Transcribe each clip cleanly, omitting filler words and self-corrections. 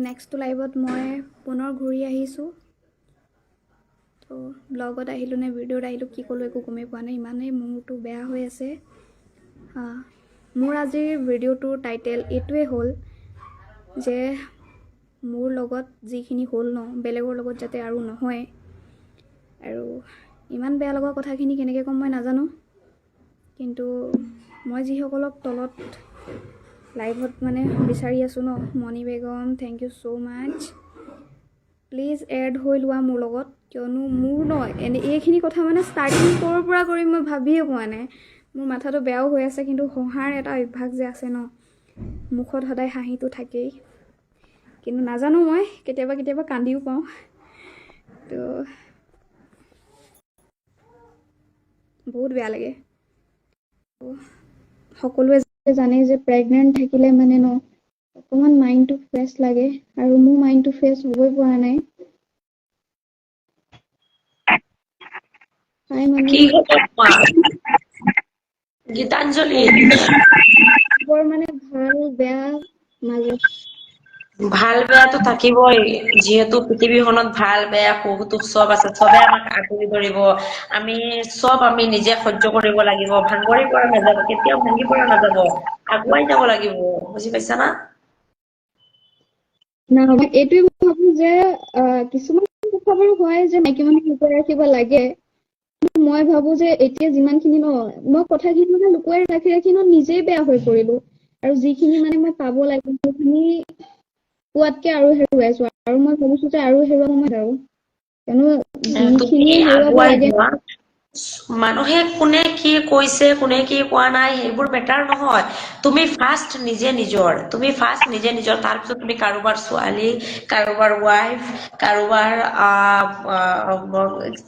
Next লাইভত মই পুনৰ ঘূৰি আহিছোঁ। তো ব্লগত আহিলোঁ নে ভিডিঅ'ত আহিলোঁ কি ক'লোঁ একো গমেই পোৱা নাই, ইমানেই মূৰটো বেয়া হৈ আছে। মোৰ আজিৰ ভিডিঅ'টোৰ টাইটেল এইটোৱে হ'ল যে মোৰ লগত যিখিনি হ'ল ন, বেলেগৰ লগত যাতে আৰু নহয়। আৰু ইমান বেয়া লগা কথাখিনি কেনেকৈ ক'ম মই নাজানো, কিন্তু মই যিসকলক তলত লাইভত মানে বিচাৰি আছোঁ ন, Moni Begum thank you so' much, please add হৈ লোৱা মোৰ লগত, কিয়নো মোৰ ন এইখিনি কথা মানে ষ্টাৰ্টিং ক'ৰ পৰা কৰিম মই ভাবিয়ে পোৱা নাই। মোৰ মাথাটো বেয়াও হৈ আছে, কিন্তু হঁহাৰ এটা অভ্যাস যে আছে ন, মুখত সদায় হাঁহিটো থাকেই, কিন্তু নাজানো মই কেতিয়াবা কেতিয়াবা কান্দিও পাওঁ। তো বহুত বেয়া লাগে। সকলোৱে জানে যে প্ৰেগনেণ্ট থাকিলে মানে ন অকণমান মাইণ্ডটো ফ্ৰেছ লাগে, আৰু মোৰ মাইণ্ডটো ফ্ৰেছ হ'বই পৰা নাই। কি গীতাঞ্জলি বৰ মানে ভাল বেয়া মাজত। ভাল বেয়াটো থাকিবই, যিহেতু পৃথিৱীখনত ভাল বেয়া সুখ দুখ চব আছে, চবে আমাক আগুৰি ধৰিব, আমি নিজে সহ্য কৰিব লাগিব, ভাঙৰি পৰা নাযাব, কেতিয়াও ভাঙি পৰা নাযাব, আগুৱাই যাব লাগিব, বুজি পাইছা না? এইটোৱে ভাবো যে কিছুমান কথা বাৰু হয় যে মাইকী মানুহ লুকুৱাই ৰাখিব লাগে, মই ভাবো যে এতিয়া যিমানখিনি ন মই কথাখিনি মানে লুকুৱাই ৰাখি ৰাখি ন নিজেই বেয়া হৈ পৰিলো, আৰু যিখিনি মানে মই পাব লাগে সেইখিনি পোৱাতকে আৰু হেৰুৱাইছো, আৰু মই ভাবিছো যে আৰু হেৰুৱাব নোৱাৰো, কিয়নো তুমি যিখিনি হেৰুৱাব আগুৱাই লাগে। যোৱা, মানুহে কোনে কি কৈছে কোনে কি কোৱা নাই সেইবোৰ মেটাৰ নহয়, তুমি ফাৰ্ষ্ট নিজে নিজৰ, তাৰপিছত তুমি কাৰোবাৰ ছোৱালী, কাৰোবাৰ ৱাইফ, কাৰোবাৰ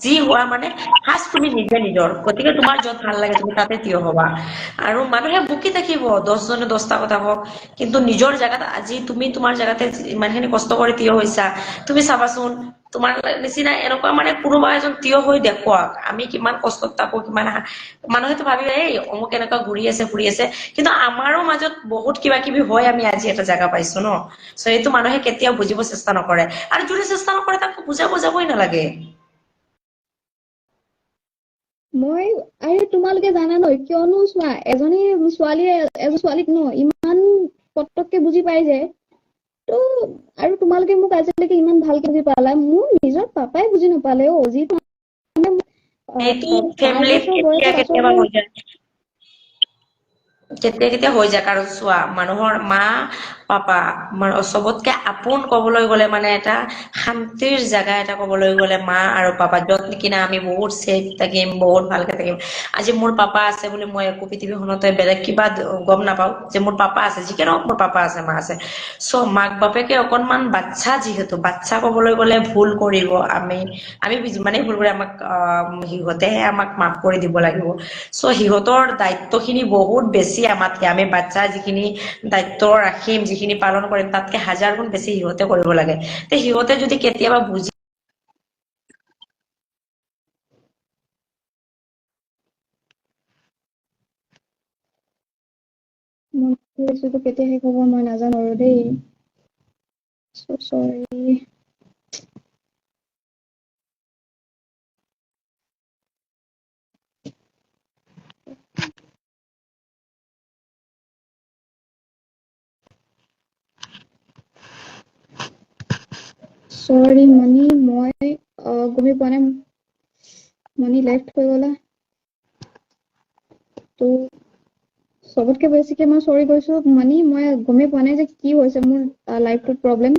যি হোৱা, মানে ফাৰ্ষ্ট তুমি নিজে নিজৰ, গতিকে তোমাৰ য'ত ভাল লাগে তুমি তাতে থিয় হবা। আৰু মানুহে বকি থাকিব 10জনে 10টা কথা কওক, কিন্তু নিজৰ জেগাত আজি তুমি তোমাৰ জেগাতে ইমানখিনি কষ্ট কৰি থিয় হৈছা, তুমি চাবাচোন তোমাৰ নিচিনা এনেকুৱা মানে কোনোবা এজন থিয় হৈ দেখুৱাওক, আমি কিমান কষ্টত থাকো, কিমান মানুহেতো ভাবিলে এই অমুক এনেকুৱা ঘূৰি আছে, কিন্তু আমাৰো মাজত বহুত কিবা কিবি হয়, আমি আজি এটা জেগা পাইছো ন। চ' এইটো মানুহে কেতিয়াও বুজিব চেষ্টা নকৰে, আৰু যোনে চেষ্টা নকৰে তাক বুজাবই নালাগে। আৰু তোমালোকে জানা ন, কিয়নো চোৱা এজনী ছোৱালীক ন ইমান পটককে বুজি পাই যায়, তো আৰু তোমালোকে মোক আজিলৈকে ইমান ভালকে বুজি পালা, মোৰ নিজৰ পাপাই বুজি নাপালে যি সেইটো 5 ফেমিলিত বছৰ কেতিয়া বয়সৰ কেতিয়াবা পাছতহে। হৈ যায়, কেতিয়া হৈ যায়, কাৰণ চোৱা মানুহৰ মা পাপা চবতকে আপোন কবলৈ গ'লে, মানে এটা শান্তিৰ জেগা এটা কবলৈ গ'লে মা আৰু পাপা, যত নেকি না আমি বহুত ছেফ থাকিম, বহুত ভালকে থাকিম। আজি মোৰ পাপা আছে বুলি মই একো পৃথিৱীখনতে বেলেগ কিবা গম নাপাও, যে মোৰ পাপা আছে, যিকে নহওক মোৰ পাপা আছে, মা আছে। চ' মাক বাপেকে অকনমান যিহেতু বাচ্ছা কবলৈ গ'লে ভুল কৰিব, আমি যিমানেই ভুল কৰি আমাক সিহঁতেহে আমাক মাফ কৰি দিব লাগিব। চ' সিহঁতৰ দায়িত্বখিনি বহুত বেছি আমাতকে, আমি বাচ্ছা যিখিনি দায়িত্ব ৰাখিম, যিখিনি পালন কৰিম, তাতকে 1000 গুণ বেছি সিহঁতে কৰিব লাগে। তে সিহঁতে যদি কেতিয়াবা বুজি কেতিয়া শেষ হ'ব মই নাজানো আৰু দেই। চৰি। চৰি মণি, মই গমেই পোৱা নাই মণি লেফ্ট হৈ গলা। তো চবতকে বেছিকে মই চৰি কৈছো মণি, মই গমেই পোৱা নাই যে কি হৈছে মোৰ লাইফটোত প্ৰব্লেম।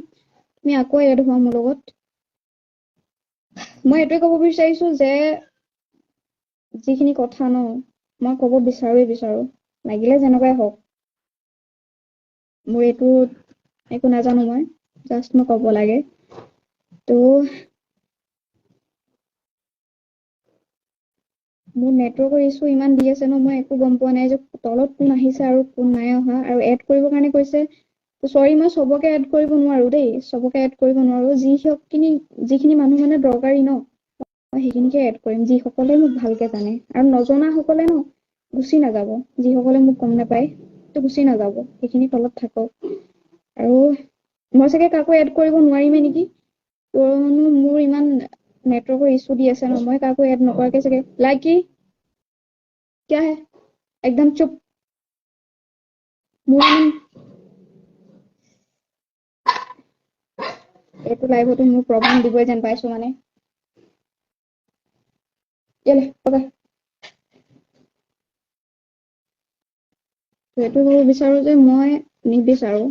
তুমি আকৌ এড হোৱা মোৰ লগত। মই এইটোৱে ক'ব বিচাৰিছো যে যিখিনি কথা ন মই ক'ব বিচাৰো, লাগিলে যেনেকুৱাই হওক, মোৰ এইটো একো নাজানো, মই জাষ্ট মই ক'ব লাগে। তো মোৰ নেটৱৰ্কৰ ইছ্যু ইমান দি আছে ন, মই একো গম পোৱা নাই যে তলত কোন আহিছে আৰু কোন নাই অহা, আৰু এড কৰিবৰ কাৰণে কৈছে। চৰি, মই চবকে এড কৰিব নোৱাৰো দেই, চবকে এড কৰিব নোৱাৰো, যিখিনি মানুহ মানে দৰকাৰী ন মই সেইখিনিকে এড কৰিম, যিসকলে মোক ভালকে জানে, আৰু নজনা সকলে ন গুচি নাযাব, যিসকলে মোক গম নাপায় তো গুচি নাযাব, সেইখিনি তলত থাকক। আৰু মই চাগে কাকো এড কৰিব নোৱাৰিমে নেকি, কিয়নো মোৰ ইমান নেটৱৰ্কৰ ইছ্যু দি আছে ন, মই কাকো এড নকৰাকে চাগে। লাইকি क्या है एकदम चुप। মোৰ এইটো লাইভতো মোৰ প্ৰব্লেম দিবই যেন পাইছো মানে। কেলে পকা এইটো বিচাৰো যে মই নিবিচাৰো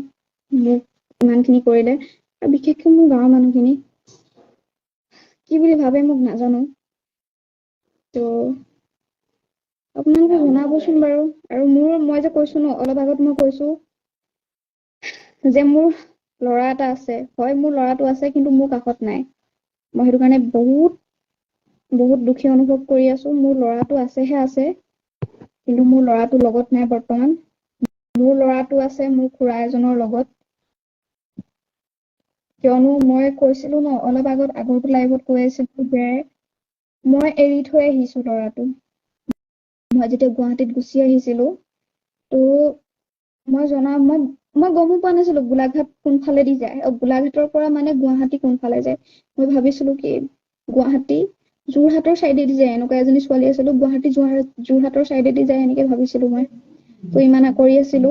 মোক ইমানখিনি কৰিলে, আৰু বিশেষকৈ মোৰ গাঁৱৰ মানুহখিনি কি বুলি ভাবে মোক নাজানো। তো আপোনালোকে জনাবচোন বাৰু। আৰু মই যে কৈছো ন, অলপ আগত মই কৈছো যে মোৰ ল'ৰা এটা আছে, হয় মোৰ ল'ৰাটো আছে কিন্তু মোৰ কাষত নাই। মই সেইটো কাৰণে বহুত বহুত দুখী অনুভৱ কৰি আছো। মোৰ ল'ৰাটো আছেহে আছে, কিন্তু মোৰ ল'ৰাটো লগত নাই বৰ্তমান। মোৰ ল'ৰাটো আছে মোৰ খুৰা এজনৰ লগত, কিয়নো মই কৈছিলো ন অলপ আগত, আগৰটো লাইভত কৈ আছিলো যে মই এৰি থৈ আহিছো ল'ৰাটো। মই যেতিয়া গুৱাহাটীত গুচি আহিছিলো, তো মই গমো পোৱা নাছিলো গোলাঘাট কোনফালেদি যায়, গোলাঘাটৰ পৰা মানে গুৱাহাটী কোনফালে যায়। মই ভাবিছিলো কি গুৱাহাটী যোৰহাটৰ চাইডেদি যায়, এনেকুৱা এজনী ছোৱালী আছিলো গুৱাহাটী যোৰহাটৰ চাইডেদি যায় এনেকে ভাবিছিলো মই। তো ইমান কৰি আছিলো।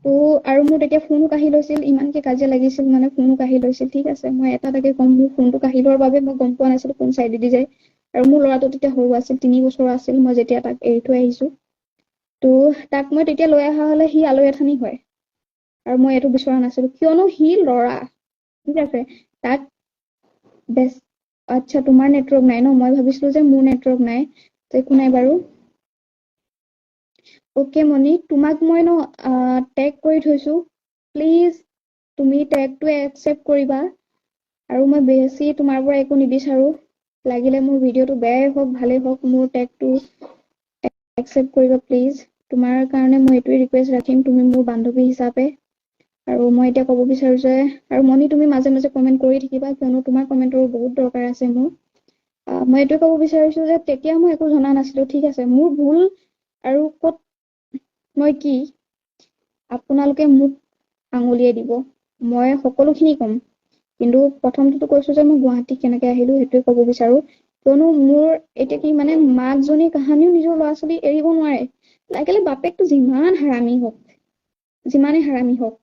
তো আৰু মোৰ তেতিয়া ফোনো কাঢ়ি লৈছিল, ইমানকে কাজিয়া লাগিছিল মানে ফোনো কাঢ়ি লৈছিল। ঠিক আছে, মই এটা কম, মোৰ ফোনটো কাঢ়ি লোৱাৰ বাবে মই গম পোৱা নাছিলো কোন চাইডেদি যায়। আৰু মোৰ ল'ৰাটো তেতিয়া সৰু আছিল, 3 বছৰ আছিল মই যেতিয়া তাক এৰি থৈ আহিছো। তো তাক মই তেতিয়া লৈ অহা হলে সি আলৈ আথানি হয়, আৰু মই এইটো বিচৰা নাছিলো কিয়নো সি ল'ৰা। ঠিক আছে, তাক বেছ আচ্ছা তোমাৰ নেটৱৰ্ক নাই ন, মই ভাবিছিলো যে মোৰ নেটৱৰ্ক নাই। তো একো নাই বাৰু। অকে মণি, তোমাক মই ন টেগ কৰি থৈছো, প্লিজ তুমি টেগটো একচেপ্ট কৰিবা। আৰু মই বেছি তোমাৰ পৰা একো নিবিচাৰো, লাগিলে মোৰ ভিডিঅ'টো বেয়াই হওক ভালেই হওক, মোৰ টেগটো একচেপ্ট কৰিবা প্লিজ। তোমাৰ কাৰণে মই এইটোৱে ৰিকুৱেষ্ট ৰাখিম, তুমি মোৰ বান্ধৱী হিচাপে। আৰু মই এতিয়া ক'ব বিচাৰো যে, আৰু মণি তুমি মাজে মাজে কমেণ্ট কৰি থাকিবা, কিয়নো তোমাৰ কমেণ্টৰো বহুত দৰকাৰ আছে মোৰ। মই এইটোৱে ক'ব বিচাৰিছো যে তেতিয়া মই একো জনা নাছিলো। ঠিক আছে, মোৰ ভুল। আৰু ক'ত মই কি, আপোনালোকে মোক আঙুলিয়াই দিব, মই সকলোখিনি ক'ম। কিন্তু প্ৰথমটোতো কৈছো যে মই গুৱাহাটী কেনেকে আহিলো সেইটোৱে ক'ব বিচাৰো, কিয়নো মোৰ এতিয়া কি মানে মাকজনীৰ কাহানিও নিজৰ ল'ৰা ছোৱালী এৰিব নোৱাৰে। লাগিলে বাপেকটো যিমানেই হাৰামি হওক,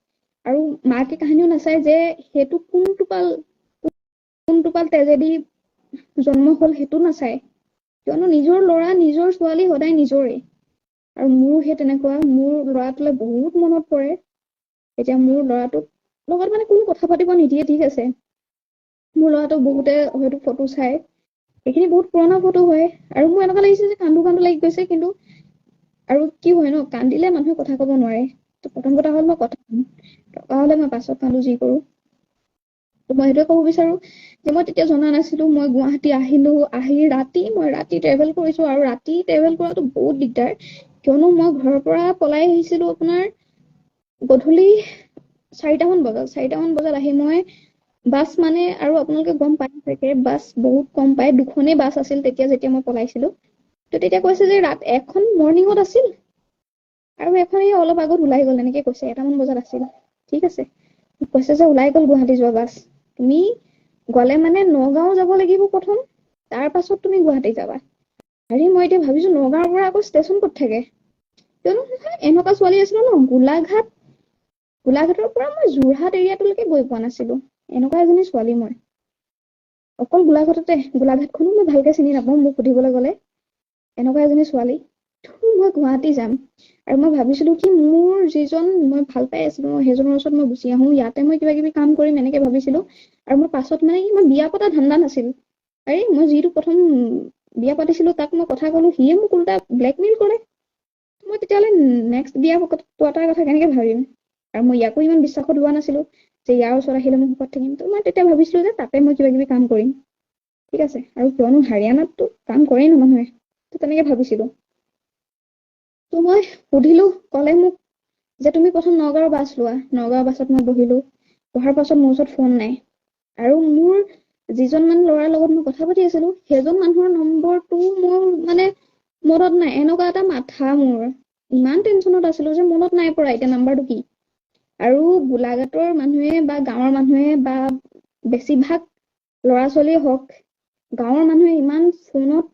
আৰু মাকে কাহানিও নাচায় যে সেইটো কোনটোপাল তেজেদি জন্ম হল সেইটো নাচায়, কিয়নো নিজৰ ল'ৰা নিজৰ ছোৱালী সদায় নিজৰে। আৰু মোৰো সেই তেনেকুৱা, মোৰ ল'ৰাটোলৈ বহুত মনত পৰে। এতিয়া মোৰ ল'ৰাটোক লগত মানে কোনো কথা পাতিব নিদিয়ে। ঠিক আছে, মোৰ ল'ৰাটোক বহুতে হয়তো ফটো চাই, এইখিনি বহুত পুৰণা ফটো হয়, আৰু মোৰ এনেকুৱা লাগিছে যে কান্দো কান্দো লাগি গৈছে। কিন্তু আৰু কি হয় ন, কান্দিলে মানুহে কথা কব নোৱাৰে। তো প্ৰথম কথা হ'ল মই কথা কম, টকা হলে মই পাছত কান্দো যি কৰো। তো মই সেইটোৱে ক'ব বিচাৰো যে মই তেতিয়া জনা নাছিলো। মই গুৱাহাটী আহিলো, আহি মই ৰাতি ট্ৰেভেল কৰিছো, আৰু ৰাতি ট্ৰেভেল কৰাটো বহুত দিগদাৰ, কিয়নো মই ঘৰৰ পৰা পলাই আহিছিলো আপোনাৰ গধূলি 4টামান বজাত আহি মই বাছ মানে, আৰু আপোনালোকে গম পাই চাগে বাছ বহুত কম পায়, 2খনেই বাছ আছিল তেতিয়া যেতিয়া মই পলাইছিলো। তো তেতিয়া কৈছে যে এখন মৰ্ণিঙত আছিল আৰু এখন এই অলপ আগত ওলাই গল, এনেকে কৈছে 1টামান বজাত আছিল। ঠিক আছে, কৈছে যে ওলাই গল গুৱাহাটী যোৱা বাছ, তুমি গলে মানে নগাঁও যাব লাগিব প্ৰথম, তাৰ পাছত তুমি গুৱাহাটী যাবা। হেৰি মই এতিয়া ভাবিছো নগাঁওৰ পৰা আকৌ ষ্টেচন ক'ত থাকে, কিয়নো এনেকুৱা ছোৱালী আছিলো ন, গোলাঘাটৰ পৰা মই যোৰহাট এৰিয়াটোলৈকে গৈ পোৱা নাছিলো। এনেকুৱা এজনী ছোৱালী মই, অকল গোলাঘাটখনো মই ভালকে চিনি নাপাওঁ মোক সুধিবলৈ গলে। এনেকুৱা এজনী ছোৱালী, মই গুৱাহাটী যাম, আৰু মই ভাবিছিলো কি মোৰ যিজন মই ভাল পাই আছিলো মই সেইজনৰ ওচৰত মই গুচি আহো, ইয়াতে মই কিবা কিবি কাম কৰিম এনেকে ভাবিছিলো। আৰু মোৰ পাছত মানে মই বিয়া পতা ধান্দা নাছিল। আৰে মই যিটো প্ৰথম বিয়া পাতিছিলো তাক মই কথা কলো, সিয়ে মোক উল্টা ব্লেকমেইল কৰে। মই তেতিয়াহ'লে নেক্সট বিয়া পতাৰ কথা কেনেকে ভাবিম। আৰু মই ইয়াকো ইমান বিশ্বাসত লোৱা নাছিলো যে ইয়াৰ ওচৰত আহিলে মই সুখত থাকিম। তো মই তেতিয়া ভাবিছিলো যে তাতে মই কিবা কিবি কাম কৰিম। ঠিক আছে, আৰু কিয়নো হাৰিয়ানাততো কাম কৰেই ন মানুহে, তো তেনেকে ভাবিছিলো। তো মই সুধিলো, ক'লে মোক যে তুমি প্ৰথম নগাঁৱৰ বাছ লোৱা। নগাঁৱৰ বাছত মই বহিলো, বহাৰ পাছত মোৰ ওচৰত ফোন নাই, আৰু মোৰ যিজন মান ল'ৰাৰ লগত মই কথা পাতি আছিলো সেইজন মানুহৰ নম্বৰটো মোৰ মানে মনত নাই। এনেকুৱা এটা মাথা মোৰ, ইমান টেনচনত আছিলো যে মনত নাই পৰা এতিয়া নাম্বাৰটো কি। আৰু গোলাঘাটৰ মানুহে বা গাঁৱৰ মানুহে বা বেছিভাগ ল'ৰা ছোৱালীয়ে হওক গাঁৱৰ মানুহে ইমান ফোনত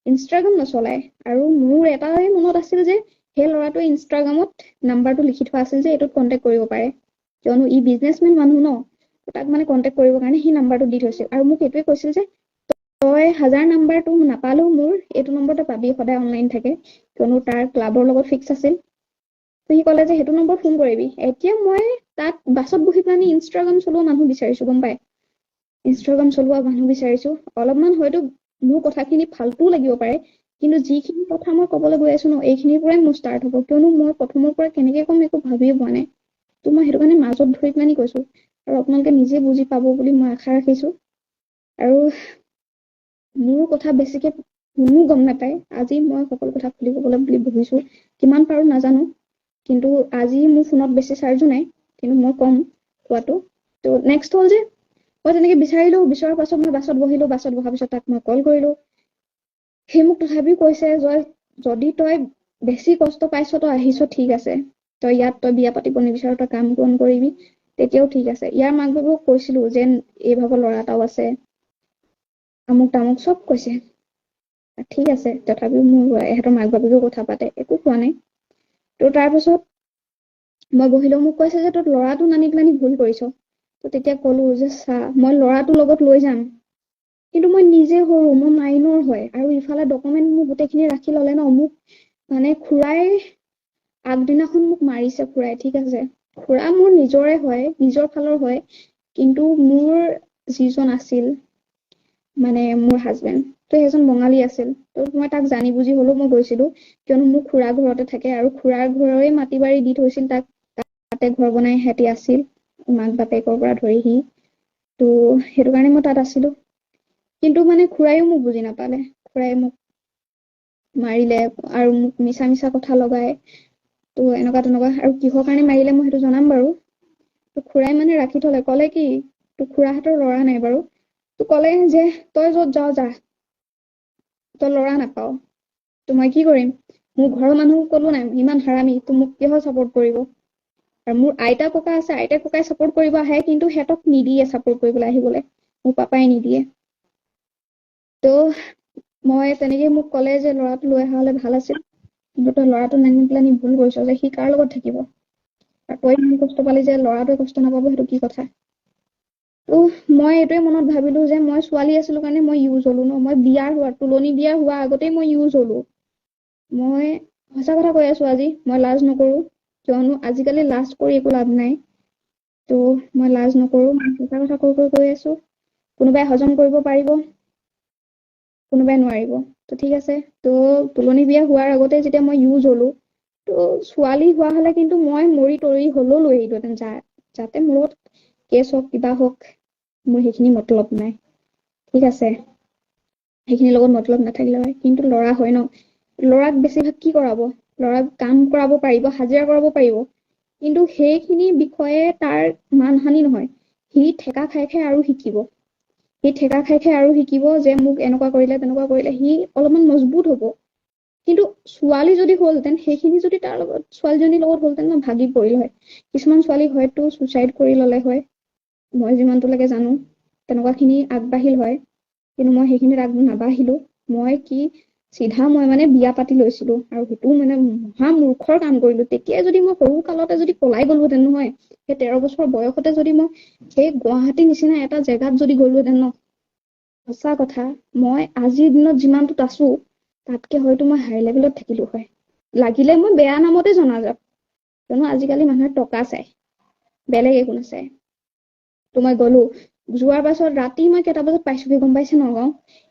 ইনষ্টাগ্ৰাম নচলায় আৰু মোৰ এটাই মনত আছিল যে সেই ল'ৰাটোৱে ইনষ্টাগ্ৰামত নাম্বাৰটো লিখি থোৱা আছিল যে এইটোত কণ্টেক্ট কৰিব পাৰে কিয়নো ই বিজনেছমেন মানুহ ন তাক মানে কণ্টেক্ট কৰিবৰ কাৰণে সি নাম্বাৰটো দি থৈছিল আৰু মোক এইটোৱে কৈছিল যে তই 1000 নাম্বাৰটো নাপালেও মোৰ এইটো নম্বৰতে পাবি সদায় অনলাইন থাকে কিয়নো তাৰ ক্লাবৰ লগত ফিক্স আছিল তো সি ক'লে যে সেইটো নম্বৰ ফোন কৰিবি এতিয়া মই তাত বাছত বহি পেলাই ইনষ্টাগ্ৰাম চলোৱা মানুহ বিচাৰিছো গম পাই ইনষ্টাগ্ৰাম চলোৱা মানুহ বিচাৰিছো অলপমান হয়তো মোৰ কথাখিনি ফাল্টু লাগিব পাৰে কিন্তু যিখিনি কথা মই ক'বলৈ গৈ আছো ন এইখিনিৰ পৰাই মোৰ ষ্টাৰ্ট হ'ব কিয়নো মই প্ৰথমৰ পৰা কেনেকৈ ক'ম একো ভাবিয়ে পোৱা নাই তো মই সেইটো কাৰণে মাজত ধৰি পেলাই কৈছো আৰু আপোনালোকে নিজে বুজি পাব বুলি মই আশা ৰাখিছো আৰু মোৰ কথা বেছিকে কোনো গম নাপায় আজি মই সকলো কথা খুলি ক'বলৈ বুলি বহিছো কিমান পাৰো নাজানো কিন্তু আজি মোৰ ফোনত বেছি চাৰ্জো নাই কিন্তু মই কম কোৱাটো তো নেক্সট হ'ল যে মই তেনেকৈ বিচাৰিলো বিচৰাৰ পাছত মই বাছত বহিলো বাছত বহাৰ পিছত তাক মই কল কৰিলো সি মোক তথাপিও কৈছে যে যদি তই বেছি কষ্ট পাইছ তই আহিছ ঠিক আছে তই ইয়াত তই বিয়া পাতিব নিবিচাৰ তই কাম বন কৰিবি তেতিয়াও ঠিক আছে ইয়াৰ মাক বাপেকক কৈছিলো যে এই ভাগৰ ল'ৰা এটাও আছে আমুক তামুক চব কৈছে ঠিক আছে তথাপিও মোৰ ইহঁতৰ মাক বাপেকেও কথা পাতে একো কোৱা নাই তো তাৰপিছত মই বহিলো মোক কৈছে যে তই ল'ৰাটো নানি পেলানি ভুল কৰিছ তো তেতিয়া ক'লো যে চা মই ল'ৰাটোৰ লগত লৈ যাম কিন্তু মই নিজে সৰু মই মাইনৰ হয় আৰু ইফালে ডকুমেণ্ট মোক গোটেইখিনি ৰাখি ল'লে ন মোক মানে খুৰাই আগদিনাখন মোক মাৰিছে খুৰাই ঠিক আছে খুৰা মোৰ নিজৰে হয় নিজৰ ফালৰ হয় কিন্তু মোৰ যিজন আছিল মানে মোৰ হাজবেণ্ড তো সেইজন বঙালী আছিল তো মই তাক জানি বুজি হলেও মই গৈছিলো কিয়নো মোৰ খুৰা ঘৰতে থাকে আৰু খুৰাৰ ঘৰৰে মাটি বাৰী দি থৈছিল তাক তাতে ঘৰ বনাই সিহঁতি আছিল মাক বাপেকৰ পৰা ধৰি সি তো সেইটো কাৰণে মই তাত আছিলো কিন্তু মানে খুৰাইও মোক বুজি নাপালে খুৰাই মোক মাৰিলে আৰু মোক মিছা মিছা কথা লগাই তো এনেকুৱা তেনেকুৱা আৰু কিহৰ কাৰণে মাৰিলে মই সেইটো জনাম বাৰু তো খুৰাই মানে ৰাখি থলে ক'লে কি তো খুৰাহঁতৰ ল'ৰা নাই বাৰু তো ক'লে যে তই য'ত যাও যা তই ল'ৰা নাপাও তো মই কি কৰিম মোৰ ঘৰৰ মানুহ ক'লো নাই ইমান হাৰামি তো মোক কিহৰ ছাপোৰ্ট কৰিব আৰু মোৰ আইতা ককা আছে আইতা ককাই ছাপোৰ্ট কৰিব আহে কিন্তু সিহঁতক নিদিয়ে ছাপোৰ্ট কৰিবলৈ আহিবলৈ মোৰ পাপাই নিদিয়ে তো মই তেনেকৈ মোক ক'লে যে ল'ৰাটো লৈ অহা হ'লে ভাল আছিল কিন্তু তই ল'ৰাটো নানি পেলাই ভুল কৰিছ যে সি কাৰ লগত থাকিব আৰু তই ইমান কষ্ট পালি যে ল'ৰাটোৱে কষ্ট নাপাব সেইটো কি কথা তো মই এইটোৱে মনত ভাবিলো যে মই ছোৱালী আছিলো কাৰণে মই ইউজ হলো ন মই তুলনি বিয়াৰ হোৱা আগতেই মই ইউজ হলো মই সঁচা কথা কৈ আছো আজি মই লাজ নকৰো কিয়নো আজিকালি লাজ কৰি একো লাভ নাই তো মই লাজ নকৰো মই সঁচা কথা কৈ আছো কোনোবাই হজম কৰিব পাৰিব কোনোবাই নোৱাৰিব তো ঠিক আছে তো তুলনি বিয়া হোৱাৰ আগতে যেতিয়া মই ইউজ হলো তো ছোৱালী হোৱা হলে কিন্তু মই মৰি তৰি হলেও লৈ আহিলোহেঁতেন যাতে মোৰ লগত কেছ হওক কিবা হওক মোৰ সেইখিনি মতলব নাই ঠিক আছে সেইখিনিৰ লগত মতলব নাথাকিলে হয় কিন্তু ল'ৰা হয় ন ল'ৰাক বেছিভাগ কি কৰাব ল'ৰাক কাম কৰাব পাৰিব হাজিৰা কৰাব পাৰিব কিন্তু সেইখিনি বিষয়ে তাৰ মানহানি নহয় সি ঠেকা খাই খাই আৰু শিকিব যে মোক এনেকুৱা কৰিলে তেনেকুৱা কৰিলে সি অলপমান মজবুত হ'ব কিন্তু ছোৱালী যদি হ'লহেঁতেন সেইখিনি যদি তাৰ লগত ছোৱালীজনীৰ লগত হ'লহেঁতেন মই ভাগি পৰিল হয় কিছুমান ছোৱালী হয়তো ছুচাইড কৰি ল'লে হয় মই যিমানটোলৈকে জানো তেনেকুৱাখিনি আগবাঢ়িল হয় কিন্তু মই সেইখিনিত নাবাঢ়িলো মই মানে বিয়া পাতি লৈছিলো আৰু সেইটো মানে মহা মূৰ্খৰ কাম কৰিলো তেতিয়াই যদি মই সৰু কালতে যদি পলাই গলোহেঁতেন নহয় সেই 13 বছৰ বয়সতে যদি মই সেই গুৱাহাটী নিচিনা এটা জেগাত যদি গলোহেঁতেন ন সঁচা কথা মই আজিৰ দিনত যিমানটোত আছো তাতকে হয়তো মই হাই লেভেলত থাকিলো হয় লাগিলে মই বেয়া নামতে জনা যাওক কিয়নো আজিকালি মানুহে টকা চাই বেলেগ একো নাচায় তো মই গলো যোৱাৰ পাছত ৰাতি মই কেইটা বজাত পাইছোগে গম পাইছে নগাঁও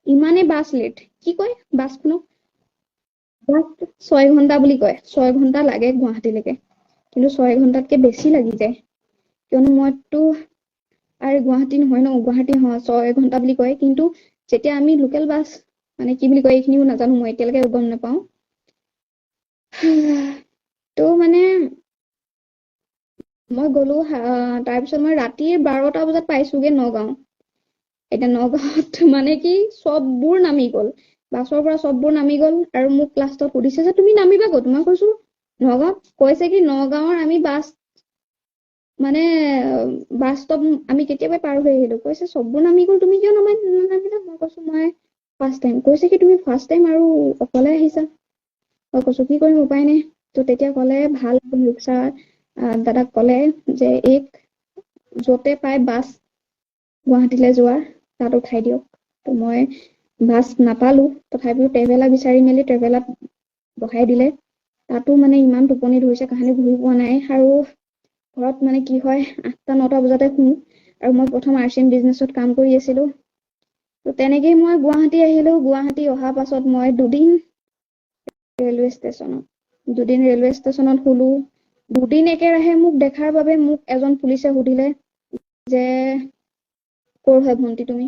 ইমানেই বাছ লেট কি কয় বাছখনক 6 ঘন্টা বুলি কয় 6 ঘন্টা লাগে গুৱাহাটীলৈকে কিন্তু 6 ঘন্টাতকে বেছি লাগি যায় কিয়নো মইতো আৰু গুৱাহাটী নহয় ন গুৱাহাটী হয় 6 ঘন্টা বুলি কয় কিন্তু যেতিয়া আমি লোকেল বাছ মানে কি বুলি কয় এইখিনিও নাজানো মই এতিয়ালৈকে গম নাপাওঁ তো মানে মই গলো তাৰপিছত মই ৰাতিৰ 12টা বজাত পাইছোগে নগাঁও এতিয়া নগাঁৱত মানে কি চববোৰ নামি গ'ল বাছৰ পৰা চববোৰ নামি গ'ল আৰু মোক লাষ্টত সুধিছে যে তুমি নামিবা ক'ত মই কৈছো নগাঁৱত কৈছে কি নগাঁৱৰ আমি বাছ মানে বাছ ষ্টপ আমি কেতিয়াবা পাৰ হৈ আহিলো। কৈছে চববোৰ নামি গ'ল, তুমি কিয় নামিলা? মই কৈছো মই ফাৰ্ষ্ট টাইম। কৈছে কি তুমি ফাৰ্ষ্ট টাইম আৰু অকলে আহিছা? মই কৈছো কি কৰিম, উপায় নাই। তো তেতিয়া ক'লে ভাল ৰিক্সা দাদাক ক'লে যে এক য'তে পাই বাছ গুৱাহাটীলৈ যোৱাৰ তাত উঠাই দিয়ক। তো মই বাছ নাপালো, তথাপিও ট্ৰেভেলাৰ বিচাৰি মেলি ট্ৰেভেলাৰত বহাই দিলে। তাতো মানে ইমান টোপনি ধৰিছে, কাহানি ঘূৰি পোৱা নাই। আৰু ঘৰত মানে কি হয় 8টা-9টা বজাতে শুওঁ, আৰু মই প্ৰথম আৰ্চিন বিজনেছত কাম কৰি আছিলো। তো তেনেকেই মই গুৱাহাটী আহিলো। গুৱাহাটী অহাৰ পাছত মই দুদিন ৰেলৱে ষ্টেচনত শুলো। দুদিন একেৰাহে মোক দেখাৰ বাবে মোক এজন পুলিচে সুধিলে যে ক'ৰ হয় ভণ্টি তুমি?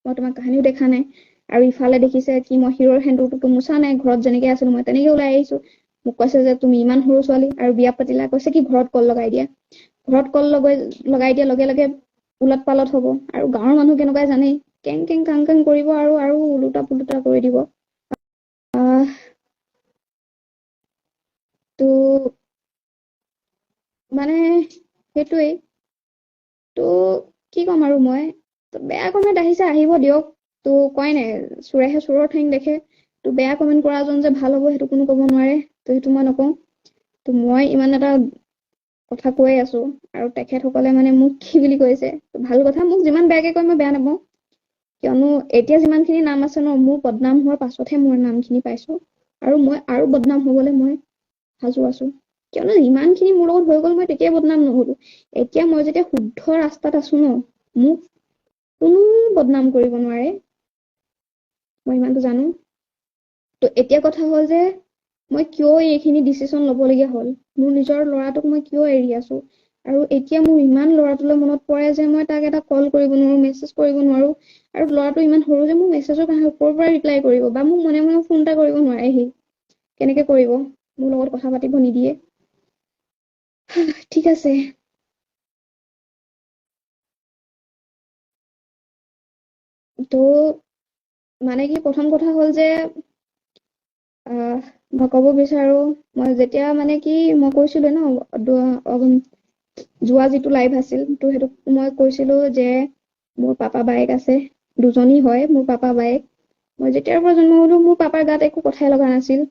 মই তোমাক কাহানিও দেখা নাই। আৰু ইফালে দেখিছে কি মই হিৰৰ সেন্দুৰটোতো মোচা নাই, ঘৰত যেনেকে আছিলো মই তেনেকে ওলাই আহিছো। মোক কৈছে যে তুমি ইমান সৰু ছোৱালী আৰু বিয়া পাতিলা। কৈছে কি ঘৰত কল লগাই দিয়া। ঘৰত কল লগাই দিয়া লগে লগে উলট পালট হ'ব, আৰু গাঁৱৰ মানুহ কেনেকুৱাই জানেই, কেং কেং কাং কাং কৰিব আৰু ওলোটা পোলোটা কৰি দিব। আহ তো মানে সেইটোৱেই। তো কি ক'ম আৰু মই, তো বেয়া কমেণ্ট আহিছে আহিব দিয়ক। তো কয় নাই চোৰেহে চোৰৰ ঠেং দেখে। তো বেয়া কমেণ্ট কৰাজন যে ভাল হ'ব সেইটো কোনো ক'ব নোৱাৰে। তো সেইটো মই নকওঁ। তো মই ইমান এটা কথা কৈ আছো, আৰু তেখেতসকলে মানে মোক কি বুলি কৈছে, ভাল কথা। মোক যিমান বেয়াকে কয় মই বেয়া নাপাওঁ, কিয়নো এতিয়া যিমানখিনি নাম আছে ন, মোৰ বদনাম হোৱাৰ পাছতহে মোৰ নামখিনি পাইছো। আৰু মই আৰু বদনাম হবলৈ মই সাজু আছো, কিয়নো ইমানখিনি মোৰ লগত হৈ গ'ল, মই তেতিয়াই বদনাম নহলো। এতিয়া মই যেতিয়া শুদ্ধ ৰাস্তাত আছো ন, মোক কোনো বদনাম কৰিব নোৱাৰে, মই ইমানটো জানো। তো এতিয়া কথা হ'ল যে মই কিয় এইখিনি ডিচিশ্যন ল'বলগীয়া হ'ল, মোৰ নিজৰ ল'ৰাটোক মই কিয় এৰি আছো। আৰু এতিয়া মোৰ ইমান ল'ৰাটোলৈ মনত পৰে যে মই তাক এটা কল কৰিব নোৱাৰো, মেছেজ কৰিব নোৱাৰো। আৰু ল'ৰাটো ইমান সৰু যে মোক মেছেজৰ ওপৰৰ পৰা ৰিপ্লাই কৰিব, বা মোক মনে মনে ফোন এটা কৰিব নোৱাৰে। সি কেনেকে কৰিব? মোৰ লগত কথা পাতিব নিদিয়ে। ঠিক আছে। তো মানে কি, প্ৰথম কথা হ'ল যে মই ক'ব বিচাৰো, মই যেতিয়া মানে কি মই কৈছিলো ন, যোৱা যিটো লাইভ আছিল, তো সেইটো মই কৈছিলো যে মোৰ পাপা বায়েক আছে, দুজনী হয় মোৰ পাপা বায়েক। মই যেতিয়াৰ পৰা জন্ম হলো মোৰ পাপাৰ গাত একো কথাই লগা নাছিল।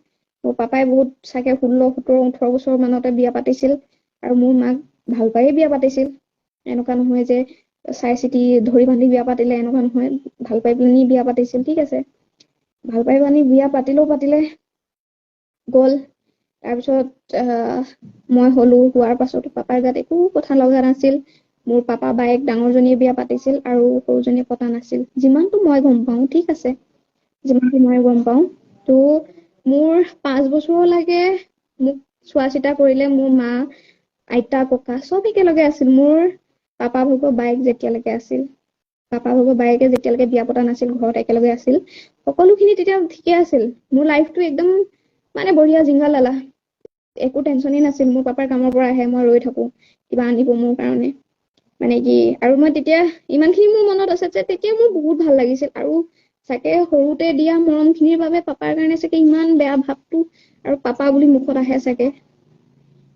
মোৰ পাপাই বহুত চাগে 16, 17, 18 বছৰ মানতে বিয়া পাতিছিল, আৰু মোৰ মাক ভাল পায়ে বিয়া পাতিছিল। এনেকুৱা নহয় যে চাই চিতি ধৰি বান্ধি বিয়া পাতিলে, এনেকুৱা নহয়। ভাল পাই পেলাই বিয়া পাতিছিল, ঠিক আছে। ভাল পাই পানি বিয়া পাতিলে গ'ল। তাৰপিছত মই হলো, হোৱাৰ পাছত পাপাৰ গাত একো কথা লগা নাছিল। মোৰ পাপা বায়েক ডাঙৰজনীয়ে বিয়া পাতিছিল আৰু সৰুজনীয়ে পতা নাছিল, যিমানটো মই গম পাওঁ, ঠিক আছে। যিমানটো মই গম পাওঁ। তো মোৰ 5 বছৰলৈকে মোক চোৱা চিতা কৰিলে মোৰ মা, আইতা, ককা চব একেলগে আছিল। মোৰ পাপা ভাগৰ বায়েক যেতিয়ালৈকে আছিল, পাপা ভাগৰ বায়েকে যেতিয়ালৈকে বিয়া পতা নাছিল, ঘৰত একেলগে আছিল, সকলোখিনি তেতিয়া ঠিকে আছিল। মোৰ লাইফটো একদম মানে বঢ়িয়া, জিংগাল লালা। একো টেনচনেই নাছিল। মোৰ পাপাৰ কামৰ পৰা আহে, মই ৰৈ থাকো কিবা আনিব মোৰ কাৰণে। মানে কি, আৰু মই তেতিয়া ইমানখিনি মোৰ মনত আছে যে তেতিয়া মোৰ বহুত ভাল লাগিছিল। আৰু চাগে সৰুতে দিয়া মৰম খিনিৰ বাবে পাপাৰ কাৰণে চাগে ইমান বেয়া ভাৱটো আৰু পাপা বুলি মুখত আহে চাগে,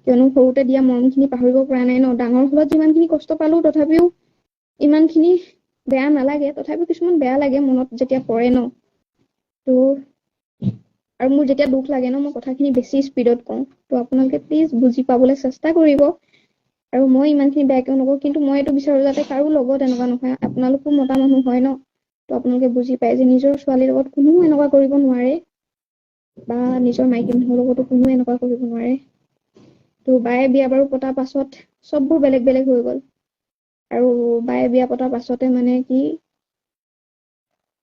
কিয়নো সৰুতে দিয়া মৰম খিনি পাহৰিব পৰা নাই ন। ডাঙৰ হোৱাত যিমানখিনি কষ্ট পালো, তথাপিও ইমানখিনি বেয়া নালাগে। তথাপিও কিছুমান বেয়া লাগে মনত যেতিয়া পৰে ন। তো আৰু মোৰ যেতিয়া দুখ লাগে ন, মই কথাখিনি বেছি স্পীডত কওঁ। তো আপোনালোকে প্লিজ বুজি পাবলৈ চেষ্টা কৰিব। আৰু মই ইমানখিনি বেয়াকেও নকওঁ, কিন্তু মই এইটো বিচাৰো যাতে কাৰো লগত এনেকুৱা নহয়। আপোনালোকো মতা মানুহ হয় ন, তো আপোনালোকে বুজি পায় যে নিজৰ ছোৱালীৰ লগত কোনো এনেকুৱা কৰিব নোৱাৰে, বা নিজৰ মাইকী মানুহৰ লগতো কোনো এনেকুৱা কৰিব নোৱাৰে। তো বায়ে বিয়া বাৰু পতাৰ পাছত চববোৰ বেলেগ বেলেগ হৈ গ'ল। আৰু বায়ে বিয়া পতাৰ পাছতে মানে কি,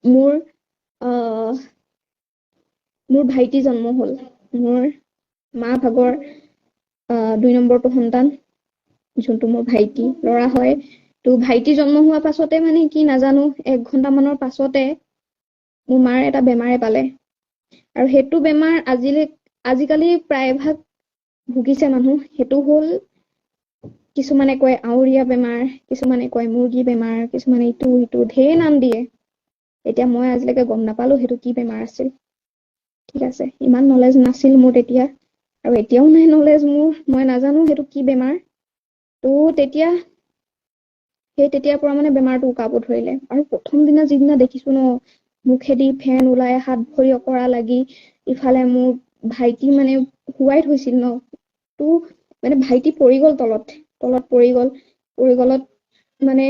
মোৰ ভাইটি জন্ম হ'ল। মোৰ মা ভাগৰ 2 নম্বৰটো সন্তান, যোনটো মোৰ ভাইটি ল'ৰা হয়। তো ভাইটি জন্ম হোৱাৰ পাছতে মানে কি নাজানো, 1 ঘন্টামানৰ পাছতে মোৰ মাৰ এটা বেমাৰে পালে। আৰু সেইটো বেমাৰ আজিকালি প্ৰায়ভাগ ভুগিছে মানুহ। সেইটো হ'ল, কিছুমানে কয় আউৰীয়া বেমাৰ, কিছুমানে কয় মুৰ্গী বেমাৰ, কিছুমানে ইটো সিটো ঢেৰ নাম দিয়ে। এতিয়া মই আজিলৈকে গম নাপালো সেইটো কি বেমাৰ আছিল। ঠিক আছে, ইমান নলেজ নাছিল মোৰ তেতিয়া, আৰু এতিয়াও নাই নলেজ মোৰ। মই নাজানো সেইটো কি বেমাৰ। তো তেতিয়াৰ পৰা মানে বেমাৰটো উকাব ধৰিলে আৰু প্ৰথম দিনা যিদিনা দেখিছো ন মুখেদি ফেন ওলাই হাত ভৰি অকৰা লাগি ইফালে মোৰ ভাইটি মানে শুৱাই থৈছিল ন তো মানে ভাইটি পৰি গ'ল তলত পৰি গলত মানে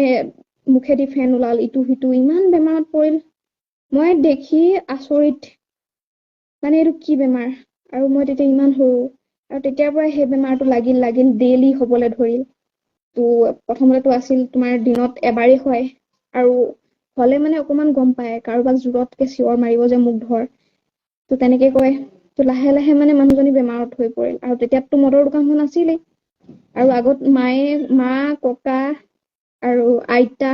মুখেদি ফেন ওলাল ইটো সিটো ইমান বেমাৰত পৰিল মই দেখি আচৰিত মানে এইটো কি বেমাৰ আৰু মই তেতিয়া ইমান সৰু আৰু তেতিয়াৰ পৰা সেই বেমাৰটো লাগিল ডেইলি হ'বলৈ ধৰিল তো প্ৰথমতেতো আছিল তোমাৰ দিনত এবাৰেই হয় আৰু হলে মানে অকমান গম পায় কাৰোবাক জোৰতকে চিঞৰ মাৰিব যে মোক ধৰ তো তেনেকে কয় তো লাহে লাহে মানে মানুহজনী বেমাৰত হৈ পৰিল আৰু তেতিয়াতো মদৰ দোকানখন আছিলেই আৰু আগত মা ককা আৰু আইতা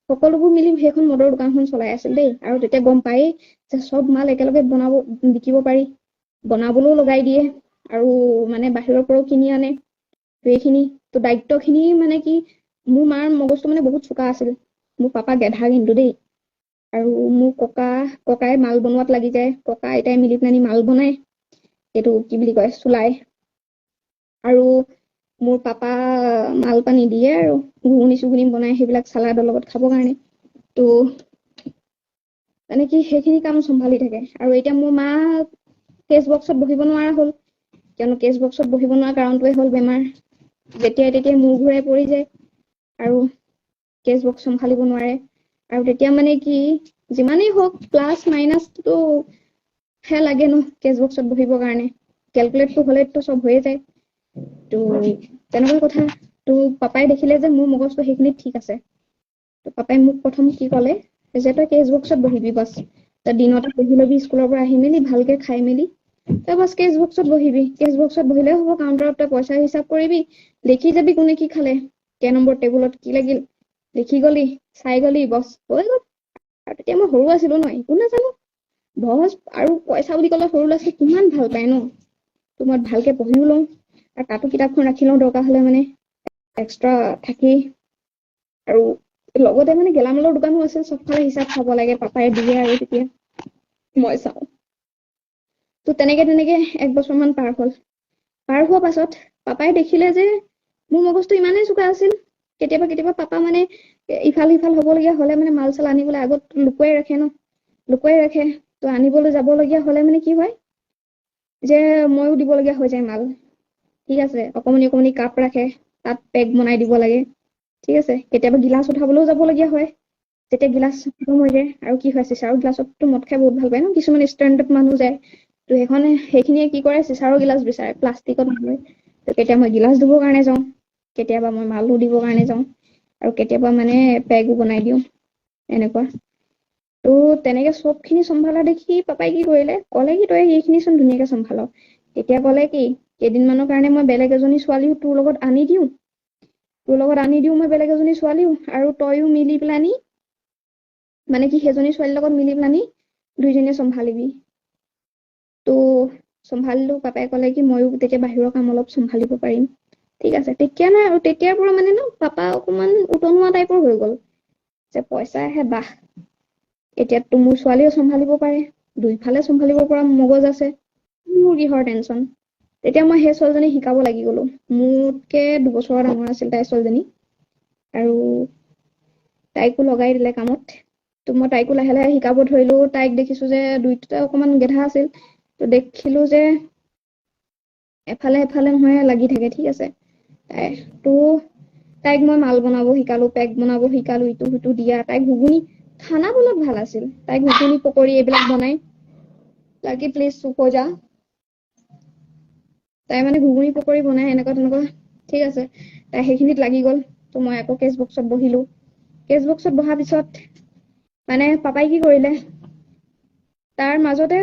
সকলোবোৰ মিলি সেইখন মদৰ দোকানখন চলাই আছিল দেই আৰু তেতিয়া গম পায়েই যে চব মাল একেলগে বিকিব পাৰি বনাবলৈও লগাই দিয়ে আৰু মানে বাহিৰৰ পৰাও কিনি আনে এইখিনি তো দায়িত্বখিনি মানে কি মোৰ মাৰ মগজটো মানে বহুত চোকা আছিল মোৰ পাপা গেধা কিন্তু দেই আৰু মোৰ ককাই মাল বনোৱাত লাগি যায় ককা আইতাই মিলি পেলানি মাল বনাই এইটো কি বুলি কয় চুলাই আৰু মোৰ পাপা মাল পানী দিয়ে আৰু ঘুগুনি বনাই সেইবিলাক চালাডৰ লগত খাবৰ কাৰণে তো মানে কি সেইখিনি কাম চম্ভালি থাকে আৰু এতিয়া মোৰ মা কেচ বক্সত বহিব নোৱাৰা হ'ল কিয়নো কেচ বক্সত বহিব নোৱাৰা কাৰণটোৱে হ'ল বেমাৰ যেতিয়াই মূৰ ঘূৰাই পৰি যায় আৰু কেচ বক্স চম্ভালিব নোৱাৰে আৰু তেতিয়া মানে কি যিমানেই হওক প্লাছ মাইনাছটো হে লাগে ন কেচ বক্সত বহিবৰ কাৰণে কেলকুলেটটো হলেতো চব হৈয়ে যায় তো তেনেকুৱা কথা তো পাপাই দেখিলে যে মোৰ মগজটো সেইখিনিত ঠিক আছে তো পাপাই মোক প্ৰথম কি ক'লে যে তই কেচ বক্সত বহিবি বাছ তই দিনতে পঢ়ি লবি স্কুলৰ পৰা আহি মেলি ভালকে খাই মেলি তই বাছ কেচ বক্সত বহিবি কেচ বক্সত বহিলে হ'ব কাউণ্টাৰত তই পইচা হিচাপ কৰিবি লিখি যাবি কোনে কি খালে কে নম্বৰ টেবুলত কি লাগিল লিখি গলি চাই গলি বছ হৈ গ'ল আৰু তেতিয়া মই সৰু আছিলো ন একো নাজানো বছ আৰু পইচা বুলি ক'লে সৰু ল'ৰা ছোৱালী কিমান ভাল পায় ন তো মই ভালকে পঢ়িও লওঁ আৰু তাতো কিতাপখন ৰাখি লওঁ দৰকাৰ হলে মানে এক্সট্ৰা থাকি আৰু লগতে মানে গেলামালৰ দোকানো আছিল চবফালে হিচাপ চাব লাগে পাপাই দিয়ে আৰু তেতিয়া মই চাওঁ তো তেনেকে এক বছৰমান পাৰ হোৱা পাছত পাপাই দেখিলে যে মোৰ মগজটো ইমানেই চোকা আছিল কেতিয়াবা পাপা মানে ইফাল সিফাল হবলগীয়া হলে মানে মাল চাল আনিবলৈ আগত লুকুৱাই ৰাখে তো আনিবলৈ যাবলগীয়া হলে মানে কি হয় যে ময়ো দিবলগীয়া হৈ যায় মাল ঠিক আছে অকণনি কাপ ৰাখে তাত পেক বনাই দিব লাগে ঠিক আছে কেতিয়াবা গিলাচ উঠাবলৈও যাবলগীয়া হয় যেতিয়া গিলাচ খতম হৈ যায় আৰু কি হয় চিচাৰৰ গিলাচততো মদ খাই বহুত ভাল পায় ন কিছুমান ষ্টেণ্ডাৰ্ড মানুহ যায় তো সেইখিনিয়ে কি কৰে চিচাৰৰ গিলাচ বিচাৰে প্লাষ্টিকত নহয় তো কেতিয়া মই গিলাচ ধুবৰ কাৰণে যাওঁ কেতিয়াবা মই মালো দিবৰ কাৰণে যাওঁ আৰু কেতিয়াবা মানে পেগো বনাই দিওঁ এনেকুৱা তো তেনেকে চবখিনি চম্ভালা দেখি পাপাই কি কৰিলে ক'লে কি তই এইখিনি চোন ধুনীয়াকে চম্ভাল তেতিয়া ক'লে কি কেইদিনমানৰ কাৰণে মই বেলেগ এজনী ছোৱালীও তোৰ লগত আনি দিওঁ মই বেলেগ এজনী ছোৱালীও আৰু তইও মিলি পেলানি মানে কি সেইজনী ছোৱালীৰ লগত মিলি পেলানি দুইজনীয়ে চম্ভালিবি তো চম্ভালিলো পাপাই ক'লে কি ময়ো তেতিয়া বাহিৰৰ কাম অলপ চম্ভালিব পাৰিম ঠিক আছে তেতিয়া নাই আৰু তেতিয়াৰ পৰা মানে ন পাপা অকমান উতনুৱা টাইপৰ হৈ গ'ল যে পইচা আহে বাহ এতিয়াতো মোৰ ছোৱালীও চম্ভালিব পাৰে দুইফালে চম্ভালিব পৰা মগজ আছে মোৰ কিহৰ টেনচন তেতিয়া মই সেই ছোৱালীজনী শিকাব লাগি গলো মোতকে 2 বছৰৰ ডাঙৰ আছিল তাই ছোৱালীজনী আৰু তাইকো লগাই দিলে কামত তো মই তাইকো লাহে লাহে শিকাব ধৰিলো তাইক দেখিছো যে দুইটা অকমান গেধা আছিল তো দেখিলো যে এফালে নহয় লাগি থাকে ঠিক আছে তো তাইক মই মাল বনাব শিকালো পেক বনাব শিকালো ইটো সিটো দিয়া তাইক ঘুগুনি খানা বনোৱাত ভাল আছিল তাইক ঘুগুনি পকৰি এইবিলাক বনাই লাগি প্লিজ চুপ হৈ যা তাই মানে ঘুগুনি পকৰি বনাই এনেকুৱা ঠিক আছে তাই সেইখিনিত লাগি গ'ল তো মই আকৌ কেচ বক্সত বহিলো কেচ বক্সত বহাৰ পিছত মানে পাপাই কি কৰিলে তাৰ মাজতে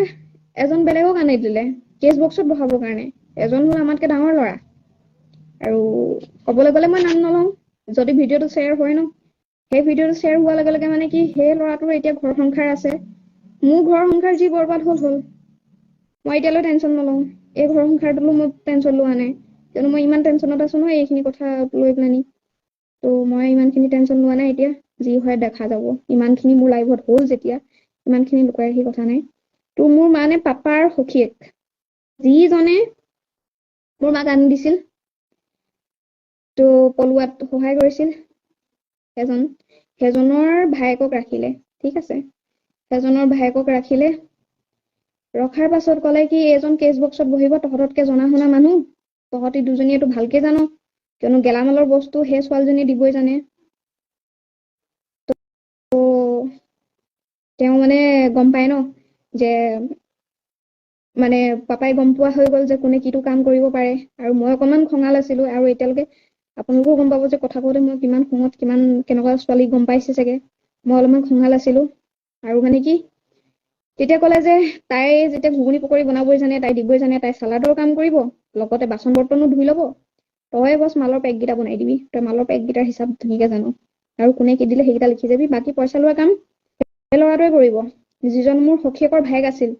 এজন বেলেগক আনি দিলে কেচ বক্সত বহাবৰ কাৰণে এজন হ'ল আমাতকে ডাঙৰ ল'ৰা আৰু ক'বলৈ গ'লে মই নাম নলওঁ যদি ভিডিঅ'টো শ্বেয়াৰ হয় ন সেই ভিডিঅ'টো শ্বেয়াৰ হোৱাৰ লগে লগে মানে কি সেই ল'ৰাটোৰ এতিয়া ঘৰ সংসাৰ আছে মোৰ ঘৰ সংসাৰ যি বৰবাদ হ'ল মই এতিয়ালৈ টেনচন নলওঁ এই ঘৰ সংসাৰটোলো মই টেনচন লোৱা নাই কিয়নো মই ইমান টেনচনত আছো নহয় এইখিনি কথা লৈ পেলানি তো মই ইমানখিনি টেনচন লোৱা নাই এতিয়া যি হয় দেখা যাব ইমানখিনি মোৰ লাইফত হ'ল যেতিয়া ইমানখিনি লুকাই ৰাখি কথা নাই তো মোৰ মানে পাপাৰ সখীয়েক যিজনে মোৰ মাক আনি দিছিল তো পলোৱাত সহায় কৰিছিল সেইজনৰ ভায়েকক ৰাখিলে, ঠিক আছে। সেইজনৰ ভায়েকক ৰাখিলে, ৰখাৰ পাছত ক'লে কি এজন কেছ বক্সত বহিব, তহঁততকে জনা শুনা মানুহ, তহঁতি দুজনীয়েতো ভালকে জানো, কিয়নো গেলামালৰ বস্তু সেই ছোৱালীজনীয়ে দিবই জানে। তেওঁ মানে গম পায় ন যে মানে পাপাই গম পোৱা হৈ গ'ল যে কোনে কিটো কাম কৰিব পাৰে, আৰু মই অকণমান খঙাল আছিলো, আৰু এতিয়ালৈকে আপোনালোকেও গম পাব যে কথা কওঁতে মই কিমান খঙত কেনেকুৱা ছোৱালী গম পাইছে চাগে, মই অলপমান খঙাল আছিলো। আৰু মানে কি তেতিয়া ক'লে যে তাই যেতিয়া ঘুগুনি পকৰি বনাবই জানে, তাই দিবই জানে, তাই চালাডৰ কাম কৰিব, লগতে বাচন বৰ্তনো ধুই ল'ব, তই বছ মালৰ পেককেইটা বনাই দিবি, তই মালৰ পেককেইটাৰ হিচাপ ধুনীয়াকে জানো, আৰু কোনে কি দিলে সেইকেইটা লিখি যাবি, বাকী পইচা লোৱা কাম সেই ল'ৰাটোৱে কৰিব, যিজন মোৰ সখীয়েকৰ ভায়েক আছিল।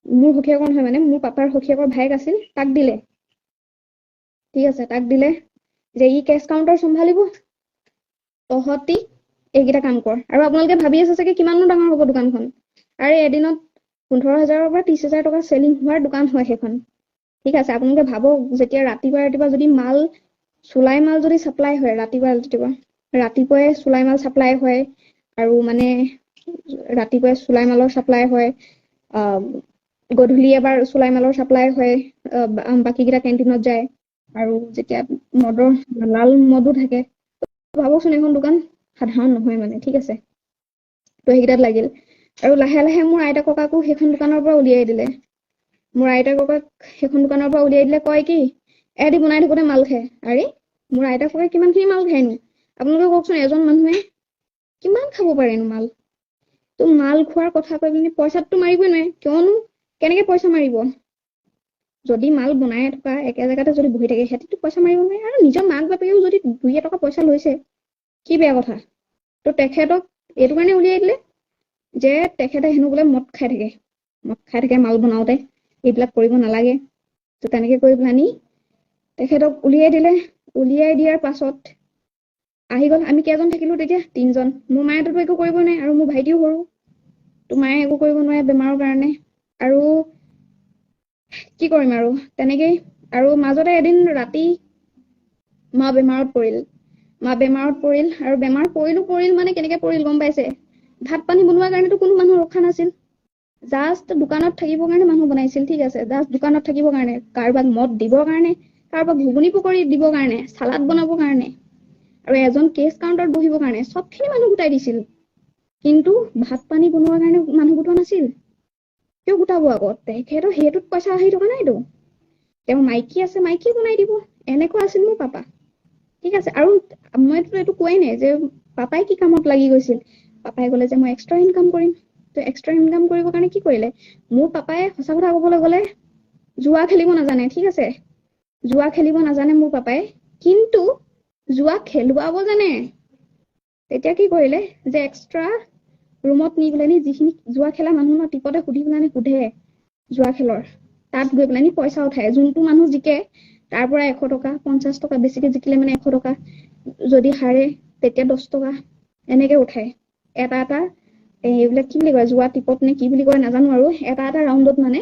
মোৰ সখীয়েকৰ নহয়, মানে মোৰ পাপাৰ সখীয়েকৰ ভায়েক আছিল, তাক দিলে, ঠিক আছে। তাক দিলে যে ই কেছ কাউণ্টাৰ চম্ভালিব, তহঁতি এইকেইটা কাম কৰ। আৰু আপোনালোকে ভাবি আছে চাগে কিমাননো ডাঙৰ হ'ব দোকানখন, আৰু এদিনত 15,000 পৰা 30,000 টকা চেলিং হোৱাৰ দোকান হয় সেইখন, ঠিক আছে। আপোনালোকে ভাবক যেতিয়া ৰাতিপুৱা যদি চুলাই মাল যদি চাপ্লাই হয়, ৰাতিপুৱাই চুলাই মাল চাপ্লাই হয়, আৰু মানে ৰাতিপুৱাই চুলাই মালৰ চাপ্লাই হয়, গধূলি এবাৰ চুলাই মালৰ চাপ্লাই হয়, বাকীকেইটা কেণ্টিনত যায়, আৰু যেতিয়া লাল মদো থাকে, ভাবকচোন এখন দোকান সাধাৰণ নহয় মানে, ঠিক আছে। তো সেইকেইটাত লাগিল, আৰু লাহে লাহে মোৰ আইতা ককাকো সেইখন দোকানৰ পৰা উলিয়াই দিলে। মোৰ আইতা ককাক সেইখন দোকানৰ পৰা উলিয়াই দিলে, কয় কি এহেঁতি বনাই থাকোতে মাল খায়। আৰে মোৰ আইতা ককাই কিমানখিনি মাল খায়নো, আপোনালোকে কওকচোন, এজন মানুহে কিমান খাব পাৰেনো মাল। তো মাল খোৱাৰ কথা কৈ পিনি পইচাটো মাৰিবই নোৱাৰে, কিয়নো কেনেকে পইচা মাৰিব, যদি মাল বনাই থকা একে জেগাতে যদি বহি থাকে, সিহঁতিতো পইচা মাৰিব নোৱাৰে, আৰু নিজৰ মাক বাপেকেও যদি 2 টকা পইচা লৈছে কি বেয়া কথা। তো তেখেতক এইটো কাৰণে উলিয়াই দিলে যে তেখেতে হেনো বোলে মদ খাই থাকে মাল বনাওতে, এইবিলাক কৰিব নালাগে। তো তেনেকে কৰি পেলানি তেখেতক উলিয়াই দিলে। উলিয়াই দিয়াৰ পাছত আহি গ'ল, আমি কেইজন থাকিলো তেতিয়া, 3জন। মোৰ মায়েতো একো কৰিব নোৱাৰে, আৰু মোৰ ভাইটিও সৰু, তো মায়ে একো কৰিব নোৱাৰে বেমাৰৰ কাৰণে, আৰু কি কৰিম আৰু তেনেকেই। আৰু মাজতে এদিন ৰাতি মা বেমাৰত পৰিল, আৰু বেমাৰ পৰিল মানে কেনেকে পৰিল গম পাইছে, ভাত পানী বনোৱাৰ কাৰণেতো কোনো মানুহ ৰখা নাছিল, জাষ্ট দোকানত থাকিবৰ কাৰণে মানুহ বনাইছিল, ঠিক আছে। জাষ্ট দোকানত থাকিবৰ কাৰণে, কাৰোবাক মদ দিবৰ কাৰণে, কাৰোবাক ঘুগুনি পকৰি দিবৰ কাৰণে, চালাড বনাবৰ কাৰণে, আৰু এজন কেছ কাউণ্টাৰত বহিবৰ কাৰণে, চবখিনি মানুহ গোটাই দিছিল। কিন্তু ভাত পানী বনোৱাৰ কাৰণে মানুহ গোটোৱা নাছিল। কিয় গোটাব আকৌ, তেখেতৰ সেইটোত পইচা আহি থকা নাইতো, তেওঁ মাইকী আছে, মাইকী বনাই দিব, এনেকুৱা আছিল মোৰ পাপা, ঠিক আছে। আৰু মইতো এইটো কোৱাই নাই যে পাপাই কি কামত লাগি গৈছিল। পাপাই ক'লে যে মই এক্সট্ৰা ইনকাম কৰিম। তো এক্সট্ৰা ইনকাম কৰিবৰ কাৰণে কি কৰিলে, মোৰ পাপাই সঁচা কথা ক'বলৈ গ'লে জুৱা খেলিব নাজানে, ঠিক আছে। জুৱা খেলিব নাজানে মোৰ পাপাই, কিন্তু জুৱা খেলুৱাব জানে। তেতিয়া কি কৰিলে যে এক্সট্ৰা ৰুমত নি পেলানি যিখিনি জুৱা খেলা মানুহ ন, টিপতে সুধি পেলানি সোধে জুৱা খেলৰ, তাত গৈ পেলানি পইচা উঠায়। যোনটো মানুহ জিকে তাৰ পৰা 100 টকা, 50 টকা, বেছিকে জিকিলে মানে 100 টকা, যদি হাৰে তেতিয়া 10 টকা, এনেকে উঠায়। এটা এইবিলাক কি বুলি কয়, জুৱা টিপত নে কি বুলি কয় নাজানো, আৰু এটা ৰাউণ্ডত মানে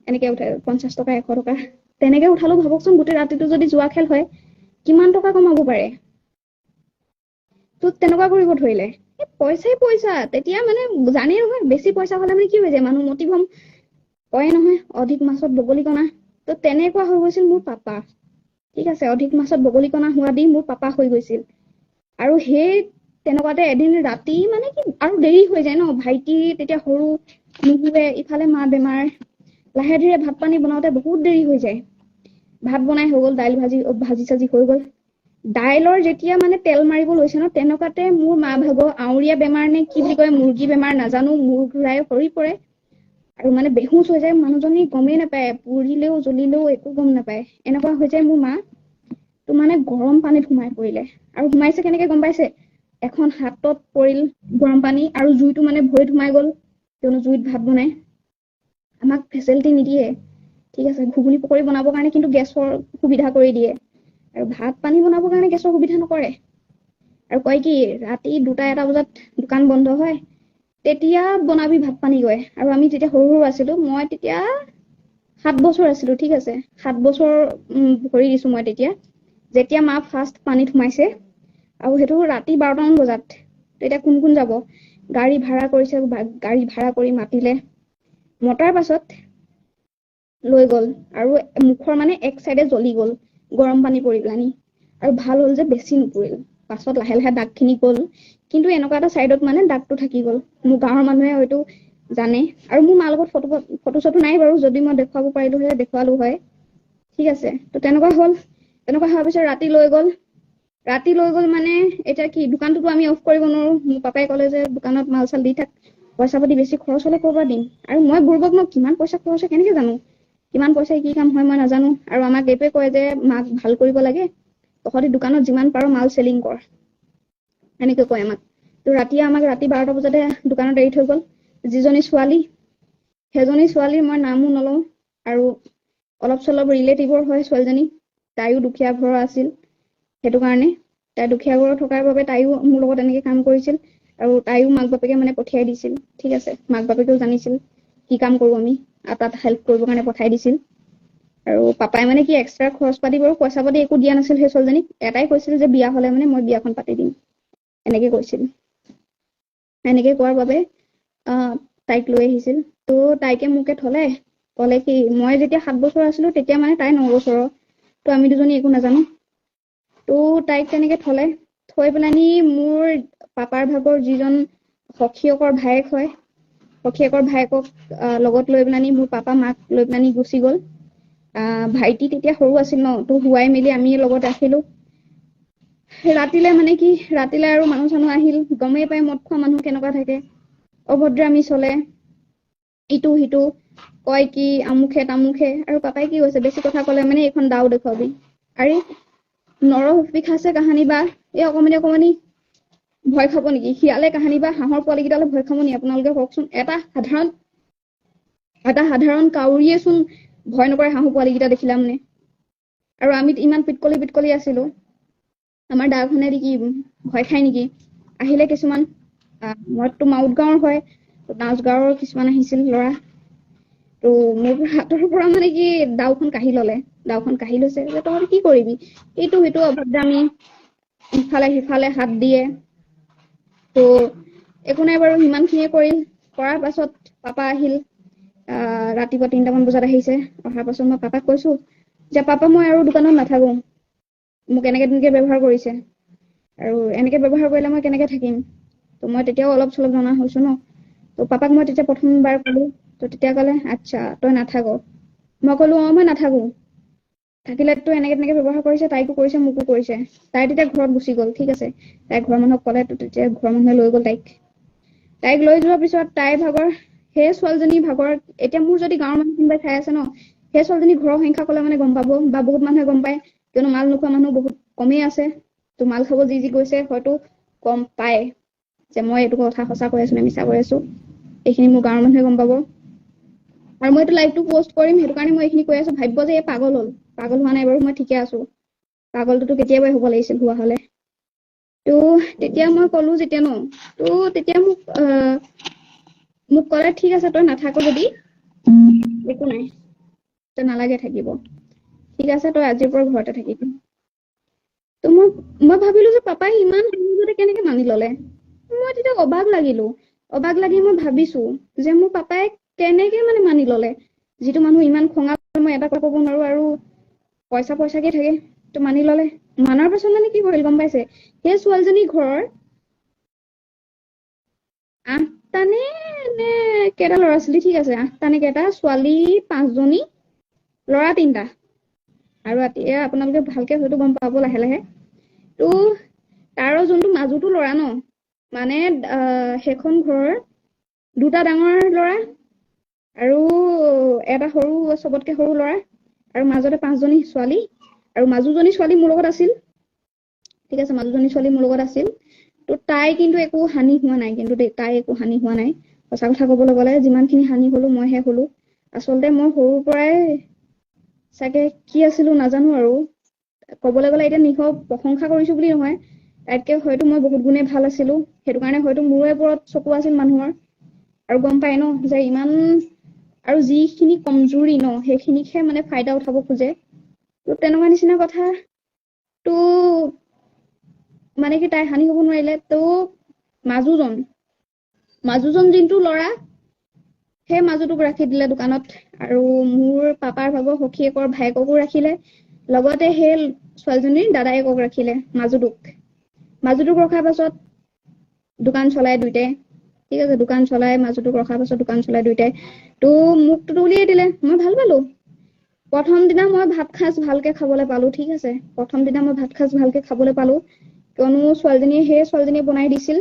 এনেকে উঠায় 50 টকা, 100 টকা, তেনেকে উঠালো। ভাবকচোন গোটেই ৰাতিটো যদি জুৱা খেল হয় কিমান টকা কমাব পাৰে। তো তেনেকুৱা কৰিব ধৰিলে, পইচাই পইচা। তেতিয়া মানে জানেই নহয়, বেছি পইচা হলে মানে কি হৈ যায়, মানুহ মতিভ্ৰম কয় নহয়, অধিক মাছত বগলী কণা। তো তেনেকুৱা হৈ গৈছিল মোৰ পাপা, ঠিক আছে। অধিক মাছত বগলী কণা হোৱা দি মোৰ পাপা হৈ গৈছিল। আৰু সেই তেনেকুৱাতে এদিন ৰাতি মানে কি আৰু দেৰি হৈ যায় ন, ভাইটি তেতিয়া সৰু, নুশুৱে, ইফালে মা বেমাৰ, লাহে ধীৰে ভাত পানী বনাওতে বহুত দেৰি হৈ যায়। ভাত বনাই হৈ গ'ল, ভাজি চাজি হৈ গ'ল। দাইলৰ যেতিয়া মানে তেল মাৰিব লৈছে ন, তেনেকুৱাতে মোৰ মা ভাগৰ আউৰীয়া বেমাৰ নে কি বুলি কয়, মুৰ্গী বেমাৰ নাজানো, মূৰ ঘূৰাই সৰি পৰে, আৰু মানে বেহুচ হৈ যায়। মানুহজনী গমেই নাপায়, পুৰিলেও জ্বলিলেও একো গম নাপায়, এনেকুৱা হৈ যায় মোৰ মা। তো মানে গৰম পানীত সোমাই পৰিলে, আৰু সোমাইছে কেনেকে গম পাইছে, এখন হাতত পৰিল গৰম পানী, আৰু জুইটো মানে ভৰিত সোমাই গ'ল, কিয়নো জুইত ভাত বনাই। আমাক ফেচিলিটি নিদিয়ে, ঠিক আছে। ঘুগুনি পকৰি বনাবৰ কাৰণে কিন্তু গেছৰ সুবিধা কৰি দিয়ে, আৰু ভাত পানী বনাবৰ কাৰণে গেছৰ সুবিধা নকৰে। আৰু কয় কি ৰাতি 2টা-এটা বজাত দোকান বন্ধ হয়, তেতিয়া বনাবি ভাত পানী গৈ। আৰু আমি যেতিয়া সৰু আছিলো, মই তেতিয়া 7 বছৰ আছিলো, ঠিক আছে। 7 বছৰ ভৰি দিছো মই তেতিয়া। যেতিয়া মা ফাৰ্ষ্ট পানীত সোমাইছে আৰু সেইটো ৰাতি 12টামান বজাত, তেতিয়া কোন কোন যাব? গাড়ী ভাড়া কৰিছে, গাড়ী ভাড়া কৰি মাতিলে, মতাৰ পাছত লৈ গ'ল আৰু মুখৰ মানে এক চাইডে জ্বলি গ'ল গৰম পানী পৰি পেলানি, আৰু ভাল হ'ল যে বেছি নপৰিল। পাছত লাহে লাহে দাগখিনি গ'ল, কিন্তু এনেকুৱা এটা চাইডত মানে দাগটো থাকি গ'ল। মোৰ গাঁৱৰ মানুহে হয়তো জানে, আৰু মোৰ মাৰ লগত ফটো চটো নাই বাৰু, যদি মই দেখুৱাব পাৰিলো হয় দেখুৱালো হয়। ঠিক আছে, তো তেনেকুৱা হ'ল। তেনেকুৱা হোৱাৰ পিছত ৰাতি লৈ গ'ল মানে এতিয়া কি, দোকানটোতো আমি অফ কৰিব নোৱাৰো। মোৰ পাপাই ক'লে যে দোকানত মাল চাল দি থাক, পইচা পাতি বেছি খৰচ হ'লে ক'ৰ পৰা দিম। আৰু মই বুৰ্বক, মই কিমান পইচা খৰচ হয় কেনেকে জানো? কিমান পইচাই কি কাম হয় মই নাজানো। আৰু আমাক এইটোৱে কয় যে মাক ভাল কৰিব লাগে, তহঁতি দোকানত যিমান পাৰ মাল চেলিং কৰ, এনেকে কয় আমাক। তো আমাক ৰাতি 12টা বজাতে দোকানত এৰি থৈ গ'ল। যিজনী ছোৱালী, সেইজনী ছোৱালীৰ মই নামো নলওঁ, আৰু অলপ চলপ ৰিলেটিভৰ হয় ছোৱালীজনী। তাইও দুখীয়া ঘৰৰ আছিল, সেইটো কাৰণে তাই দুখীয়া ঘৰত থকাৰ বাবে তাইও মোৰ লগত এনেকে কাম কৰিছিল। আৰু তাইও মাক বাপেকে মানে পঠিয়াই দিছিল। ঠিক আছে, মাক বাপেকেও জানিছিল কি কাম কৰো আমি, আৰু তাত হেল্প কৰিবৰ কাৰণে পঠাই দিছিল। আৰু পাপাই মানে কি এক্সট্ৰা খৰচ পাতি বাৰু পইচা পাতি একো দিয়া নাছিল সেই ছোৱালীজনীক। এটাই কৈছিল যে বিয়া হলে মানে মই বিয়াখন পাতি দিম, এনেকে কৈছিল। এনেকে কোৱাৰ বাবে তাইক লৈ আহিছিল। তো তাইকে মোকে থলে, ক'লে কি, মই যেতিয়া 7 বছৰ আছিলো তেতিয়া মানে তাই 9 বছৰৰ, তো আমি দুজনী একো নাজানো। তো তাইক তেনেকে থৈ পেলানি মোৰ পাপাৰ ভাগৰ যিজন সখীয়েকৰ ভায়েক হয়, সখীয়েকৰ ভায়েকক লগত লৈ পেলানি মোৰ পাপা মাক লৈ পেলানি গুচি গ'ল। ভাইটি তেতিয়া সৰু আছিল ন, তো শুৱাই মেলি আমি লগত ৰাখিলো। ৰাতিলে মানে কি, ৰাতিলে আৰু মানুহ চানুহ আহিল, গমেই পাই মদ খোৱা মানুহ কেনেকুৱা থাকে, অভদ্ৰামি চলে, ইটো সিটো কয় কি আমুখে তামুখে। আৰু পাপাই কি কৈছে, বেছি কথা কলে মানে এইখন দাও দেখুৱাবি। আৰে নৰ পিখাছে কাহানী বা, এই অকমানি অকমানি ভয় খাব নেকি? শিয়ালে কাহানী বা হাঁহৰ পোৱালি কেইটালৈ ভয় খাব নেকি? আপোনালোকে কওকচোন। এটা সাধাৰণ কাউৰীয়ে চোন ভয় নকৰে হাঁহৰ পোৱালি কেইটা দেখিলা মানে। আৰু আমি ইমান পিটকলি আছিলো, আমাৰ দাখনে কি ভয় খাই নেকি? আহিলে কিছুমান, মইতো মাউত গাঁৱৰ হয়, নাচ গাঁৱৰ কিছুমান আহিছিল ল'ৰা। তো মোৰ হাতৰ পৰা মানে কি দাওখন কাঢ়ি ললে। দাওখন কাঢ়ি লৈছে যে তহঁতি কি কৰিবি, ইটো সিটো অভদ্ৰামি, ইফালে সিফালে হাত দিয়ে। তো একো নাই বাৰু, সিমান খিনিয়ে কৰিল। কৰাৰ পাছত পাপা আহিল। ৰাতিপুৱা 3টামান বজাত আহিছে। অহাৰ পাছত মই পাপাক কৈছো যে পাপা মই আৰু দোকানত নাথাকো, মোক এনেকে ব্যৱহাৰ কৰিছে, আৰু এনেকে ব্যৱহাৰ কৰিলে মই কেনেকে থাকিম? তো মই তেতিয়াও অলপ চলপ জনা হৈছো ন। তো পাপাক মই তেতিয়া প্ৰথমবাৰ কলো, তো তেতিয়া ক'লে আচ্ছা তই নাথাক। মই কলো মই নাথাকো, থাকিলেতো এনেকে ব্যৱহাৰ কৰিছে, তাইকো কৰিছে মোকো কৰিছে। তাই তেতিয়া ঘৰত গুচি গ'ল। ঠিক আছে, তাই ঘৰৰ মানুহক ক'লে, তো তেতিয়া ঘৰৰ মানুহে লৈ গ'ল তাইক লৈ যোৱাৰ পিছত তাইৰ ভাগৰ, সেই ছোৱালীজনী ভাগৰ, এতিয়া মোৰ যদি গাঁৱৰ মানুহ কোনোবাই চাই আছে ন, সেই ছোৱালীজনী ঘৰৰ সংখ্যা ক'লে মানে গম পাব, বা বহুত মানুহে গম পায়, কিয়নো মাল নোখোৱা মানুহ বহুত কমেই আছে। তো মাল খাব যি গৈছে হয়তো গম পায় যে মই এইটো কথা সঁচা কৈ আছো নে মিছা কৈ আছো, এইখিনি মোৰ গাঁৱৰ মানুহে গম পাব। আৰু মই এইটো লাইভটো পোষ্ট কৰিম, সেইটো কাৰণে মই এইখিনি কৈ আছো। ভাবিব যে এই পাগল হ'ল, পাগল হোৱা নাই বাৰু, মই ঠিকে আছো। পাগলটোতো কেতিয়াবাই হ'ব লাগিছিল হোৱা হলে। তো তেতিয়া মই কলো যেতিয়া ন, তো তেতিয়া মোক ক'লে ঠিক আছে তই নাথাকো যদি একো নাই, তই নালাগে থাকিব, ঠিক আছে তই আজিৰ পৰা ঘৰতে থাকিবি। তো মই ভাবিলো যে পাপাই ইমান সহজতে কেনেকে মানি ললে। মই তেতিয়া অবাক লাগি মই ভাবিছো যে মোৰ পাপাই কেনেকে মানে মানি ললে। যিটো মানুহ ইমান খঙাল, মই এটা কথা ক'ব নোৱাৰো, আৰু পইচাকে থাকে। তো মানি ললে। মানাৰ পাছত মানে কি কৰিল গম পাইছে, সেই ছোৱালীজনী ঘৰৰ 8টা নে কেইটা ল'ৰা ছোৱালী, ঠিক আছে 8টা নে কেইটা ছোৱালী, 5জনী ল'ৰা 3টা। আৰু এতিয়া আপোনালোকে ভালকে হয়তো গম পাব লাহে লাহে। তো তাৰ যোনটো মাজুটো ল'ৰা ন, মানে সেইখন ঘৰৰ 2টা ডাঙৰ ল'ৰা আৰু এটা সৰু, চবতকে সৰু ল'ৰা, আৰু মাজতে 5জনী ছোৱালী। আৰু মাজুজনী ছোৱালী মোৰ লগত আছিল। ঠিক আছে, মাজুজনী ছোৱালী মোৰ লগত আছিল। তো তাই কিন্তু একো হানি হোৱা নাই, কিন্তু তাই একো হানি হোৱা নাই। সঁচা কথা কবলৈ গ'লে যিমানখিনি হানি হলো মইহে হলো। আচলতে মই সৰুৰ পৰাই চাগে কি আছিলো নাজানো, আৰু কবলৈ গ'লে এতিয়া নিশক প্ৰশংসা কৰিছো বুলি নহয়, তাইতকে হয়তো মই বহুত গুণে ভাল আছিলো। সেইটো কাৰণে হয়তো মোৰে ওপৰত চকু আছিল মানুহৰ। আৰু গম পাই ন যে ইমান, আৰু যিখিনি কমজুৰি ন সেইখিনিকহে মানে ফাইদা উঠাব খোজে। তো তেনেকুৱা নিচিনা কথা। তো মানে কি তাই হানি হ'ব নোৱাৰিলে। তো মাজুজন যোনটো ল'ৰা, সেই মাজুটোক ৰাখি দিলে দোকানত, আৰু মোৰ পাপাৰ ভাগৰ সখীয়েকৰ ভায়েককো ৰাখিলে, লগতে সেই ছোৱালীজনীৰ দাদায়েকক ৰাখিলে মাজুটোক ৰখাৰ পাছত দোকান চলাই দুইটাই। ঠিক আছে, দোকান চলাই মাজুটোক ৰখাৰ পাছত দোকান চলাই দুইটাই। তো মোকতো উলিয়াই দিলে, মই ভাল পালো। প্ৰথম দিনা মই ভাত সাজ ভালকে খাবলৈ পালো। ঠিক আছে, প্ৰথম দিনা মই ভাত সাজ ভালকে খাবলৈ পালো, কিয়নো সেই ছোৱালীজনীয়ে বনাই দিছিল।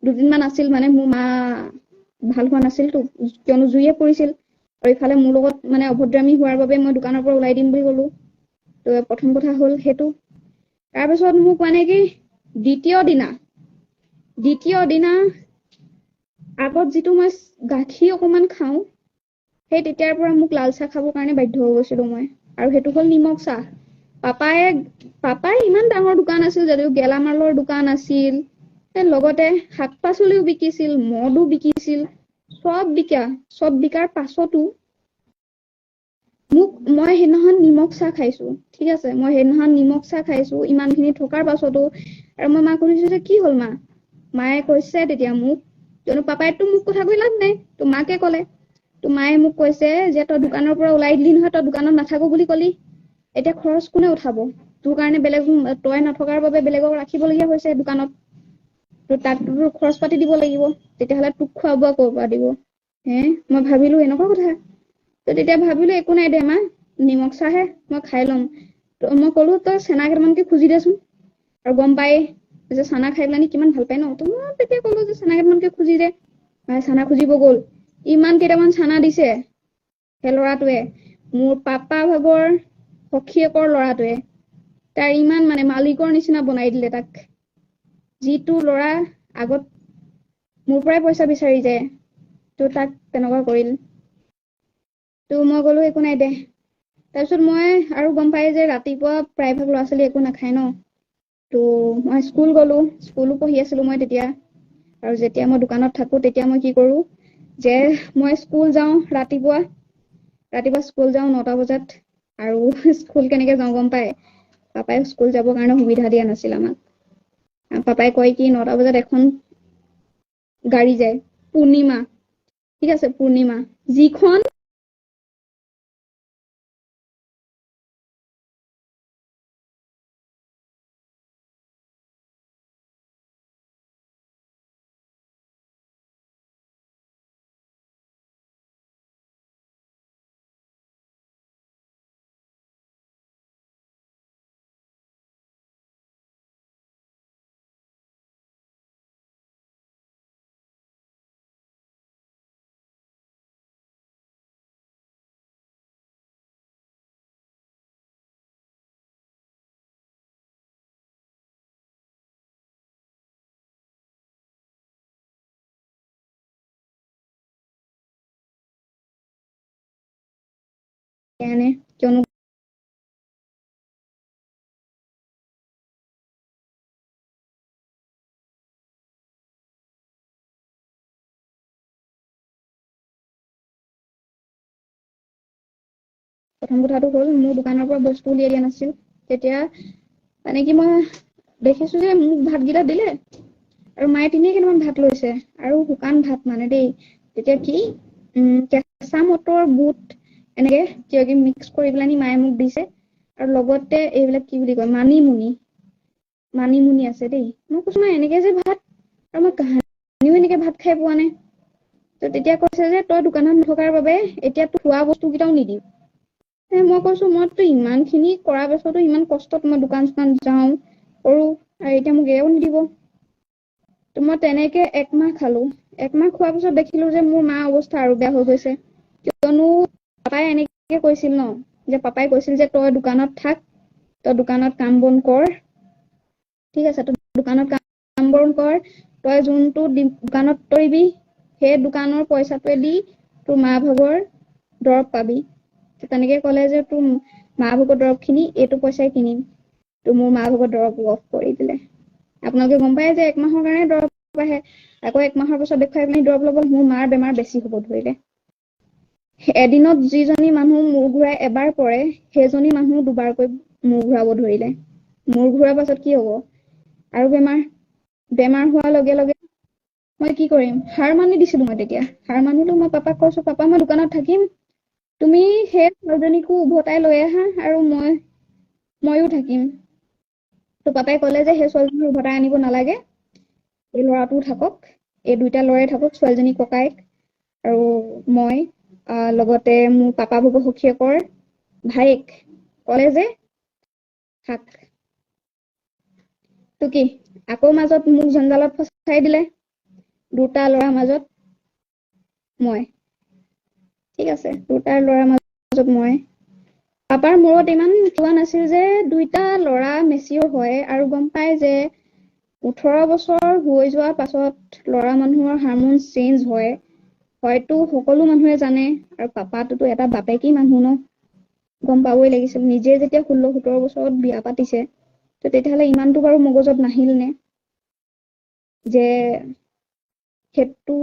দুদিনমান আছিল মানে মোৰ মা ভাল হোৱা নাছিল তো, কিয়নো জুইয়ে পৰিছিল, আৰু ইফালে মোৰ লগত মানে অভদ্ৰামী হোৱাৰ বাবে মই দোকানৰ পৰা ওলাই দিম বুলি ক'লো। তো প্ৰথম কথা হ'ল সেইটো। তাৰপিছত মোক মানে কি দ্বিতীয় দিনা আগত যিটো মই গাখীৰ অকমান খাওঁ, সেই তেতিয়াৰ পৰা মোক লাল চাহ খাবৰ কাৰণে বাধ্য হৈ গৈছিলো মই, আৰু সেইটো হ'ল নিমখ চাহ। পাপাই ইমান ডাঙৰ দোকান আছিল যদিও গেলামালৰ দোকান আছিল, লগতে শাক পাচলিও বিকিছিল, মদো বিকিছিল, চব বিকাৰ পাছতো মই সেইদিনাখন নিমখ চাহ খাইছো। ঠিক আছে, মই সেইদিনাখন নিমখ চাহ খাইছো ইমানখিনি থকাৰ পাছতো। আৰু মই মাক সুধিছো যে কি হ'ল মা? মায়ে কৈছে তেতিয়া মোক, কিয়নো পাপাইতো মোক কথা কৈ লাভ নাই, তো মাকে ক'লে। তো মায়ে মোক কৈছে যে তই দোকানৰ পৰা ওলাই দিলি নহয়, তই দোকানত নাথাকো বুলি ক'লি, এতিয়া খৰচ কোনে উঠাব? তোৰ কাৰণে তই নথকাৰ বাবে বেলেগক ৰাখিবলগীয়া হৈছে দোকানত। তো তাততো খৰচ পাতি দিব লাগিব, তেতিয়াহ'লে তোক খোৱা বোৱা ক'ৰ পৰা দিব? মই ভাবিলো এনেকুৱা কথা। তো তেতিয়া ভাবিলো একো নাই দে মা, নিমখ চাহে মই খাই ল'ম। তো মই ক'লো তই চানা কেইটামানকে খুজি দেচোন, আৰু গম পাই যে চানা খাই পেলানি কিমান ভাল পায় ন। তো মই তেতিয়া ক'লো যে চানা কেইটামানকে খুজি দে। চানা খুজিব গ'ল, ইমান কেইটামান চানা দিছে সেই ল'ৰাটোৱে, মোৰ পাপা ভাগৰ সখীয়েকৰ ল'ৰাটোৱে। তাৰ ইমান মানে মালিকৰ নিচিনা বনাই দিলে তাক। যিটো ল'ৰা আগত মোৰ পৰাই পইচা বিচাৰি যায়, তো তাক তেনেকুৱা কৰিল। তো মই ক'লো একো নাই দে। তাৰপিছত মই আৰু গম পাই যে ৰাতিপুৱা প্ৰায়ভাগ ল'ৰা ছোৱালী একো নাখায় ন। তো মই স্কুলো পঢ়ি আছিলো মই তেতিয়া। আৰু যেতিয়া মই দোকানত থাকো তেতিয়া মই কি কৰো যে মই স্কুল যাওঁ ৰাতিপুৱা স্কুল যাওঁ 9টা বজাত। আৰু স্কুল কেনেকে যাওঁ গম পাই? পাপাই স্কুল যাবৰ কাৰণে সুবিধা দিয়া নাছিল আমাক। পাপাই কয় কি 9টা বজাত এখন গাড়ী যায়, পূৰ্ণিমা। ঠিক আছে, পূৰ্ণিমা, যিখন কাৰণে, কিয়নো প্ৰথম কথাটো হ'ল মোৰ দোকানৰ পৰা বস্তু উলিয়াই দিয়া নাছিল। তেতিয়া মানে কি মই দেখিছো যে মোক ভাতকেইটা দিলে, আৰু মায়ে 3 কেজিমান ভাত লৈছে, আৰু শুকান ভাত মানে দেই। তেতিয়া কি কেঁচা মটৰ, বুট এনেকে কিবা কিবি মিক্স কৰি পেলানি মায়ে মোক দিছে। আৰু লগতে এইবিলাক কি বুলি কয়, মানিমুনি আছে দেই। মই কৈছো মা এনেকে যে ভাত, আৰু মই কাহানিও এনেকে ভাত খাই পোৱা নাই। তো তেতিয়া কৈছে যে তই দোকানত নথকাৰ বাবে এতিয়া তোক খোৱা বস্তু কেইটাও নিদিও। মই কৈছো মইতো ইমান খিনি কৰাৰ পাছতো, ইমান কষ্টত মই দোকান যাওঁ কৰো, আৰু এতিয়া মোক এও নিদিব। তো মই তেনেকে 1 মাহ খালো। 1 মাহ খোৱাৰ পিছত দেখিলো যে মোৰ মাৰ অৱস্থা আৰু বেয়া হৈ গৈছে। কিয়নো পাপাই এনেকে কৈছিল ন, যে পাপাই কৈছিল যে তই দোকানত থাক, তই দোকানত কাম বন কৰ। ঠিক আছে, তই দোকানত কাম বন কৰ, তই যোনটো দোকানত কৰিবি সেই দোকানৰ পইচাটোৱে দি তোৰ মা ভাগৰ দৰৱ পাবি। তেনেকে ক'লে যে তোৰ মা ভাগৰ দৰৱ খিনি এইটো পইচাই কিনিম। তো মোৰ মা ভাগৰ দৰৱ অফ কৰি দিলে। আপোনালোকে গম পায় যে 1 মাহৰ কাৰণে দৰৱ আহে, আকৌ 1 মাহৰ পিছত দেখুৱাই পিনি দৰৱ ল'ব, মোৰ মাৰ বেমাৰ বেছি হ'ব ধৰিলে। এদিনত যিজনী মানুহ মূৰ ঘূৰাই এবাৰ পৰে, সেইজনী মানুহ দুবাৰকৈ মূৰ ঘূৰাব ধৰিলে। মূৰ ঘূৰাৰ পাছত কি হ'ব আৰু বেমাৰ হোৱাৰ লগে লগে মই কি কৰিম হাৰ মানি দিছিলো মই তেতিয়া হাৰ মানিলো মই পাপাক কৈছো পাপা মই দোকানত থাকিম তুমি সেই ছোৱালীজনীকো উভতাই লৈ আহা আৰু ময়ো থাকিম তো পাপাই ক'লে যে সেই ছোৱালীজনী উভতাই আনিব নালাগে এই ল'ৰাটোও থাকক এই দুইটা ল'ৰাই থাকক ছোৱালীজনী ককায়েক আৰু মই লগতে মোৰ পাপা বুবু সখীয়েকৰ ভাইক ক'লে যে থাক তো কি আকৌ মাজত মোক জঞ্জালত ফচাই দিলে দুটা ল'ৰাৰ মাজত মই ঠিক আছে দুটা ল'ৰাৰ মাজত মই পাপাৰ মূৰত ইমান পোৱা নাছিল যে দুইটা ল'ৰা মেচিয়ৰ হয় আৰু গম পাই যে 18 বছৰ হৈ যোৱাৰ পাছত ল'ৰা মানুহৰ হাৰমন চেঞ্জ হয় হয়তো সকলো মানুহে জানে আৰু পাপাটোতো এটা বাপেকি মানুহ ন গম পাবই লাগিছিল নিজে যেতিয়া 16-17 বছৰত বিয়া পাতিছে তো তেতিয়াহ'লে ইমানটো বাৰু মগজত নাহিল নে যে সেইটো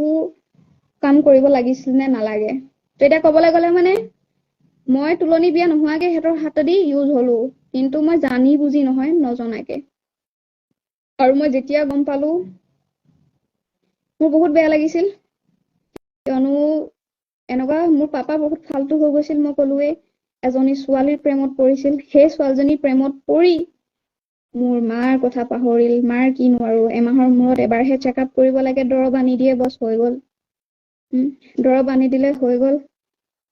কাম কৰিব লাগিছিল নে নালাগে তো এতিয়া ক'বলৈ গ'লে মানে মই তুলনি বিয়া নোহোৱাকে সিহঁতৰ হাতেদি ইউজ হলো কিন্তু মই জানি বুজি নহয় নজনাকে আৰু মই যেতিয়া গম পালো মোৰ বহুত বেয়া লাগিছিল কিয়নো এনেকুৱা মোৰ পাপা বহুত ফাল্টু হৈ গৈছিল মই ক'লোৱে এজনী ছোৱালীৰ প্ৰেমত পৰিছিল সেই ছোৱালীজনীৰ প্ৰেমত পৰি মোৰ মাৰ কথা পাহৰিল মাৰ কিনো আৰু এমাহৰ মূৰত এবাৰহে চেকআপ কৰিব লাগে দৰৱ আনি দিয়ে বছ হৈ গ'ল দৰৱ আনি দিলে হৈ গ'ল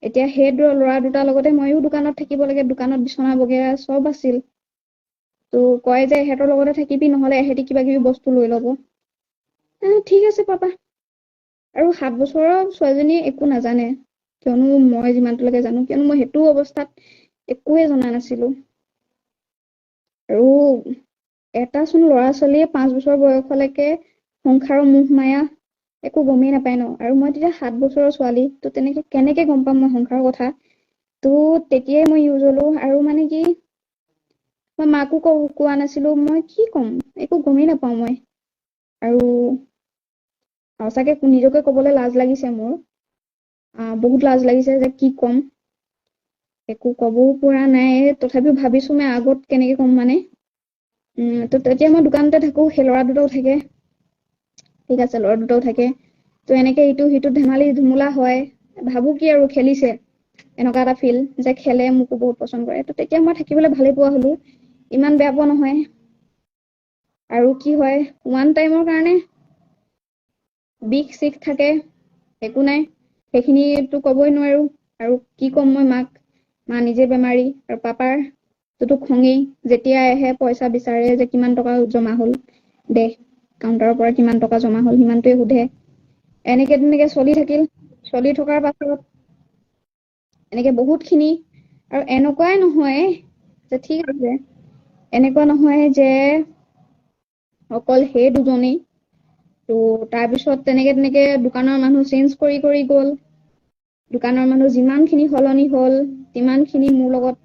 এতিয়া সেই ল'ৰা দুটাৰ লগতে ময়ো দোকানত থাকিব লাগে দোকানত বিচনা বগেৰা চব আছিল তো কয় যে এহেঁতৰ লগতে থাকিবি নহ'লে এহেঁতি কিবা কিবি বস্তু লৈ ল'ব ঠিক আছে পাপা আৰু 7 বছৰৰ ছোৱালীজনীয়ে একো নাজানে কিয়নো মই যিমানটোলৈকে জানো কিয়নো মই সেইটো অৱস্থাত একোৱে জনা নাছিলো আৰু এটাচোন ল'ৰা ছোৱালীয়ে 5 বছৰ বয়সলৈকে সংসাৰৰ মোহ মায়া একো গমেই নাপায় ন আৰু মই তেতিয়া 7 বছৰৰ ছোৱালী তো তেনেকে কেনেকে গম পাম মই সংসাৰৰ কথা তো তেতিয়াই মই ইউজ হলো আৰু মানে কি মই মাকো কোৱা নাছিলো মই কি ক'ম একো গমেই নাপাওঁ মই আৰু সঁচাকে নিজকে ক'বলৈ লাজ লাগিছে মোৰ বহুত লাজ লাগিছে যে কি ক'ম একো ক'বও পৰা নাই তথাপিও ভাবিছো মই আগত কেনেকে ক'ম মানে তো তেতিয়া মই দোকানতে থাকো সেই ল'ৰা দুটাও থাকে ঠিক আছে ল'ৰা দুটাও থাকে তো এনেকে ইটো সিটো ধেমালি ধুমুলা হয় ভাবো কি আৰু খেলিছে এনেকুৱা এটা ফিল যে খেলে মোকো বহুত পচন্দ কৰে তো তেতিয়া মই থাকিবলৈ ভালেই পোৱা হলো ইমান বেয়া পোৱা নহয় আৰু কি হয় ওৱান টাইমৰ কাৰণে বিষ চিষ থাকে একো নাই সেইখিনিতো ক'বই নোৱাৰো আৰু কি ক'ম মই মা নিজে বেমাৰী আৰু পাপাৰ তোতো খঙেই যেতিয়া আহে পইচা বিচাৰে যে কিমান টকা জমা হ'ল দে কাউণ্টাৰৰ পৰা কিমান টকা জমা হ'ল সিমানটোৱে সোধে এনেকে তেনেকে চলি থকাৰ পাছত এনেকে বহুতখিনি আৰু এনেকুৱাই নহয় যে ঠিক আছে এনেকুৱা নহয় যে অকল সেই দুজনেই তো তাৰপিছত তেনেকে দোকানৰ মানুহ চেঞ্জ কৰি গ'ল দোকানৰ মানুহ যিমানখিনি সলনি হ'ল তিমানখিনি মোৰ লগত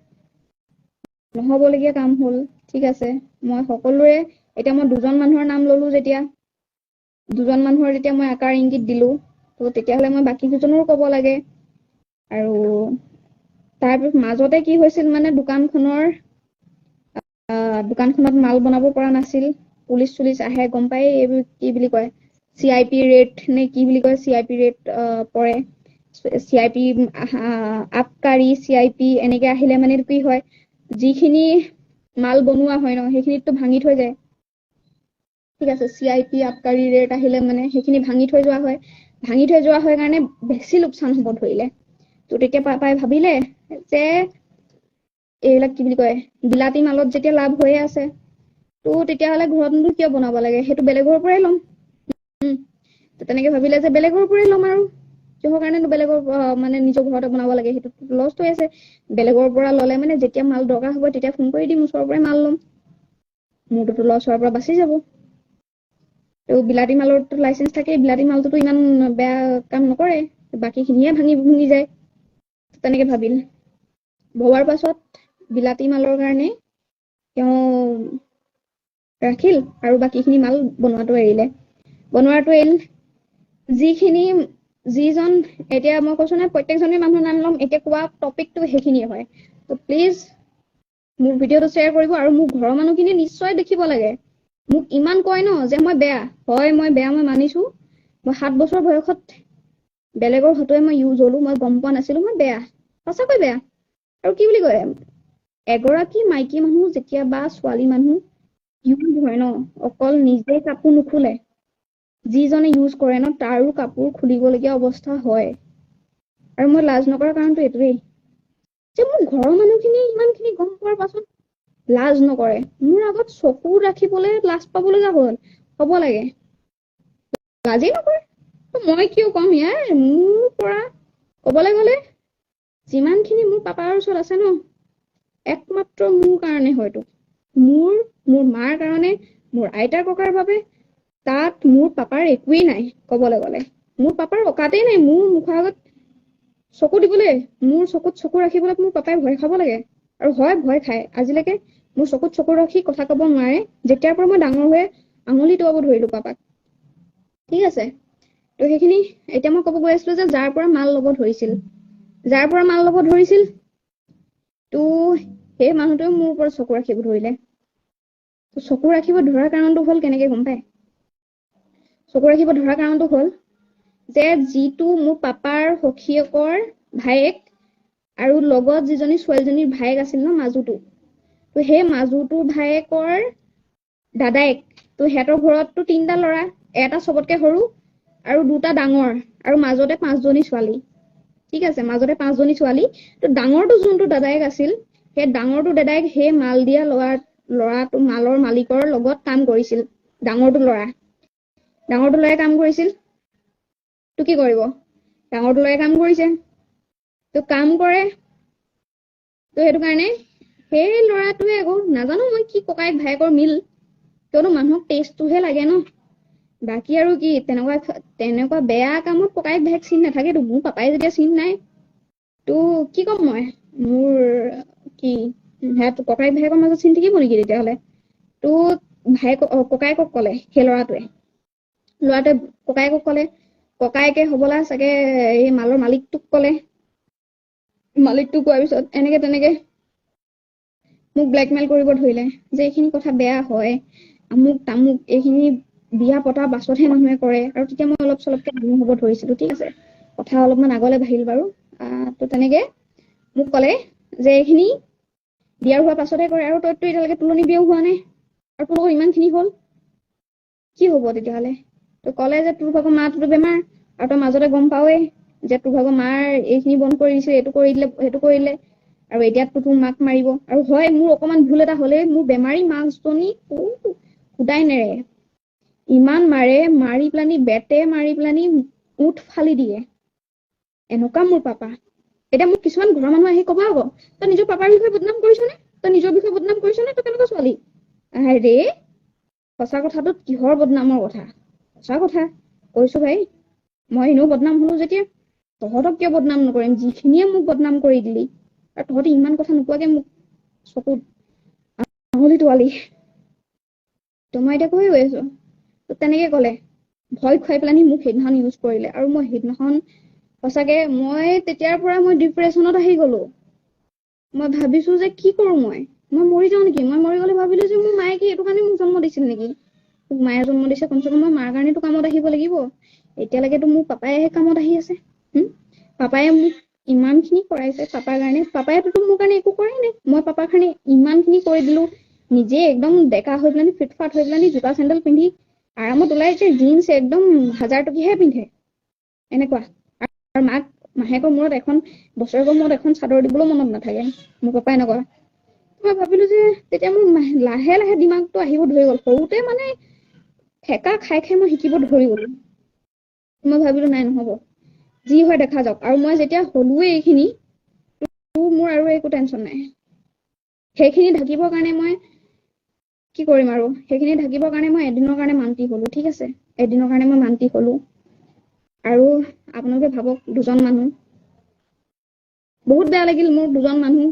নহ'বলগীয়া কাম হ'ল ঠিক আছে মই সকলোৰে এতিয়া মই দুজন মানুহৰ নাম ললো যেতিয়া দুজন মানুহৰ যেতিয়া মই আকাৰ ইংগিত দিলো তো তেতিয়াহ'লে মই বাকী দুজনৰো ক'ব লাগে আৰু তাৰপিছত মাজতে কি হৈছিল মানে দোকানখনত মাল বনাব পৰা নাছিল পুলিচ আহে গম পাই এইবোৰ কি বুলি কয় CIP ৰেট নে কি বুলি কয় CIP ৰেট পৰে CIP আবকাৰী CIP এনেকে আহিলে মানে কি হয় যিখিনি মাল বনোৱা হয় ন সেইখিনিতো ভাঙি থৈ যায় ঠিক আছে CIP আবকাৰী ৰেট আহিলে মানে সেইখিনি ভাঙি থৈ যোৱা হয় কাৰণে বেছি লোকচান হ'ব ধৰিলে তো তেতিয়া পাপাই ভাবিলে যে এইবিলাক কি বুলি কয় বিলাতী মালত যেতিয়া লাভ হৈয়ে আছে তো তেতিয়াহ'লে ঘৰতনো কিয় বনাব লাগে সেইটো বেলেগৰ পৰাই ল'ম তো তেনেকে ভাবিলে যে বেলেগৰ পৰাই ল'ম আৰু কিহৰ কাৰণেনো বেলেগৰ মানে নিজৰ ঘৰতে বনাব লাগে সেইটো লষ্ট হৈ আছে বেলেগৰ পৰা ল'লে মানে যেতিয়া মাল দৰকাৰ হ'ব তেতিয়া ফোন কৰি দিম ওচৰৰ পৰাই মাল ল'ম মোৰটোতো লছ হোৱাৰ পৰা বাচি যাব তো বিলাতী মালৰতো লাইচেন্স থাকে বিলাতী মালটোতো ইমান বেয়া কাম নকৰে বাকীখিনিয়ে ভাঙি যায় তেনেকে ভবাৰ পাছত বিলাতী মালৰ কাৰণে তেওঁ ৰাখিল আৰু বাকীখিনি মাল বনোৱাটো এৰিল যিজন এতিয়া মই কৈছো নহয় প্ৰত্যেকজনে মানুহৰ নাম ল'ম এতিয়া কোৱা টপিকটো সেইখিনিয়ে হয় তো প্লিজ মোৰ ভিডিঅ'টো শ্বেয়াৰ কৰিব আৰু মোৰ ঘৰৰ মানুহখিনি নিশ্চয় দেখিব লাগে। মোক ইমান কয় ন যে মই বেয়া, হয় মই বেয়া, মই মানিছো। মই 7 বছৰ বয়সত বেলেগৰ হতুৱাই মই ইউজ হলো, মই গম পোৱা নাছিলো মই বেয়া, সঁচাকৈ বেয়া। আৰু কি বুলি কয়, এগৰাকী মাইকী মানুহ যেতিয়া বা ছোৱালী মানুহ ইউজ হয় ন, অকল নিজে কাপোৰ নুখুলে, যিজনে ইউজ কৰে ন তাৰো কাপোৰ খুলিবলগীয়া অৱস্থা হয়। আৰু মই লাজ নকৰাৰ কাৰণটো এইটোৱেই যে মোৰ ঘৰৰ মানুহখিনি ইমানখিনি গম পোৱাৰ পাছত লাজ নকৰে। মোৰ আগত চকু ৰাখিবলৈ লাজ পাব লগা হ'ব লাগে, লাজেই নকৰে। মই কিয় কম ইয়াৰ, মোৰ পৰা কবলৈ গলে যিমানখিনি মোৰ পাপাৰ ওচৰত আছে ন, একমাত্ৰ মোৰ কাৰণে হয়তো, মোৰ মাৰ কাৰণে, মোৰ আইতাৰ ককাৰ বাবে, তাত মোৰ পাপাৰ একোৱেই নাই। কবলৈ গলে মোৰ পাপাৰ অকাতেই নাই মোৰ মুখৰ আগত চকু দিবলৈ, মোৰ চকুত চকু ৰাখিবলৈ মোৰ পাপাই ভয় খাব লাগে। আৰু হয় ভয় খায়, আজিলৈকে মোৰ চকুত চকু ৰাখি কথা কব নোৱাৰে, যেতিয়াৰ পৰা মই ডাঙৰ হৈ আঙুলি টোৱাব ধৰিলো পাপাক। ঠিক আছে, তো সেইখিনি এতিয়া মই কব গৈ আছিলো যে যাৰ পৰা মাল ল'ব ধৰিছিল, তো সেই মানুহটোৱে মোৰ ওপৰত চকু ৰাখিব ধৰিলে। চকু ৰাখিব ধৰাৰ কাৰণটো হ'ল কেনেকে গম পায়? চকু ৰাখিব ধৰাৰ কাৰণটো হ'ল যে যিটো মোৰ পাপাৰ সখীয়েকৰ ভায়েক আৰু লগত যিজনী ছোৱালীজনীৰ ভায়েক আছিল ন, মাজুটো, তো সেই মাজুটোৰ ভায়েকৰ দাদাইক, তো সিহঁতৰ ঘৰততো 3টা ল'ৰা, এটা চবতকে সৰু আৰু 2টা ডাঙৰ, আৰু মাজতে 5জনী ছোৱালী। ঠিক আছে, মাজতে 5জনী ছোৱালী। তো ডাঙৰটো যোনটো দাদাইক আছিল, সেই ডাঙৰটো দাদাইক সেই মাল দিয়া ল'ৰাটো মালৰ মালিকৰ লগত কাম কৰিছিল। ডাঙৰটো ল'ৰাই কাম কৰিছিল। তো কি কৰিব, ডাঙৰটো ল'ৰাই কাম কৰিছে, তো কাম কৰে, তো সেইটো কাৰণে সেই ল'ৰাটোৱে আকৌ, নাজানো মই কি ককায়েক ভায়েকৰ মিল, কিয়নো মানুহক টেষ্টটোহে লাগে ন, বাকী আৰু কি তেনেকুৱা বেয়া কামত ককায়েক ভায়েক চিন নাথাকেতো। মোৰ পাপাই যেতিয়া চিন নাই, তো কি কম মই, মোৰ কি ককায়েক ভায়েকৰ মাজত চিন থাকিব নেকি তেতিয়াহলে? তো ককায়েকক কলে, সেই ল'ৰাটোৱে ককায়েকক কলে, ককায়েকে হবলা চাগে এই মালৰ মালিকটোক কলে, মালিকটোক কোৱাৰ পিছত এনেকে তেনেকে মোক ব্লেকমেইল কৰিব ধৰিলে যে এইখিনি কথা বেয়া হয়, আমুক তামুক, এইখিনি বিয়া পতাৰ পাছতহে মানুহে কৰে। আৰু তেতিয়া মই অলপ চলপকে মানুহ হব ধৰিছিলো। ঠিক আছে, কথা অলপমান আগলে বাঢ়িল বাৰু। তো তেনেকে মোক কলে যে এইখিনি বিয়াৰ হোৱাৰ পাছতহে কৰে, আৰু তইতো এতিয়ালৈকে তুলনি বিয়াও হোৱা নাই, আৰু তোৰ লগত ইমানখিনি হ'ল, কি হব তেতিয়াহলে? তো ক'লে যে তোৰ ভাগৰ মাটোতো বেমাৰ, আৰু তই মাজতে গম পাৱেই যে তোৰ ভাগৰ মাৰ এইখিনি বন্ধ কৰি দিছে, এইটো কৰি দিলে, সেইটো কৰিলে, আৰু এতিয়াতো তোৰ মাক মাৰিব। আৰু হয়, মোৰ অকমান ভুল এটা হলে মোৰ বেমাৰী মাকজনী সুদাই নেৰে, ইমান মাৰে, মাৰি পেলানি বেটে মাৰি পেলানি উঠ ফালি দিয়ে। এনেকুৱা মোৰ পাপা। এতিয়া মোক কিছুমান ঘৰৰ মানুহ আহি কব আকৌ, তই নিজৰ পাপাৰ বিষয়ে বদনাম কৰিছ নে? তই নিজৰ বিষয়ে বদনাম কৰিছ নে? তই কেনেকুৱা ছোৱালী? আৰে সঁচা কথাটোত কিহৰ বদনামৰ কথা? সঁচা কথা কৈছো ভাই, মই এনেও বদনাম হলো যেতিয়া তহঁতক কিয় বদনাম নকৰিম, যিখিনিয়ে মোক বদনাম কৰি দিলি, আৰু তহঁতে ইমান কথা নোকোৱাকে মোক চকুত আঙুলি তোৱালি। তো মই এতিয়া কৈ গৈ আছো, তো তেনেকে কলে, ভয় খুৱাই পেলানি মোক সেইদিনাখন ইউজ কৰিলে। আৰু মই সেইদিনাখন সঁচাকে, মই তেতিয়াৰ পৰা মই ডিপ্ৰেছনত আহি গলো। মই ভাবিছো যে কি কৰো, মই মৰি যাও নেকি? মই মৰি গলে ভাবিলো যে মোৰ মায়ে কি এইটো কাৰণে মোক জন্ম দিছিল নেকি? মোক মায়ে জন্ম দিছে, কমচে কম মই মাৰ কাৰণেতো কামত আহিব লাগিব। এতিয়ালৈকেতো মোৰ পাপাইহে কামত আহি আছে। পাপায়ে মোক ইমানখিনি কৰাইছে পাপাৰ কাৰণে, পাপাইতো মোৰ কাৰণে একো কৰাই নাই। মই পাপাৰ কাৰণে ইমানখিনি কৰি দিলো, নিজে একদম ডেকা হৈ পেলানি, ফিটফাট হৈ পেলানি, জোতা চেন্দেল পিন্ধি আৰামত ওলাইছে, জিন্স একদম 1000 টকীয়াহে পিন্ধে, এনেকুৱা। আৰু মাক মাহেকৰ মূৰত এখন, বছৰেকৰ মূৰত এখন চাদৰ দিবলৈও মনত নাথাকে মোৰ পাপাই এনেকুৱা। মই ভাবিলো যে তেতিয়া মোৰ লাহে লাহে দিমাগটো আহিব ধৰি গল। সৰুতে মানে ঠেকা খাই খাই মই শিকিব ধৰি গলো। মই ভাবিলো নাই, নহব, যি হয় দেখা যাওক। আৰু মই যেতিয়া হলোৱে এইখিনি, মোৰ আৰু একো টেনচন নাই। সেইখিনি ঢাকিবৰ কাৰণে মই কি কৰিম আৰু, সেইখিনি ঢাকিবৰ কাৰণে মই এদিনৰ কাৰণে মান্তি হলো। ঠিক আছে, এদিনৰ কাৰণে মই মান্তি হলো। আৰু আপোনালোকে ভাবক, 2জন মানুহ, বহুত বেয়া লাগিল মোৰ, 2জন মানুহ,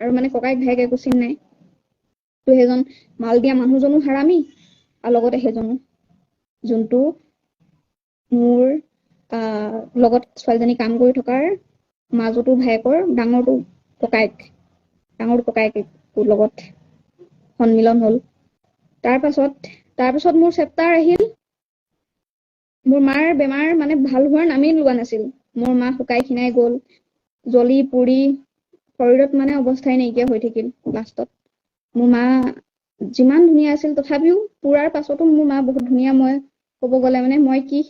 আৰু মানে ককাইক ভাইক একো চিন নাই। তো সেইজন মাল দিয়া মানুহজনো হাৰামি, আৰু লগতে সেইজনো, যোনটো মোৰ লগত ছোৱালীজনী কাম কৰি থকাৰ মাজতো ভায়েকৰ ডাঙৰটো ককায়েক তোৰ লগত সন্মিলন হ'ল। তাৰপাছত মোৰ চেপ্টাৰ আহিল। মোৰ মাৰ বেমাৰ মানে ভাল হোৱাৰ নামেই লোৱা নাছিল। মোৰ মা শুকাই খিনাই গ'ল, জ্বলি পুৰি শৰীৰত মানে অৱস্থাই নাইকিয়া হৈ থাকিল লাষ্টত। মোৰ মা যিমান ধুনীয়া আছিল তথাপিও পুৰাৰ পাছতো মোৰ মা বহুত ধুনীয়া। মই ক'ব গ'লে মানে মই কি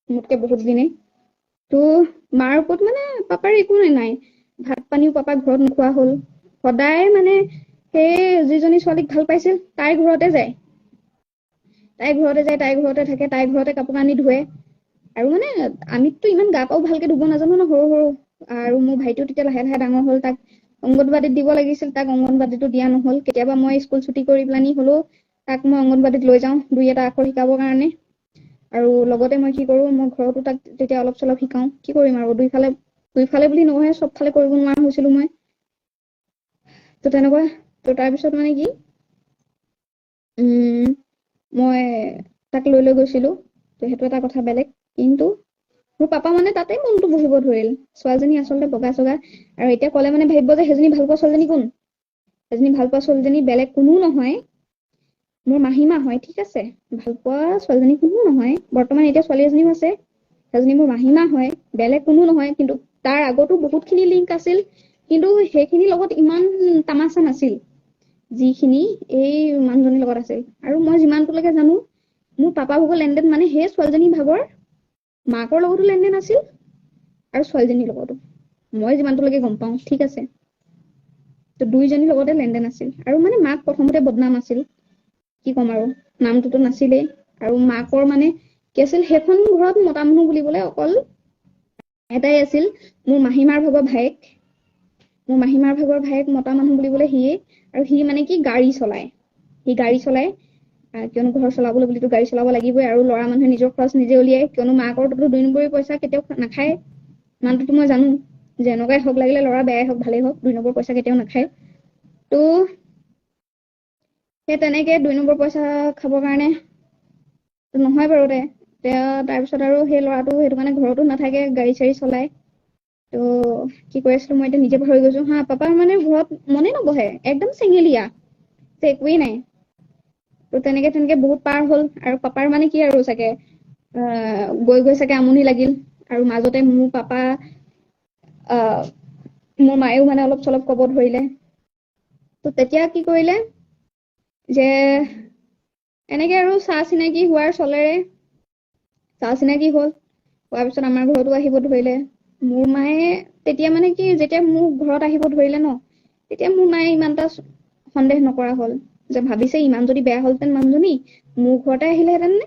মোতকে বহুত দিনে তো মাৰ ওপৰত মানে পাপাৰ একো নাই। ভাত পানীও পাপাক ঘৰত নোখোৱা হ'ল। সদায় মানে সেই যিজনী ছোৱালীক ভাল পাইছিল তাইৰ ঘৰতে যায়, তাইৰ ঘৰতে থাকে, তাইৰ ঘৰতে কাপোৰ কানি ধুৱে। আৰু মানে আমিতো ইমান গা পাও ভালকে ধুব নাজানো ন, সৰু আৰু মোৰ ভাইটিও তেতিয়া লাহে লাহে ডাঙৰ হ'ল। তাক অংগনবাদীত দিব লাগিছিল, তাক অংগনবাদীতো দিয়া নহ'ল। কেতিয়াবা মই স্কুল ছুটি কৰি পেলানি হ'লেও তাক মই অংগনবাদীত লৈ যাওঁ 2-এটা আখৰ শিকাবৰ কাৰণে। আৰু লগতে মই কি কৰো, মই ঘৰতো তাক তেতিয়া অলপ চলপ শিকাও। কি কৰিম আৰু দুইফালে বুলি নহয়, চব ফালে কৰিব নোৱাৰা হৈছিলো মই। তো তেনেকুৱা। তো তাৰপিছত মানে কি মই তাক লৈ গৈছিলো, তো সেইটো এটা কথা বেলেগ। কিন্তু মোৰ পাপা মানে তাতে মনটো বহিব ধৰিল। ছোৱালীজনী আচলতে বগা চগা, আৰু এতিয়া ক'লে মানে ভাবিব যে সেইজনী ভাল পোৱা ছোৱালীজনী কোন। সেইজনী ভাল পোৱা ছোৱালীজনী বেলেগ কোনো নহয়, মোৰ মাহীমা হয়। ঠিক আছে, ভাল পোৱা ছোৱালীজনী কোনো নহয়। বৰ্তমান এতিয়া ছোৱালী এজনীও আছে, সেইজনী মোৰ মাহীমা হয়, বেলেগ কোনো নহয়। কিন্তু তাৰ আগতো বহুতখিনি লিংক আছিল, কিন্তু সেইখিনিৰ লগত ইমান তামাচা নাছিল যিখিনি এই মানুহজনীৰ লগত আছিল। আৰু মই যিমানটোলৈকে জানো, মোৰ পাপা ভাগৰ লেনদেন মানে সেই ছোৱালীজনী ভাগৰ মাকৰ লগতো লেনদেন আছিল আৰু ছোৱালীজনীৰ লগতো, মই যিমানটোলৈকে গম পাওঁ। ঠিক আছে, তো দুইজনীৰ লগতে লেনদেন আছিল। আৰু মানে মাক প্ৰথমতে বদনাম আছিল, কি ক'ম আৰু, নামটোতো নাছিলেই। আৰু মাকৰ মানে কি আছিল, সেইখন ঘৰত মতা মানুহ বুলিবলৈ অকল এটাই আছিল, মোৰ মাহীমাৰ ভাগৰ ভায়েক। মোৰ মাহীমাৰ ভাগৰ ভায়েক মতা মানুহ বুলিবলৈ সিয়ে। আৰু সি মানে কি গাড়ী চলায়, কিয়নো ঘৰ চলাবলৈ বুলিতো গাড়ী চলাব লাগিবই। আৰু ল'ৰা মানুহে নিজৰ খৰচ নিজে উলিয়াই, কিয়নো মাকৰতো 2 নম্বৰী পইচা কেতিয়াও নাখায়। মানুহটোতো মই জানো যে এনেকুৱাই হওক, লাগিলে ল'ৰা বেয়াই হওক ভালেই হওক, 2 নম্বৰ পইচা কেতিয়াও নাখায়। তো সেই তেনেকে 2 নম্বৰ পইচা খাবৰ কাৰণে নহয় বাৰু তাৰপিছত আৰু সেই ল'ৰাটো সেইটো কাৰণে ঘৰতো নাথাকে, গাড়ী চাড়ী চলায়। তো কি কৈ আছিলো মই এতিয়া নিজে পাহৰি গৈছো। পাপাৰ মানে ঘৰত মনে নবহে, একদম চেঙেলীয়া, একোৱেই নাই। তো তেনেকে বহুত পাৰ হ'ল। আৰু পাপাৰ মানে কি আৰু চাগে গৈ চাগে আমনি লাগিল। আৰু মাজতে মোৰ পাপা মোৰ মায়েও মানে অলপ চলপ ক'ব ধৰিলে। তো তেতিয়া কি কৰিলে যে এনেকে আৰু চাহ চিনাকি হোৱাৰ চলেৰে হোৱাৰ পিছত আমাৰ ঘৰতো আহিব ধৰিলে। মোৰ মায়ে তেতিয়া মানে কি, যেতিয়া মোৰ ঘৰত আহিব ধৰিলে ন, তেতিয়া মোৰ মায়ে ইমান এটা সন্দেহ নকৰা হ'ল, যে ভাবিছে ইমান যদি বেয়া হ'লহেঁতেন মানুহজনী মোৰ ঘৰতে আহিলেহেঁতেন নে।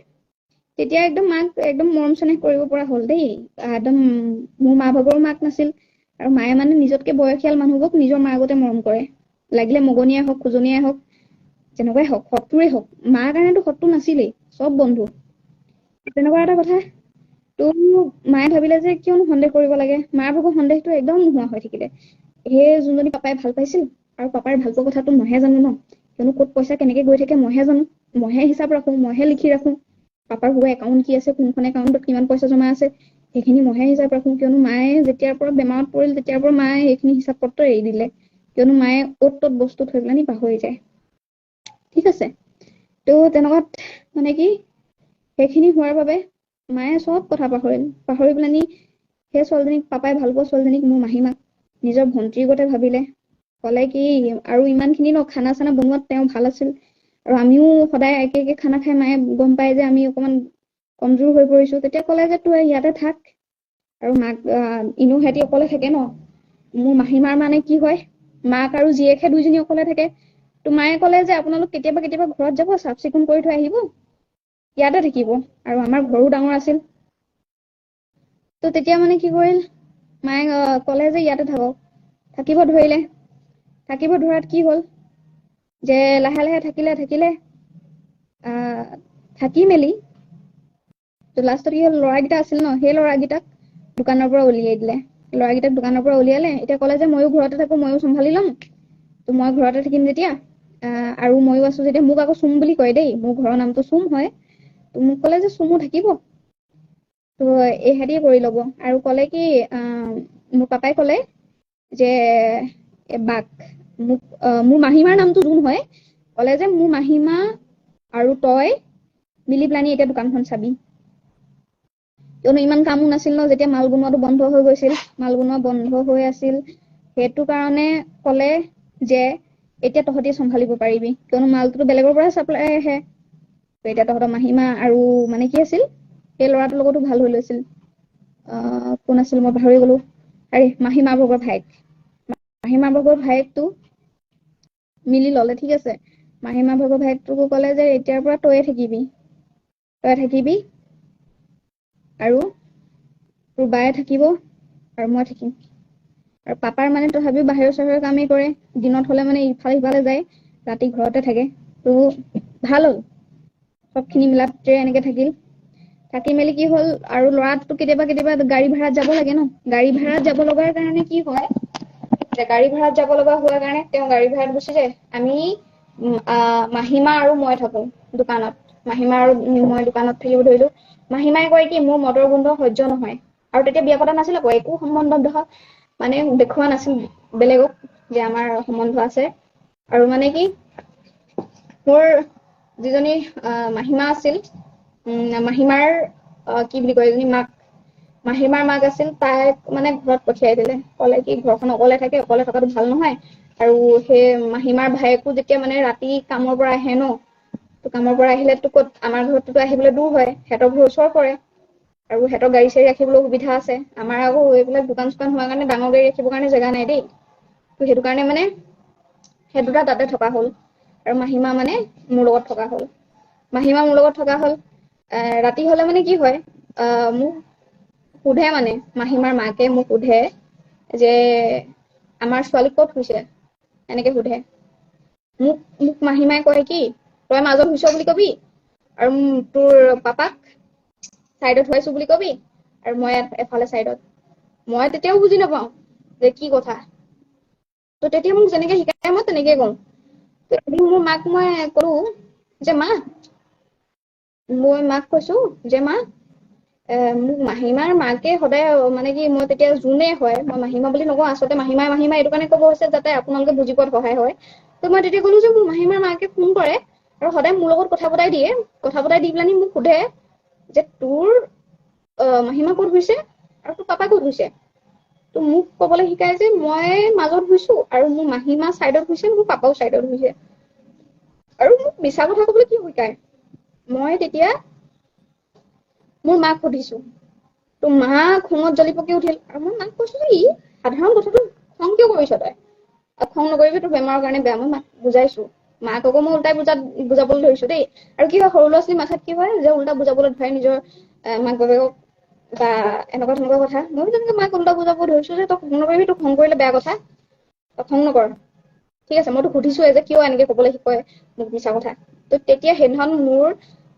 তেতিয়া একদম মাক একদম মৰম চেনেহ কৰিব পৰা হ'ল দেই। একদম মোৰ মা ভাগৰো মাক নাছিল, আৰু মায়ে মানে নিজতকে বয়সীয়াল মানুহবোৰক নিজৰ মাৰ আগতে মৰম কৰে, লাগিলে মগনীয়াই হওক, খুজনীয়াই হওক, যেনেকুৱাই হওক, শত্ৰুৱেই হওক। মাৰ কাৰণেতো শত্ৰু নাছিলেই, চব বন্ধু। তেনেকুৱা এটা কথা। তো মায়ে ভাবিলে যে কিয়নো সন্দেহ কৰিব লাগে, মাৰ ভাগৰ সন্দেহটো একদম নোহোৱা হৈ থাকিলে। সেই যোনজনী পাপাই ভাল পাইছিল, আৰু পাপাৰ ভাল পোৱা কথাটো মইহে জানো ন, কিয়নো ক'ত পইচা কেনেকে গৈ থাকে মইহে জানো, মইহে হিচাপ ৰাখো, মইহে লিখি ৰাখো। পাপাৰ ভাগৰ একাউণ্ট কি আছে, কোনখন একাউণ্টত কিমান পইচা জমা আছে, সেইখিনি মইহে হিচাপ ৰাখো। কিয়নো মায়ে যেতিয়াৰ পৰা বেমাৰত পৰিল, তেতিয়াৰ পৰা মায়ে সেইখিনি হিচাপ পত্ৰ এৰি দিলে। কিয়নো মায়ে অ'ত ত'ত বস্তু থৈ পেলানি পাহৰি যায়। ঠিক আছে, তো তেনেকুৱাত মানে কি, সেইখিনি হোৱাৰ বাবে মায়ে চব কথা পাহৰি পেলানি সেই ছোৱালীজনীক, পাপাই ভাল পোৱা ছোৱালীজনীক, মোৰ মাহীমাক নিজৰ ভন্টিৰ গতে ভাবিলে। ক'লে কি, আৰু ইমানখিনি ন খানা চানা বনোৱাত তেওঁ ভাল আছিল। আৰু আমিও সদায় একে খানা খাই মায়ে গম পায় যে আমি অকণমান কমজোৰ হৈ পৰিছো। তেতিয়া ক'লে যে তই ইয়াতে থাক। আৰু মাক ইনো সিহঁতি অকলে থাকে ন, মোৰ মাহীমাৰ মানে কি হয়, মাক আৰু জীয়েকহে দুইজনী অকলে থাকে। তো মায়ে ক'লে যে আপোনালোক কেতিয়াবা ঘৰত যাব, চাফ চিকুণ কৰি থৈ আহিব, ইয়াতে থাকিব। আৰু আমাৰ ঘৰো ডাঙৰ আছিল। তো তেতিয়া মানে কি কৰিল, মায়ে ক'লে যে ইয়াতে থাকিব ধৰিলে। থাকিব ধৰাত কি হ'ল, যে লাহে লাহে থাকিলে থাকি মেলি, তো লাষ্টত কি হ'ল, ল'ৰাকেইটা আছিল ন, সেই ল'ৰাকেইটাক দোকানৰ পৰা উলিয়াই দিলে। ল'ৰাকেইটাক দোকানৰ পৰা উলিয়ালে। এতিয়া ক'লে যে ময়ো ঘৰতে থাকো, ময়ো চম্ভালি ল'ম, তো মই ঘৰতে থাকিম যেতিয়া, আৰু ময়ো আছো যেতিয়া, মোক আকৌ চুম বুলি কয় দেই, মোৰ ঘৰৰ নামটো চুম হয়। তো মোক ক'লে যে চুমো থাকিব, তো ইহঁতিয়ে কৰি ল'ব। আৰু ক'লে কি, মোৰ পাপাই ক'লে যে বাক মোক মোৰ মাহীমাৰ নামটো জোন হয়, ক'লে যে মোৰ মাহীমা আৰু তই মিলি পেলানি এতিয়া দোকানখন চাবি। কিয়নো ইমান কামো নাছিল ন, যেতিয়া মাল বনোৱাটো বন্ধ হৈ গৈছিল, মাল বনোৱা বন্ধ হৈ আছিল, সেইটো কাৰণে ক'লে যে এতিয়া তহঁতি চম্ভালিব পাৰিবি, কিয়নো মালটোতো বেলেগৰ পৰা চাপ্লাই আহে। এতিয়া তহঁতৰ মাহীমা আৰু মানে কি আছিল, সেই ল'ৰাটোৰ লগতো ভাল হৈ লৈছিল। কোন আছিল মই পাহৰি গলো। আৰে মাহীমা ভাগৰ ভায়েক, মাহীমা ভাগৰ ভায়েকটো মিলি ললে, ঠিক আছে। মাহীমা ভাগৰ ভায়েকটোকো ক'লে যে এতিয়াৰ পৰা তয়ে থাকিবি আৰু তোৰ বায়ে থাকিব আৰু মই থাকিম। আৰু পাপাৰ মানে তথাপিও বাহিৰৰ কামেই কৰে, দিনত হলে মানে ইফালে সিফালে যায়, ৰাতি ঘৰতে থাকে। তো ভাল হ'ল, চবখিনি মিলা প্ৰীতিৰে এনেকে থাকি মেলি কি হ'ল, আৰু ল'ৰাটো কেতিয়াবা গাড়ী ভাড়াত যাব লাগে ন, গাড়ী ভাড়াত যাব লগাৰ কাৰণে কি হয়, যে গাড়ী ভাড়াত যাব লগা হোৱাৰ কাৰণে তেওঁ গাড়ী ভাড়াত গুচি যায়। আমি মাহীমা আৰু মই থাকো দোকানত, মাহীমা আৰু মই দোকানত থাকিব ধৰিলো। মাহীমাই কয় কি মোৰ মদৰ গোন্ধ সহ্য নহয়, আৰু তেতিয়া বিয়া পতা নাছিল আকৌ, একো সম্বন্ধ মানে দেখুওৱা নাছিল বেলেগক যে আমাৰ সম্বন্ধ আছে। আৰু মানে কি, মোৰ যিজনী মাহীমা আছিল, মাহীমাৰ কি বুলি কয়, এজনী মাহীমাৰ মাক আছিল, তাইক মানে ঘৰত পঠিয়াই দিলে, ক'লে কি ঘৰখন অকলে থাকে, অকলে থকাটো ভাল নহয়। আৰু সেই মাহীমাৰ ভায়েকো যেতিয়া মানে ৰাতি কামৰ পৰা আহে ন, তো কামৰ পৰা আহিলেতো ক'ত, আমাৰ ঘৰততো আহিবলৈ দূৰ হয়, সিহঁতৰ ঘৰ ওচৰ পৰে, আৰু সিহঁতৰ গাড়ী চাড়ী ৰাখিবলৈ সুবিধা আছে। আমাৰ আকৌ এইবিলাক দোকান চোকান হোৱাৰ কাৰণে ডাঙৰ গাড়ী ৰাখিবৰ কাৰণে জেগা নাই দেই। তো সেইটো কাৰণে মানে সেই দুটা তাতে থকা হ'ল, আৰু মাহীমা মানে মোৰ লগত থকা হ'ল। মাহীমা মোৰ লগত থকা হ'ল। ৰাতি হলে মানে কি হয়, মোক সোধে, মানে মাহীমাৰ মাকে মোক সোধে যে আমাৰ ছোৱালী ক'ত শুইছে, এনেকে সোধে। মোক মাহীমাই কয় কি, তই মাজত শুইছ বুলি কবি, আৰু তোৰ পাপাক চাইডত শুৱাইছো বুলি কবি, আৰু মই এফালে চাইডত। মই তেতিয়াও বুজি নাপাওঁ যে কি কথা, তো তেতিয়া মোক যেনেকে শিকায় মই তেনেকে কওঁ। এদিন মোৰ মাক মই কলো যে মাক কৈছো যে মা, মোক মাহীমাৰ মাকে সদায় মানে কি, মই তেতিয়া যোনে হয়, মই মাহীমা বুলি নকওঁ, আচলতে মাহীমা এইটো কাৰণে ক'ব হৈছে যাতে আপোনালোকে বুজি পোৱাত সহায় হয়। তো মই তেতিয়া কলো যে মোৰ মাহীমাৰ মাকে ফোন কৰে আৰু সদায় মোৰ লগত কথা পতাই দিয়ে, কথা পতাই দি পেলানি মোক সোধে যে তোৰ মাহীমা ক'ত শুইছে আৰু তোৰ পাপা ক'ত শুইছে। তো মোক কবলৈ শিকায় যে মই মাজত শুইছো, আৰু মোৰ মাহীমা চাইডত শুইছে, মোৰ পাপাও চাইডত শুইছে। আৰু মোক মিছা কথা কবলৈ কি শিকায়, মই তেতিয়া মোৰ মাক সুধিছো, তো মা খঙত জ্বলি পকি উঠিল, আৰু মই মাক কৈছো যে সাধাৰণ কথাটো খং কিয় কৰিছ তই, খং নকৰিবি, তোৰ বেমাৰৰ কাৰণে বেয়া। মই মাক বুজাইছো, মাককো মই উল্টাই বুজাবলৈ ধৰিছো দেই। আৰু কি হয়, সৰু ল'ৰা ছোৱালীৰ মাথাত কি হয়, যে উল্টা বুজাবলৈ ধৰে নিজৰ মাক বাপেকক, বা এনেকুৱা তেনেকুৱা কথা। ময়ো তেনেকে মাক উল্টা বুজাব ধৰিছো যে তই খং নকৰিবি, তোক খং কৰিলে বেয়া কথা, তই খং নকৰ, ঠিক আছে। মইতো সুধিছোৱে যে কিয় এনেকে কবলৈ শিকয় মোক মিছা কথা। তো তেতিয়া সেইদিনাখন মোৰ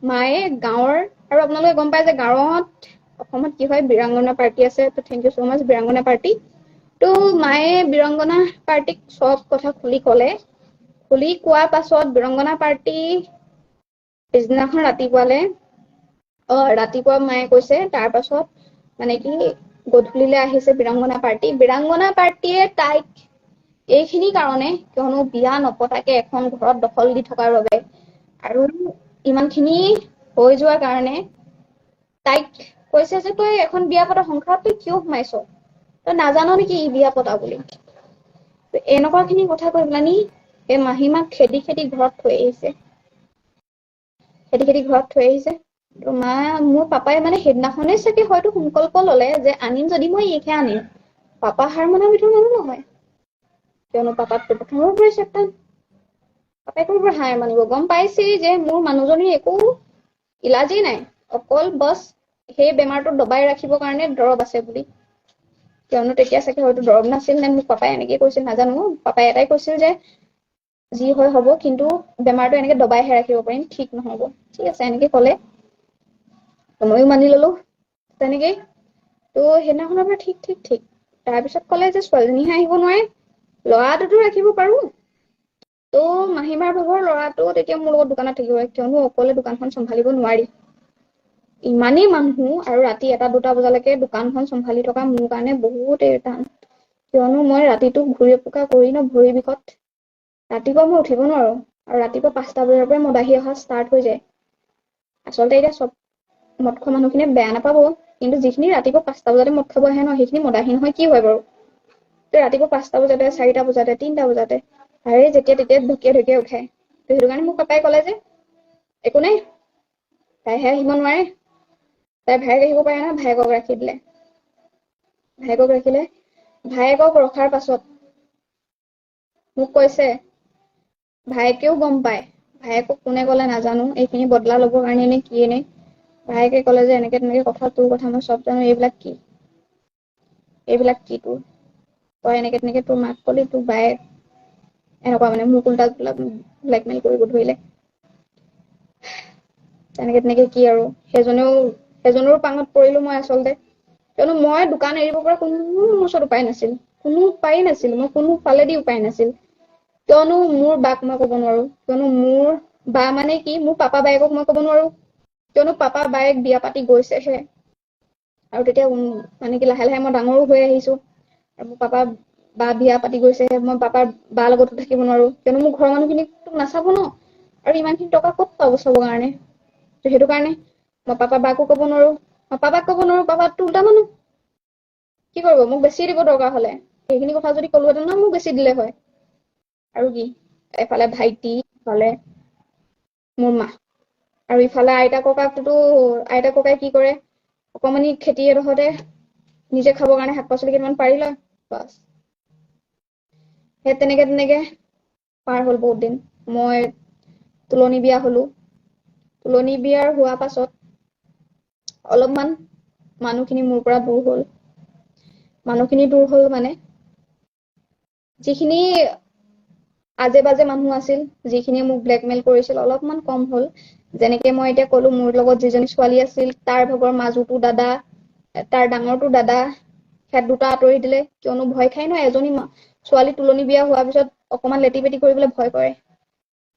মায়ে গাঁৱৰ, আৰু আপোনালোকে গম পায় যে গাঁৱত অসমত কি হয়, বীৰাংগনা পাৰ্টি আছে। তো thank you so' much Birangana party. তো মায়ে বীৰাংগনা পাৰ্টিক চব কথা খুলি ক'লে। খুলি কোৱাৰ পাছত বীৰাংগনা পাৰ্টি পিছদিনাখন ৰাতিপুৱা মায়ে কৈছে, তাৰ পাছত মানে কি গধূলিলৈ আহিছে বীৰাংগনা পাৰ্টি। বীৰাংগনা পাৰ্টিয়ে তাইক এইখিনি কাৰণে, কিয়নো বিয়া নপতাকে এখন ঘৰত দখল দি থকাৰ বাবে, আৰু ইমানখিনি হৈ যোৱাৰ কাৰণে তাইক কৈছে যে তই এখন বিয়া পতা সংসাৰত তই কিয় সোমাইছ, তই নাজান নেকি ই বিয়া পতা বুলি। এনেকুৱা খিনি কথা কৈ পেলানি এই মাহীমাক খেদি ঘৰত থৈ আহিছে। তো মোৰ পাপাই মানে সেইদিনাখনেই চাগে হয়তো সংকল্প ললে যে আনিম যদি মই এইকে আনিম, পাপা হাৰ মনাৰ ভিতৰত মানুহ নহয়, কিয়নো পাপাকতো প্ৰথমৰ পৰাই চেপ্তান। পাপাই ক'ৰ পৰা হাৰ মানিব, গম পাইছেই যে মোৰ মানুহজনীৰ একো ইলাজেই নাই, অকল বছ সেই বেমাৰটো দবাই ৰাখিবৰ কাৰণে দৰৱ আছে বুলি। কিয়নো তেতিয়া চাগে হয়তো দৰৱ নাছিল, নে মোক পাপাই এনেকে কৈছিল নাজানো। পাপাই এটাই কৈছিল যে যি হয় হ'ব, কিন্তু বেমাৰটো এনেকে দবাইহে ৰাখিব পাৰিম, ঠিক নহব। ঠিক আছে এনেকে ক'লে, ময়ো মানি ললো তেনেকেই। তো সেইদিনাখনৰ পৰা ঠিক। তাৰপিছত ক'লে যে ছোৱালীজনীহে আহিব নোৱাৰে, ল'ৰাটোতো ৰাখিব পাৰো। তো মাহীমাৰ ভাগৰ ল'ৰাটো তেতিয়া মোৰ লগত দোকানত থাকিব, কিয়নো অকলে দোকানখন চম্ভালিব নোৱাৰি। ইমানেই মানুহ, আৰু ৰাতি 1-2 বজালৈকে দোকানখন চম্ভালি থকা মোৰ কাৰণে বহুতেই টান, কিয়নো মই ৰাতিটো ঘূৰি পকা কৰি ন ভৰি বিষত ৰাতিপুৱা মই উঠিব নোৱাৰো আৰু ৰাতিপুৱা 5টা বজাৰ পৰা মদাহী অহা ষ্টাৰ্ট হৈ যায়। আচলতে এতিয়া চব মদ খোৱা মানুহখিনিয়ে বেয়া নাপাব, কিন্তু যিখিনি ৰাতিপুৱা 5টা বজাতে মদ খাব আহে ন, সেইখিনি মদাহী নহয় কি হয় বাৰু? তো ৰাতিপুৱা 5টা বজাতে, 4টা বজাতে, 3টা বজাতে আৰে যেতিয়া তেতিয়া ঢুকিয়াই ঢুকিয়াই উঠায়। তো সেইটো কাৰণে মোক পাপাই ক'লে যে একো নাই, তাইহে আহিব নোৱাৰে, তাই ভায়েক আহিব পাৰে না, ভায়েকক ৰাখি দিলে। ভায়েকক ৰাখিলে, ভায়েকক ৰখাৰ পাছত মোক কৈছে, ভায়েকেও গম পায়, ভায়েকক কোনে ক'লে নাজানো, এইখিনি বদলা ল'বৰ কাৰণে নে কিয়ে নে, ভায়েকে ক'লে যে এনেকে তেনেকে কথা, তোৰ কথা মই চব জানো, এইবিলাক কি তোৰ, তই এনেকে তেনেকে তোৰ মাক ক'লি, তোৰ বায়েক এনেকুৱা মানে মোক উল্টা ব্লেকমেইল কৰিব ধৰিলে। তেনেকে তেনেকে কি আৰু সেইজনৰো পাঙত পৰিলো মই আচলতে, কিয়নো মই দোকান এৰিব পৰা কোনো মোৰ ওচৰত উপায় নাছিল, কোনো উপায় নাছিল, মই কোনো ফালেদি উপায় নাছিল। কিয়নো মোৰ বাক মই ক'ব নোৱাৰো, কিয়নো মোৰ বা মানে কি, মোৰ পাপা বায়েকক মই ক'ব নোৱাৰো, কিয়নো পাপা বায়েক বিয়া পাতি গৈছেহে, আৰু তেতিয়া মানে কি লাহে লাহে মই ডাঙৰো হৈ আহিছো, আৰু মোৰ পাপা বা বিয়া পাতি গৈছেহে, মই পাপাৰ বা লগতো থাকিব নোৱাৰো, কিয়নো মোৰ ঘৰৰ মানুহখিনিক নাচাব ন, আৰু ইমানখিনি টকা ক'ত পাব চাবৰ কাৰণে। তো সেইটো কাৰণে মই পাপা বাকো ক'ব নোৱাৰো, মই পাপাক ক'ব নোৱাৰো, পাপাতো উল্টা মানুহ, কি কৰিব, মোক বেছি দিব দৰকাৰ হলে, সেইখিনি কথা যদি ক'লোহেঁতেন ন, মোক বেছি দিলে হয়। আৰু কি, এফালে ভাইটি, ইফালে মোৰ মা, আৰু ইফালে আইতা ককাই কি কৰে, অকমানি খেতি এডোখৰতে নিজে খাবৰ কাৰণে শাক পাচলি কেইটামান পাৰি লয়, বাছ। সেই তেনেকে তেনেকে পাৰ হ'ল বহুত দিন। মই তুলনি বিয়া হলো, তুলনি বিয়াৰ হোৱা পাছত অলপমান মানুহখিনি মোৰ পৰা দূৰ হ'ল। মানুহখিনি দূৰ হ'ল মানে, যিখিনি আজে বাজে মানুহ আছিল, যিখিনিয়ে মোক ব্লেকমেইল কৰিছিল, অলপমান কম হ'ল। যেনেকে মই এতিয়া ক'লো, মোৰ লগত যিজনী ছোৱালী আছিল, তাৰ ভাগৰ মাজুটো দাদা, তাৰ ডাঙৰটো দাদা, সেয়া দুটা আঁতৰি দিলে, কিয়নো ভয় খাই ন, এজনী ছোৱালী তুলনি বিয়া হোৱাৰ পিছত অকমান লেটি পেটি কৰিবলৈ ভয় কৰে।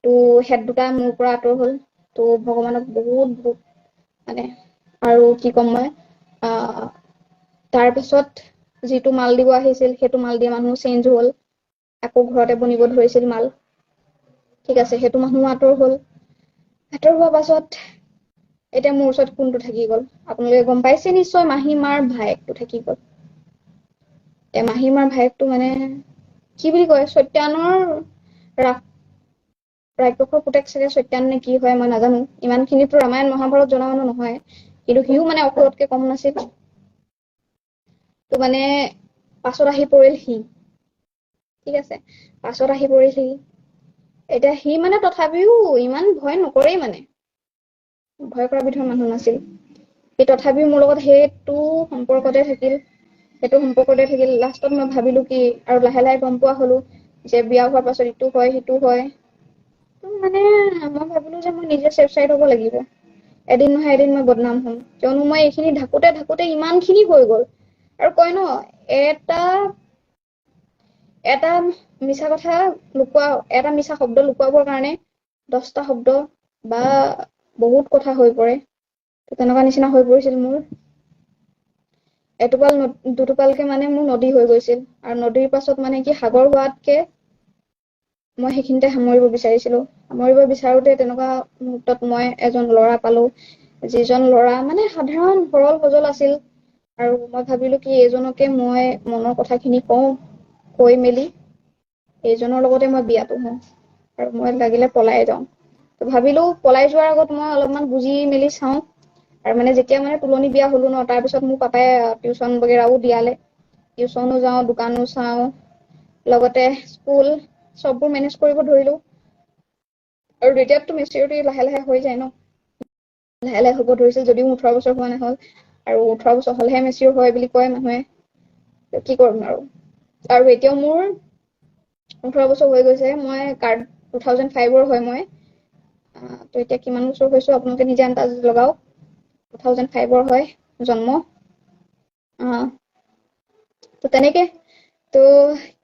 তো সেত দুটা মোৰ পৰা আঁতৰ হ'ল। তো ভগৱানক বহুত বহুত মানে, আৰু কি ক'ম মই, তাৰপিছত যিটো মাল দিব আহিছিল, সেইটো মাল দিয়া মানুহ চেঞ্জ হ'ল, আকৌ ঘৰতে বনিব ধৰিছিল মাল, ঠিক আছে, সেইটো মানুহ আঁতৰ হ'ল। আঁতৰ হোৱাৰ পাছত এতিয়া মোৰ ওচৰত কোনটো থাকি গ'ল, আপোনালোকে গম পাইছে নিশ্চয়, মাহীমাৰ ভায়েকটো থাকি গ'ল। মাহীমাৰ ভায়েকটো মানে কি বুলি কয়, সত্যানৰ ৰাক্ষসৰ পুতেক চাগে, সত্যান নে কি হয় মই নাজানো, ইমানখিনিতো ৰামায়ণ মহাভাৰত জনা মানুহ নহয়, কিন্তু সিও মানে অসুৰতকে কম নাছিল। তো মানে পাছত আহি পৰিল সি, ঠিক আছে, পাছত আহি পৰিল সি। এতিয়া সি মানে তথাপিও ইমান ভয় নকৰেই, মানে ভয় কৰা বিধৰ মানুহ নাছিল সি, তথাপিও মোৰ লগত সেইটো সম্পৰ্কতে থাকিল। লাষ্টত মই ভাবিলো কি, আৰু লাহে লাহে গম পোৱা হলো যে বিয়া হোৱাৰ পাছত ইটো হয় সিটো হয়, তো মানে মই ভাবিলো যে মই নিজে চেফ চাইড হ'ব লাগিব, এদিন নহয় এদিন মই বদনাম হম, কিয়নো মই এইখিনি ঢাকোতে ঢাকোতে ইমান খিনি হৈ গ'ল। আৰু কয় ন, এটা মিছা কথা এটা মিছা শব্দ লুকুৱাবৰ কাৰণে 10টা শব্দ বা বহুত কথা হৈ পৰে। তেনেকুৱা নিচিনা হৈ পৰিছিল মোৰ। এটোপাল দুটোপালকে মানে মোৰ নদী হৈ গৈছিল, আৰু নদীৰ পাছত মানে কি সাগৰ হোৱাতকে মই সেইখিনিতে সামৰিব বিচাৰিছিলো। সামৰিব বিচাৰোতে তেনেকুৱা মুহূৰ্তত মই এজন ল'ৰা পালো, যিজন ল'ৰা মানে সাধাৰণ সৰল ভজল আছিল, আৰু মই ভাবিলো কি এইজনকে মই মনৰ কথাখিনি কওঁ, কৈ মেলি এইজনৰ লগতে মই বিয়াটো হওঁ, আৰু মই লাগিলে পলাই যাওঁ। ভাবিলো পলাই যোৱাৰ আগত মই অলপমান বুজি মেলি চাওঁ, আৰু মানে যেতিয়া মানে তুলনি বিয়া হলো ন, তাৰ পিছত মোৰ পাপাই টিউচন বগেৰাও দিয়ালে, টিউচনো যাওঁ, দোকানো চাওঁ, লগতে স্কুল, চববোৰ মেনেজ কৰিব ধৰিলো। আৰু তেতিয়াতো মেচিউৰিটি লাহে লাহে হৈ যায় ন, লাহে লাহে হ'ব ধৰিছিল, যদিও 18 বছৰ হোৱা নহল, আৰু 18 বছৰ হলেহে মেচিউৰ হয় বুলি কয় মানুহে, কি কৰিম আৰু এতিয়াও মোৰ 18 বছৰ হৈ গৈছে, মই 2005ৰ হয় মই, তো এতিয়া কিমান বছৰ হৈছো আপোনালোকে নিজে আন্দাজ লগাওক, 2005ৰ হয় জন্ম। তো তেনেকে, তো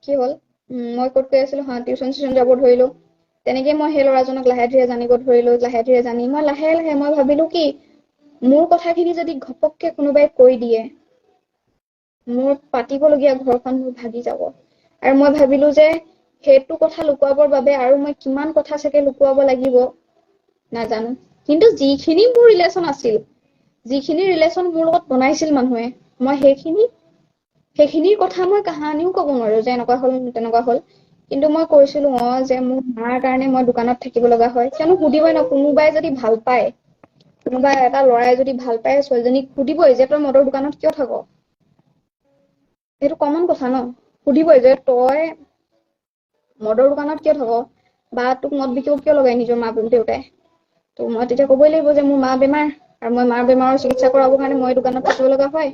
কি হ'ল, মই ক'ত কৈ আছিলো, টিউচন চিউচন যাব ধৰিলো। তেনেকে মই সেই ল'ৰাজনক লাহে ধীৰে জানিব ধৰিলো, লাহে ধীৰে জানি মই লাহে লাহে মই ভাবিলো কি, মোৰ কথাখিনি যদি ঘপককে কোনোবাই কৈ দিয়ে, মোৰ পাতিবলগীয়া ঘৰখন মোৰ ভাগি যাব। আৰু মই ভাবিলো যে সেইটো কথা লুকুৱাবৰ বাবে আৰু মই কিমান কথা চাগে লুকুৱাব লাগিব নাজানো। কিন্তু যিখিনি মোৰ ৰিলেশ্যন আছিল, যিখিনি ৰিলেশ্যন মোৰ লগত বনাইছিল মানুহে, মই সেইখিনিৰ কথা মই কাহানিও ক'ব নোৱাৰো যে এনেকুৱা হ'ল তেনেকুৱা হ'ল। কিন্তু মই কৈছিলো যে মোৰ মাৰ কাৰণে মই দোকানত থাকিব লগা হয়। কিয়নো সুধিবই ন, কোনোবাই যদি ভাল পায়, কোনোবা এটা ল'ৰাই যদি ভাল পায় ছোৱালীজনীক সুধিবই যে তই মদৰ দোকানত কিয় থাক। সেইটো কমন কথা ন, সুধিবই যে তই মদৰ দোকানত কিয় থাক, বা তোক মদ বিকিব কিয় লগাই নিজৰ মা দেউতাই। তো মই তেতিয়া ক'বই লাগিব যে মোৰ মা বেমাৰ, আৰু মই মাৰ বেমাৰৰ চিকিৎসা কৰাবৰ কাৰণে মই দোকানত থাকিব লগা হয়,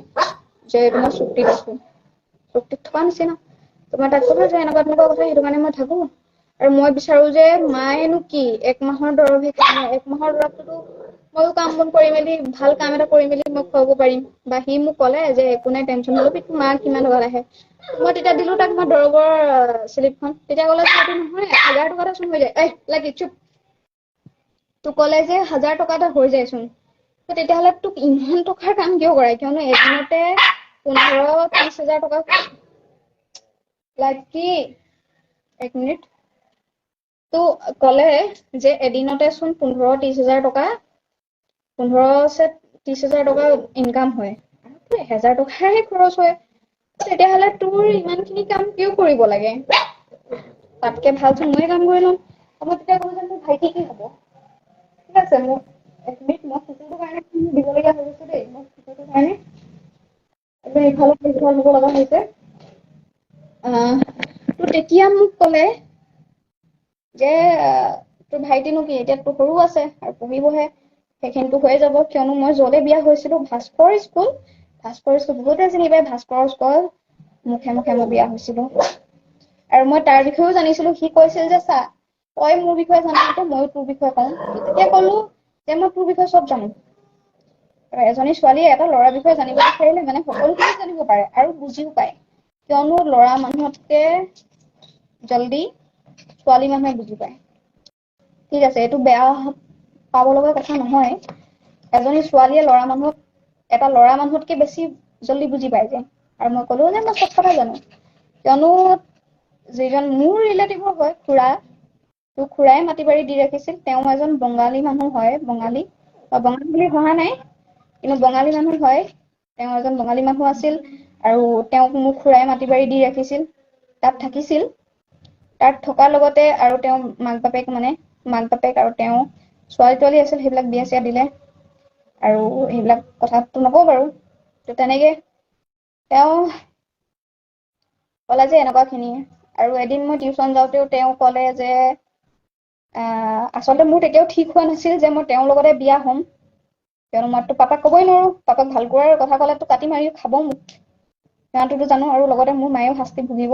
যে এইটো মই চুক্তিত আছো, চুক্তিত থকা নিচিনা। তোমাৰ তাত ক'ব যে এনেকুৱা তেনেকুৱা কথা, সেইটো কাৰণে মই থাকো। আৰু মই বিচাৰো যে মায়েনো কি 1 মাহৰ দৰৱহে, 1 মাহৰ দৰৱটোতো ময়ো কাম বন কৰি মেলি ভাল কাম এটা কৰি মেলি মই খুৱাব পাৰিম। বা সি মোক ক'লে যে একো নাই টেনশ্যন নলবি, তোৰ মা কিমান টকাত আহে। মই তেতিয়া দিলো তাক মই দৰৱৰ শ্লিপখন। তেতিয়া ক'লে সেইটো নহয় 1000 টকাতে চোন হৈ যায়। লাগি চুপ। তোক ক'লে যে 1000 টকাতে হৈ যায়চোন। তো তেতিয়াহ'লে তোক ইমান টকাৰ কাম কিয় কৰাই, কিয়নো এদিনতে 15-30 হাজাৰ টকা লাকি 1 মিনিট। তো ক'লে যে এদিনতে চোন 15-30 হাজাৰ টকা, 15-30 হাজাৰ টকা ইনকাম হয়, আৰু 1000 টকাহে খৰচ হয়। তেতিয়াহ'লে তোৰ ইমানখিনি কাম কিয় কৰিব লাগে? তাতকে ভালচোন ময়ে কাম কৰি ল'ম। মই তেতিয়া ক'লো যে মোৰ ভাইটি কি হ'ব? ঠিক আছে, মোক 1 মিনিট, মই কুকুৰটোৰ কাৰণে দিবলগীয়া হৈ গৈছে দেই। মই কুকুৰটোৰ কাৰণে ইফালে সিফালে হ'ব লগা হৈছে। তো তেতিয়া মোক ক'লে যে তোৰ ভাইটিনো কি, এতিয়া তোৰ সৰু আছে আৰু পঢ়িবহে, সেইখিনিতো হৈয়ে যাব। কিয়নো মই য'লে বিয়া হৈছিলো ভাস্কৰ স্কুল বহুতে চিনি পায়। ভাস্কৰ স্কুল মুখে মুখে মই বিয়া হৈছিলো, আৰু মই তাৰ বিষয়েও জানিছিলো। সি কৈছিল যে চা, তই মোৰ বিষয়ে জান, ময়ো তোৰ বিষয়ে কওঁ। তেতিয়া ক'লো যে মই তোৰ বিষয়ে চব জানো। এজনী ছোৱালীয়ে এটা ল'ৰাৰ বিষয়ে জানিব বিচাৰিলে মানে সকলোখিনি জানিব পাৰে আৰু বুজিও পায়। কিয়নো ল'ৰা মানুহতকে জল্দি ছোৱালী মানুহে বুজি পায়। ঠিক আছে, এইটো বেয়া পাব লগা কথা নহয়। এজনী ছোৱালীয়ে এটা ল'ৰা মানুহতকে বেছি জল্দি বুজি পাই যায়। আৰু মই ক'লো যে মই চব কথা জানো। কিয়নো যিজন মোৰ ৰিলেটিভৰ হয়, খুৰা, তোৰ খুৰাই মাটি বাৰী দি ৰাখিছিল। তেওঁ এজন বঙালী মানুহ হয়, বঙালী বুলি হোৱা নাই, কিন্তু বঙালী মানুহ হয়। তেওঁ এজন বঙালী মানুহ আছিল, আৰু তেওঁক মোক খুৰাই মাটি বাৰী দি ৰাখিছিল, তাত থাকিছিল। তাত থকাৰ লগতে আৰু তেওঁ মাক বাপেক আৰু তেওঁ ছোৱালী তোৱালী আছিল, সেইবিলাক বিয়া চিয়া দিলে। আৰু সেইবিলাক কথাটো নকওঁ বাৰু। তো তেনেকে তেওঁ ক'লে যে এনেকুৱা খিনিয়ে। আৰু এদিন মই টিউচন যাওঁতেও তেওঁ ক'লে যে আচলতে মোৰ তেতিয়াও ঠিক হোৱা নাছিল যে মই তেওঁৰ লগতে বিয়া হ'ম। কিয়নো মইতো পাপাক ক'বই নোৱাৰো, পাপাক ভাল পোৱাৰ কথা ক'লেতো কাটি মাৰি খাব মোক, সিহঁতোতো জানো, আৰু লগতে মোৰ মায়েও শাস্তি ভুগিব।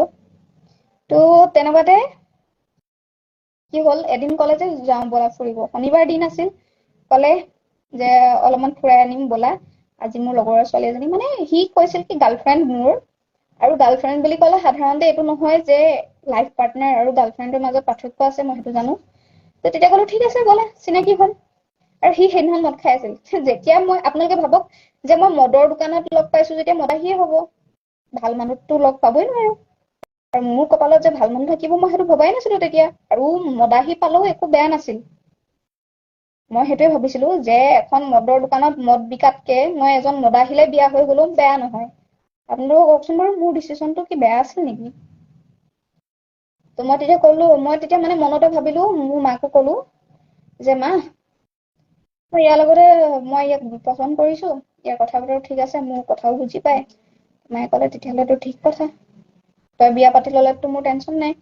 তো তেনেকুৱাতে কি হ'ল, এদিন ক'লে যে যাওঁ ব'লা ফুৰিব। শনিবাৰ দিন আছিল। ক'লে যে অলপমান ফুৰাই আনিম ব'লা, আজি মোৰ লগৰ ছোৱালী এজনী, মানে সি কৈছিল কি গাৰ্লফ্ৰেণ্ড মোৰ। আৰু গাৰ্লফ্ৰেণ্ড বুলি ক'লে সাধাৰণতে এইটো নহয় যে লাইফ পাৰ্টনাৰ আৰু গাৰ্লফ্ৰেণ্ডৰ মাজত পাৰ্থক্য আছে, মই সেইটো জানো। তো তেতিয়া ক'লো ঠিক আছে ব'লা, চিনাকি হ'ম। আৰু সি সেইদিনা মদ খাই আছিল। যেতিয়া আপোনালোকে ভাবক যে মই মদৰ দোকানত লগ পাইছো, যেতিয়া মদাহিয়ে হ'ব, ভাল মানুহতো লগ পাবই নোৱাৰো। আৰু মোৰ কপালত যে ভাল মানুহ থাকিব মই সেইটো ভবাই নাছিলো তেতিয়া। আৰু মদাহী পালেও একো বেয়া নাছিল। মই সেইটোৱে ভাবিছিলো যে এখন মদৰ দোকানত মদ বিকাতকে মই এজন মদাহিলে বিয়া হৈ গ'লেও বেয়া নহয়। আপোনালোকে কওকচোন বাৰু, মোৰ ডিচিশ্যনটো কি বেয়া আছিল নেকি? তো মই তেতিয়া মানে মনতে ভাবিলো, মোৰ মাকো ক'লো যে মা, মই ইয়াক পচন্দ কৰিছো, ইয়াৰ কথা বতৰা ঠিক আছে, মোৰ কথাও বুজি পায়। মায়ে ক'লে তেতিয়াহ'লেতো ঠিক কথা, তই বিয়া পাতি ল'লেতো মোৰ টেনচন নাই।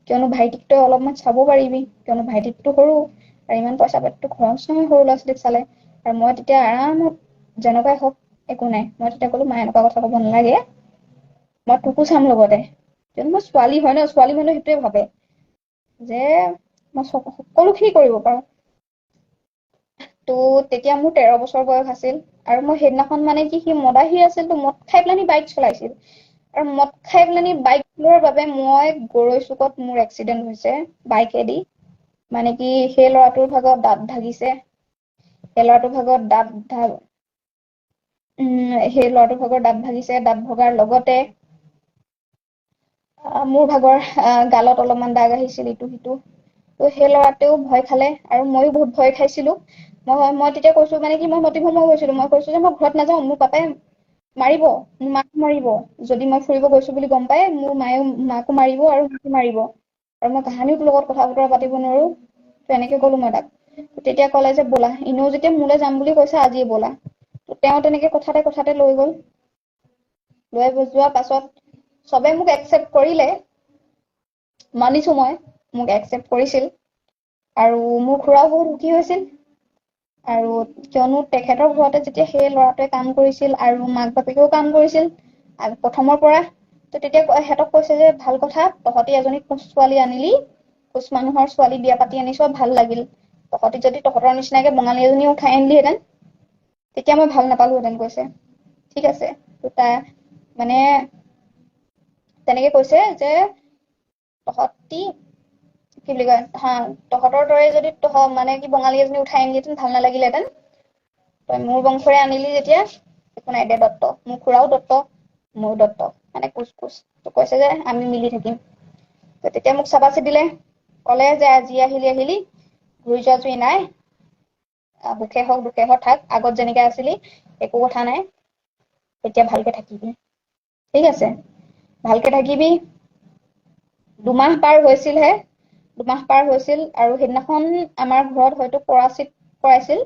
কিয়নো ভাইটিক তই অলপমান চাব পাৰিবি, কিয়নো ভাইটিকটো সৰু, আৰু ইমান পইচা পাতিটো খৰচ নহয় সৰু ল'ৰা ছোৱালীক চালে। আৰু মই তেতিয়া আৰামত যেনেকুৱাই হওক একো নাই, মই তেতিয়া ক'লো মা এনেকুৱা কথা ক'ব নালাগে, মই তোকো চাম লগতে। কিয়নো মই ছোৱালী হয় ন, ছোৱালী মানুহে সেইটোৱে ভাবে যে মই সকলোখিনি কৰিব পাৰো। তো তেতিয়া মোৰ 13 বছৰ বয়স আছিল, আৰু মই সেইদিনাখন মানে কি, সি মদাহি আছিল, তো মদ খাই পেলানি বাইক চলাইছিল। আৰু মদ খাই পেলানি বাইক চলোৱাৰ বাবে মই গৰৈ চুকত মোৰ এক্সিডেন্ট হৈছে বাইকেদি। মানে কি, সেই ল'ৰাটোৰ ভাগত দাঁত ভাগিছে, দাঁত ভগাৰ লগতে মোৰ ভাগৰ গালত অলপমান দাগ আহিছিল ইটো সিটো। তো সেই ল'ৰাটোৱেও ভয় খালে আৰু ময়ো বহুত ভয় খাইছিলো। মই তেতিয়া কৈছো মানে কি মই মতিভ্ৰম হৈ গৈছিলো। মই কৈছো যে মই ঘৰত নাযাওঁ, মোৰ পাপাই মাৰিব, মোৰ মাক মাৰিব। যদি মই ফুৰিব গৈছো বুলি গম পাই মোৰ মাকো মাৰিব আৰু মোকো মাৰিব। আৰু মই কাহানিও তোৰ লগত কথা বতৰা পাতিব নোৱাৰো। তো এনেকে ক'লো মই তাক। তেতিয়া ক'লে যে ব'লা, এনেও যেতিয়া মোলৈ যাম বুলি কৈছে আজিয়ে ব'লা। তো তেওঁ তেনেকে কথাতে লৈ গ'ল। লৈ যোৱাৰ পাছত চবে মোক একচেপ্ট কৰিলে, মানিছো মই, মোক একচেপ্ট কৰিছিল। আৰু মোৰ খুৰাও বহুত সুখী হৈছিল। আৰু কিয়নো তেখেতৰ ঘৰতে যেতিয়া সেই ল'ৰাটোৱে কাম কৰিছিল আৰু মাক বাপেকেও কাম কৰিছিল আৰু প্ৰথমৰ পৰা, তো তেতিয়া সিহঁতক কৈছে যে ভাল কথা, তহঁতি এজনী কোচ ছোৱালী আনিলি, কোচ মানুহৰ ছোৱালী বিয়া পাতি আনিছ, ভাল লাগিল। তহঁতি যদি তহঁতৰ নিচিনাকে বঙালী এজনী উঠাই আনিলিহেঁতেন তেতিয়া মই ভাল নাপালোহেঁতেন, কৈছে। ঠিক আছে। তো তাই মানে তেনেকে কৈছে যে তহঁতি কি বুলি কয়, তহঁতৰ দৰে যদি মানে কি বঙালী এজনী উঠাই আনিলিহেঁতেন ভাল নালাগিলেহেঁতেন। তই মোৰ বংশৰে আনিলি যেতিয়া একো নাই দে, দত্ত। মোৰ খুৰাও দত্ত, মোৰ দত্ত, মানে কোচ কোচ। তো কৈছে যে আমি মিলি থাকিম। তো তেতিয়া মোক চাবাচি দিলে, ক'লে যে আজি আহিলি, ঘূৰি যোৱা জুই নাই, সুখে হওক দুখে হওক থাক, আগত যেনেকে আছিলি একো কথা নাই, এতিয়া ভালকে থাকিবি। ঠিক আছে, ভালকে থাকিবি। 2 মাহ পাৰ হৈছিলহে, 2 মাহ পাৰ হৈছিল আৰু সেইদিনাখন আমাৰ ঘৰত হয়তো পৰাচিত কৰাইছিল।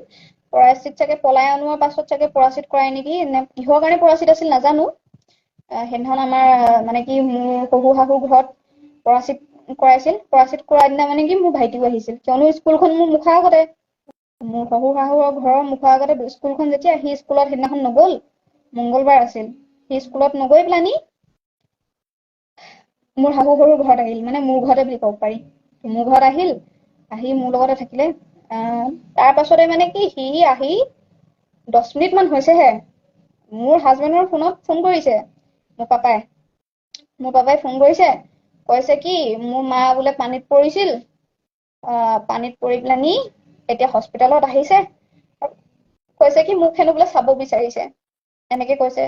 পৰাচিত চাগে পলাই আনোৱাৰ পাছত চাগে পৰাচিত কৰাই নেকি, নে কিহৰ কাৰণে পৰাচিত আছিল নাজানো। সেইদিনাখন আমাৰ মানে কি মোৰ শহু শাহুৰ ঘৰত পৰাচিত কৰাইছিল। পৰাচিত কৰা দিনা মানে কি মোৰ ভাইটিও আহিছিল, কিয়নো স্কুলখন মোৰ মুখৰ আগতে। মোৰ শহু শাহুৰ ঘৰৰ মুখৰ আগতে স্কুলখন, যেতিয়া সি স্কুলত সেইদিনাখন নগ'ল, মংগলবাৰ আছিল, সি স্কুলত নগৈ পেলানি মোৰ শাহু শহুৰ ঘৰত আহিল, মানে মোৰ ঘৰতে বুলি ক'ব পাৰি। মোৰ ঘৰত আহিল, আহি মোৰ লগতে থাকিলে। তাৰ পাছতে মানে কি সি আহি 10 মিনিট মান হৈছেহে, মোৰ হাজবেণ্ডৰ ফোনত ফোন কৰিছে মোৰ পাপাই। ফোন কৰিছে, কৈছে কি মোৰ মা বোলে পানীত পৰিছিল, পানীত পৰি পেলানি এতিয়া হস্পিটালত আহিছে। কৈছে কি মোক হেনো বোলে চাব বিচাৰিছে, এনেকে কৈছে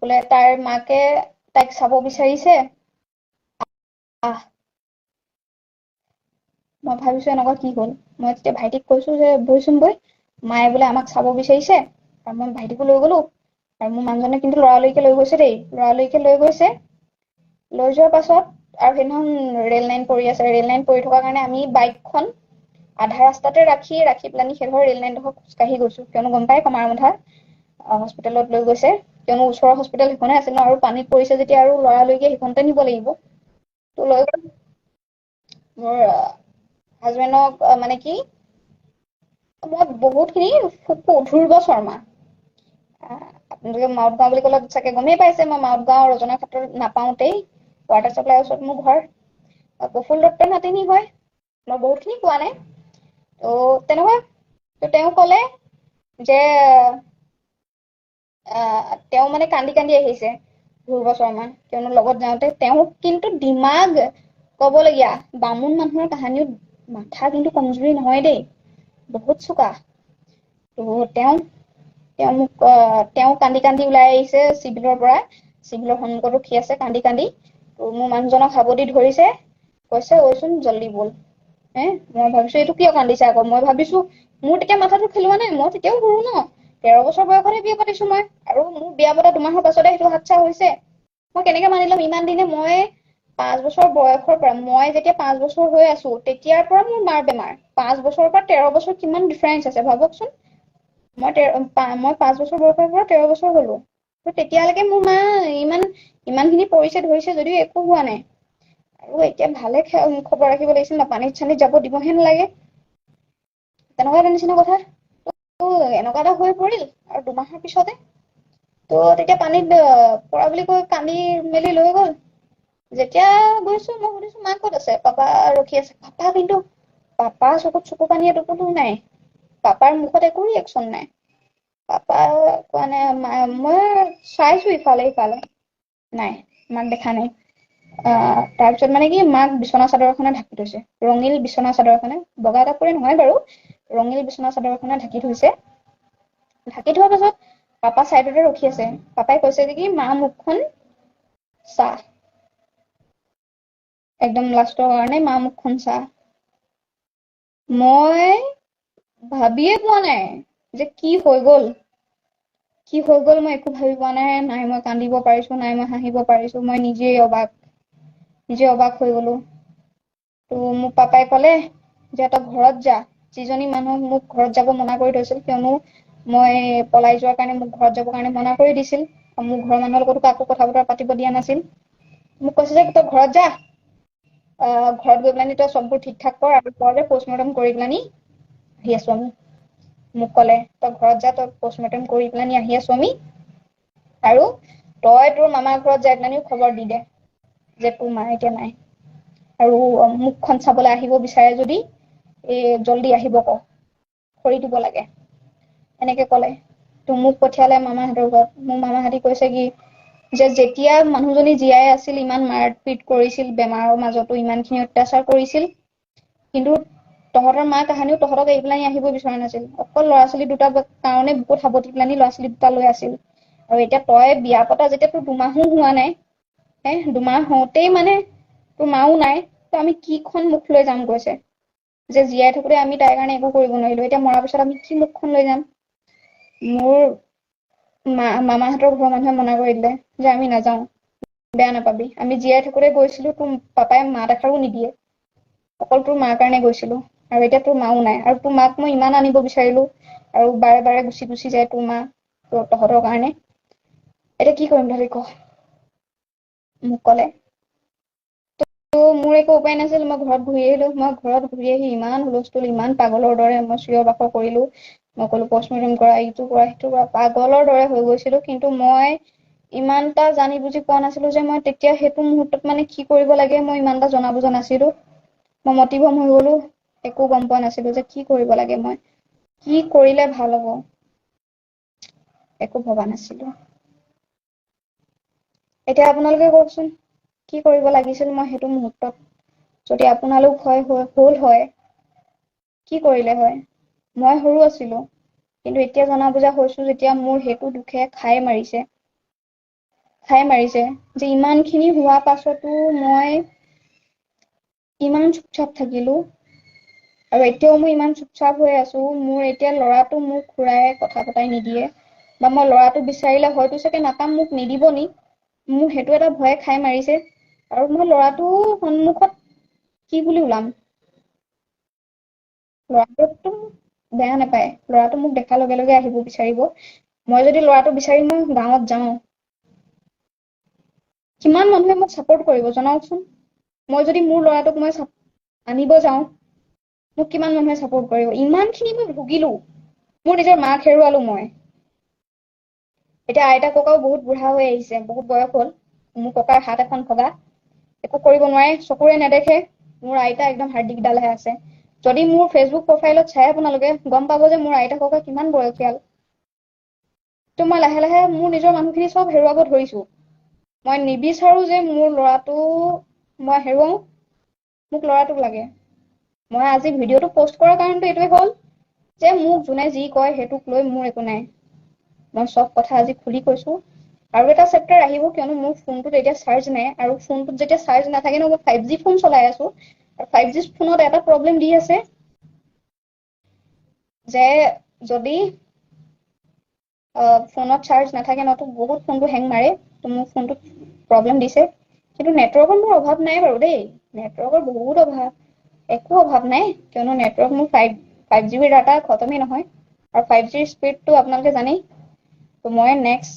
বোলে। তাইৰ মাকে তাইক চাব বিচাৰিছে। আহ, মই ভাবিছো এনেকুৱা কি হ'ল। মই তেতিয়া ভাইটিক কৈছো যে বৈচোন বৈ, মায়ে বোলে আমাক চাব বিচাৰিছে। আৰু মই ভাইটিকো লৈ গলো, আৰু মোৰ মানুহজনে কিন্তু লৰালৰিকে লৈ গৈছে দেই, লৰালৰিকে লৈ গৈছে। লৈ যোৱাৰ পাছত আৰু সেইদিনাখন ৰেল লাইন পৰি আছে, ৰেল লাইন পৰি থকাৰ কাৰণে আমি বাইকখন আধা ৰাস্তাতে ৰাখি পেলানি সেইডোখৰ ৰেল লাইনডোখৰ খোজকাঢ়ি গৈছো, কিয়নো গম পাই কমাৰবন্ধা হস্পিটেলত লৈ গৈছে, কিয়নো ওচৰৰ হস্পিটেল সেইখনে আছিল ন, আৰু পানীত পৰিছে যেতিয়া আৰু লৰালৰিকে সেইখনতে নিব লাগিব। তো লৈ গ'ল মোৰ হাজবেণ্ডক, মানে কি মই বহুতখিনি ধ্ৰুৱ শৰ্মা। আপোনালোকে মাউত গাঁও বুলি ক'লে চাগে গমেই পাইছে, মই মাউত গাঁও ৰজনা ক্ষেত্ৰত নাপাওঁতেই ৱাটাৰ চাপ্লাইৰ ওচৰত মোৰ ঘৰ। প্ৰফুল্ল দত্তৰ নাতিনী হয়, মই বহুতখিনি কোৱা নাই। তো তেনেকুৱা। তো তেওঁ ক'লে যে তেওঁ মানে কান্দি কান্দি আহিছে, ধ্ৰুৱ শৰ্মা, কিয়নো লগত যাওঁতে তেওঁ কিন্তু দিমাগ ক'বলগীয়া। বামুণ মানুহৰ কাহানিও মাথা কিন্তু কমজুৰি নহয় দেই, বহুত চোকা। তো তেওঁ কান্দি কান্দি ওলাই আহিছে চিভিলৰ পৰা, চিভিলৰ সন্মুখত ৰখি আছে কান্দি কান্দি। তো মোৰ মানুহজনক সাবতি ধৰিছে, কৈছে ঐচোন জল্দি বল। মই ভাবিছো এইটো কিয় কান্দিছে আকৌ, মই ভাবিছো মোৰ তেতিয়া মাথাটো খেলোৱা নাই, মই তেতিয়াও সৰু ন, 13 বছৰ বয়সতে বিয়া পাতিছো মই, আৰু মোৰ বিয়া পতা 2 মাহৰ পাছতে সেইটো হাতছা হৈছে। মই কেনেকে মানি লম ইমান দিনে। মই 5 বছৰ বয়সৰ পৰা, মই যেতিয়া 5 বছৰ হৈ আছো তেতিয়াৰ পৰা মোৰ মাৰ বেমাৰ। 5 বছৰৰ পৰা 13 বছৰ কিমান ডিফাৰেন্স আছে ভাবকচোন। মই 5 বছৰ বয়সৰ পৰা 13 বছৰ হলো। তো তেতিয়ালৈকে মোৰ মা ইমানখিনি পৰিছে ধৰিছে যদিও একো হোৱা নাই। আৰু এতিয়া ভালে খবৰ ৰাখিব লাগিছিল ন, পানীত চানীত যাব দিবহে নালাগে, তেনেকুৱা এটা নিচিনা কথা। তো এনেকুৱা এটা হৈ পৰিল, আৰু 2 মাহৰ পিছতে তো তেতিয়া পানীত পৰা বুলি কৈ কান্দি মেলি লৈ গ'ল। যেতিয়া গৈছো মই সুধিছো মা ক'ত আছে, পাপা ৰখি আছে। পাপা চকুত চকু পানী এটোপোটো নাই, পাপাৰ মুখত একো ৰিয়েকচন নাই। পাপা কোৱা নাই, মই চাইছো ইফালে সিফালে, নাই, মাক দেখা নাই। তাৰপিছত মানে কি মাক বিচনা চাদৰ এখনে ঢাকি থৈছে, ৰঙীল বিচনা চাদৰ এখনে, বগা কাপোৰে নহয় বাৰু, ৰঙীল বিচনা চাদৰ এখনে ঢাকি থৈছে। ঢাকি থোৱাৰ পাছত পাপা চাইডতে ৰখি আছে। পাপাই কৈছে যে কি মা মুখখন চা। একদম লাষ্টৰ কাৰণে মা মুখখন চা। মই ভাবিয়ে পোৱা নাই যে কি হৈ গ'ল। কি হৈ গ'ল মই একো ভাবি পোৱা নাই। নাই মই কান্দিব পাৰিছো, নাই মই হাঁহিব পাৰিছো। মই নিজে অবাক হৈ গলো। তো মোক পাপাই ক'লে যে তই ঘৰত যা। যিজনী মানুহ মোক ঘৰত যাব মনা কৰি থৈছিল, কিয়নো মই পলাই যোৱাৰ কাৰণে মোক ঘৰত যাবৰ কাৰণে মনা কৰি দিছিল। মোৰ ঘৰৰ মানুহৰ লগতো কাকো কথা বতৰা পাতিব দিয়া নাছিল। মোক কৈছে যে তই ঘৰত যা, ঘৰত গৈ পেলানি তই চববোৰ ঠিক ঠাক কৰ, আৰু ঘৰতে পষ্টমৰ্টম কৰি পেলানি আহি আছো আমি। মোক ক'লে তই ঘৰত যা, তই পষ্টমৰ্টম কৰি পেলানি আহি আছো আমি, আৰু তই তোৰ মামাৰ ঘৰত যাই পেলানি খবৰ দি দে যে তোৰ মা এতিয়া নাই, আৰু মুখখন চাবলৈ আহিব বিচাৰে যদি জল্দি আহিব ক, খৰি দিব লাগে। এনেকে ক'লে। তো মোক পঠিয়ালে মামাহঁতৰ ঘৰত। মোৰ মামাহঁতে কৈছে কি যে যেতিয়া মানুহজনী জীয়াই আছিল ইমান মাৰপিট কৰিছিল, বেমাৰৰ মাজতো ইমানখিনি অত্যাচাৰ কৰিছিল, কিন্তু তহঁতৰ মা কাহানিও তহঁতক এৰি পেলানি আহিব বিচৰা নাছিল। অকল ল'ৰা ছোৱালী দুটাৰ কাৰণে বুকুত সাৱটি পেলানি ল'ৰা ছোৱালী দুটা লৈ আছিল। আৰু এতিয়া তই বিয়া পতা যেতিয়া তোৰ 2 মাহো হোৱা নাই, 2 মাহ হওঁতেই মানে তোৰ মাও নাই, তো আমি কিখন মুখ লৈ যাম কৈছে। যে জীয়াই থাকোতে আমি তাইৰ কাৰণে একো কৰিব নোৱাৰিলো, এতিয়া মৰাৰ পিছত আমি কি মুখখন লৈ যাম। মোৰ মামাহঁতৰ ঘৰৰ মানুহে মনা কৰি দিলে যে আমি নাযাওঁ, বেয়া নাপাবি, আমি জীয়াই থাকোতে গৈছিলো, তোৰ পাপাই মাত এষাৰো নিদিয়ে, অকল তোৰ মাৰ কাৰণে গৈছিলো, আৰু এতিয়া তোৰ মাও নাই, আৰু তোৰ মাক মই ইমান আনিব বিচাৰিলো, আৰু বাৰে বাৰে গুচি যায় তোৰ মা তহঁতৰ কাৰণে। এতিয়া কি কৰিম ভাবি ক, মোক ক'লে। তো মোৰ একো উপায় নাছিল। মই ঘৰত ঘূৰি আহিলো। মই ঘৰত ঘূৰি আহি ইমান হুলস্থুল, ইমান পাগলৰ দৰে মই চিঞৰ বাখৰ কৰিলো। মই ক'লো পষ্টমৰ্টম কৰা, ইটো কৰা, সিটো কৰা, পাগলৰ দৰে হৈ গৈছিলো। কিন্তু মই ইমানটা জানি বুজি পোৱা নাছিলো যে মই তেতিয়া সেইটো মুহূৰ্তত মানে কি কৰিব লাগে মই ইমানটা জনা বুজা নাছিলো। মই মতিভ্ৰম হৈ গলো, একো গম পোৱা নাছিলো যে কি কৰিব লাগে, মই কি কৰিলে ভাল হ'ব, একো ভবা নাছিলো। এতিয়া আপোনালোকে কওকচোন কি কৰিব লাগিছিল মই সেইটো মুহূৰ্তত। যদি আপোনালোক হ'ল হয়, কি কৰিলে হয়? মই সৰু আছিলো, কিন্তু এতিয়া জনা বুজা হৈছো যেতিয়া মোৰ সেইটো দুখে খাই মাৰিছে যে ইমানখিনি হোৱা পাছতো মই ইমান চুপচাপ থাকিলো, আৰু এতিয়াও মই ইমান চুপচাপ হৈ আছো। মোৰ এতিয়া ল'ৰাটো মোক খুৰাই কথা পতাই নিদিয়ে, বা মই ল'ৰাটো বিচাৰিলে হয়তো চাগে নাপাম, মোক নিদিব নি, মোৰ সেইটো এটা ভয়ে খাই মাৰিছে। আৰু মই ল'ৰাটো সন্মুখত কি বুলি ওলাম? ল'ৰাটোতো বেয়া নাপায়, ল'ৰাটো মোক দেখাৰ লগে লগে আহিব বিচাৰিব। মই যদি ল'ৰাটো বিচাৰি মই গাঁৱত যাওঁ, কিমান মানুহে মোক ছাপোৰ্ট কৰিব জনাওকচোন। মই যদি মোৰ ল'ৰাটোক মই আনিব যাওঁ, মোক কিমান মানুহে ছাপোৰ্ট কৰিব। ইমানখিনি মই ভুগিলো, মোৰ নিজৰ মাক হেৰুৱালো মই। এতিয়া আইতা ককাও বহুত বুঢ়া হৈ আহিছে, বহুত বয়স হ'ল। মোৰ ককাৰ হাত এখন ভগা, একো কৰিব নোৱাৰে, চকুৰে নেদেখে। মোৰ আইতা একদম হাৰ্ডিকেইডালহে আছে। যদি মোৰ ফেচবুক প্ৰফাইলত চাই আপোনালোকে গম পাব যে মোৰ আইতা ককা কিমান বয়সীয়াল। তো মই লাহে লাহে মোৰ নিজৰ মানুহখিনি চব হেৰুৱাব ধৰিছো। মই নিবিচাৰো যে মোৰ ল'ৰাটো মই হেৰুৱাও, মোক ল'ৰাটোক লাগে। মই আজি ভিডিঅ'টো পোষ্ট কৰাৰ কাৰণটো এইটোৱে হ'ল যে মোক যোনে যি কয় সেইটোক লৈ মোৰ একো নাই। মই চব কথা আজি খুলি কৈছো। আৰু এটা চেপ্টাৰ আহিব, কিয়নো মোৰ ফোনটোত এতিয়া চাৰ্জ নাই, আৰু ফোনটোত যেতিয়া চাৰ্জ নাথাকে ন, মই 5G ফোন চলাই আছো, আৰু 5G ফোনত এটা প্ৰব্লেম দি আছে যে যদি ফোনত চাৰ্জ নাথাকে ন, তো বহুত ফোনটো হেং মাৰে। তো মোৰ ফোনটোত প্ৰব্লেম দিছে। কিন্তু নেটৱৰ্কৰ মোৰ অভাৱ নাই বাৰু দেই, নেটৱৰ্কৰ বহুত অভাৱ, একো অভাৱ নাই, কিয়নো নেটৱৰ্ক মোৰ 5GB ডাটা খতমেই নহয়, আৰু 5G স্পীডটো আপোনালোকে জানেই। তো মই নেক্সট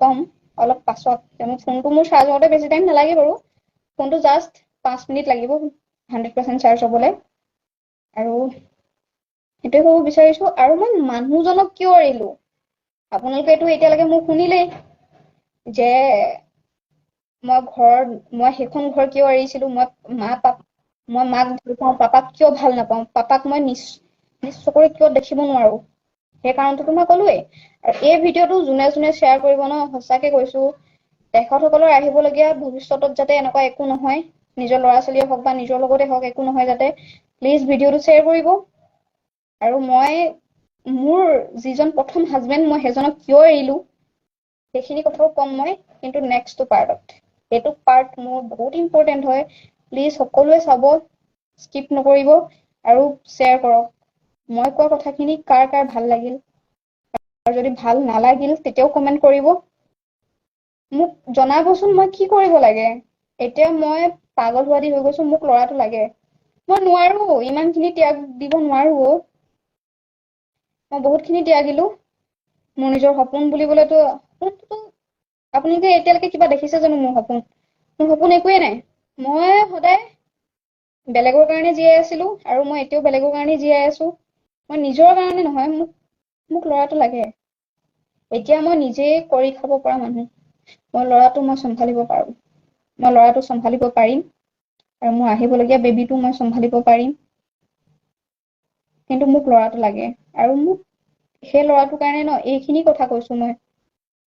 কম অলপ পাছত, কিয়নো ফোনটো মোৰ চাৰ্জ হওঁতে বেছি টাইম নালাগে বাৰু। ফোনটো জাষ্ট 5 মিনিট লাগিব 100% চাৰ্জ হ'বলৈ। আৰু সেইটোৱে ক'ব বিচাৰিছো। আৰু মই মানুহজনক কিয় এৰিলো, আপোনালোকেতো এতিয়ালৈকে মোক শুনিলেই যে মই সেইখন ঘৰ কিয় এৰিছিলো, মই মাক ভাল পাওঁ, পাপাক কিয় ভাল নাপাওঁ, পাপাক মই নিজ চকুৰে কিয় দেখিব নোৱাৰো, সেই কাৰণটোতো মই ক'লোৱেই। আৰু এই ভিডিঅ'টো যোনে যোনে শ্বেয়াৰ কৰিব ন, সঁচাকে কৈছো, তেখেতসকলৰ আহিবলগীয়া ভৱিষ্যতত যাতে এনেকুৱা একো নহয়, নিজৰ ল'ৰা ছোৱালীয়ে হওক বা নিজৰ লগতে হওক, একো নহয় যাতে প্লিজ ভিডিঅ'টো শ্বেয়াৰ কৰিব। আৰু মই মোৰ যিজন প্ৰথম হাজবেণ্ড, মই সেইজনক কিয় এৰিলো সেইখিনি কথাও ক'ম মই, কিন্তু নেক্সট পাৰ্টত। সেইটো পাৰ্ট মোৰ বহুত ইম্পৰ্টেণ্ট হয়, প্লিজ সকলোৱে চাব, স্কিপ নকৰিব আৰু শ্বেয়াৰ কৰক। মই কোৱা কথাখিনি কাৰ কাৰ ভাল লাগিল, আৰু যদি ভাল নালাগিল তেতিয়াও কমেণ্ট কৰিব। মোক জনাবচোন মই কি কৰিব লাগে। এতিয়া মই পাগল হোৱাদি হৈ গৈছো, মোক ল'ৰাটো লাগে। মই নোৱাৰো, ইমানখিনি ত্যাগ দিব নোৱাৰো। মই বহুতখিনি ত্যাগিলো মোৰ নিজৰ সপোন বুলিবলেতো। আপোনালোকে এতিয়ালৈকে কিবা দেখিছে জানো মোৰ সপোন? মোৰ সপোন একোৱে নাই। মই সদায় বেলেগৰ কাৰণে জীয়াই আছিলো আৰু মই এতিয়াও বেলেগৰ কাৰণে জীয়াই আছো। মই নিজৰ কাৰণে নহয়, মোক ল'ৰাটো লাগে। এতিয়া মই নিজে কৰি খাব পৰা মানুহ। মই ল'ৰাটো মই চম্ভালিব পাৰো। মই ল'ৰাটো চম্ভালিব পাৰিম আৰু মোৰ আহিবলগীয়া বেবীটো মই চম্ভালিব পাৰিম। কিন্তু মোক ল'ৰাটো লাগে। আৰু মোক সেই ল'ৰাটোৰ কাৰণে এইখিনি কথা কৈছো মই।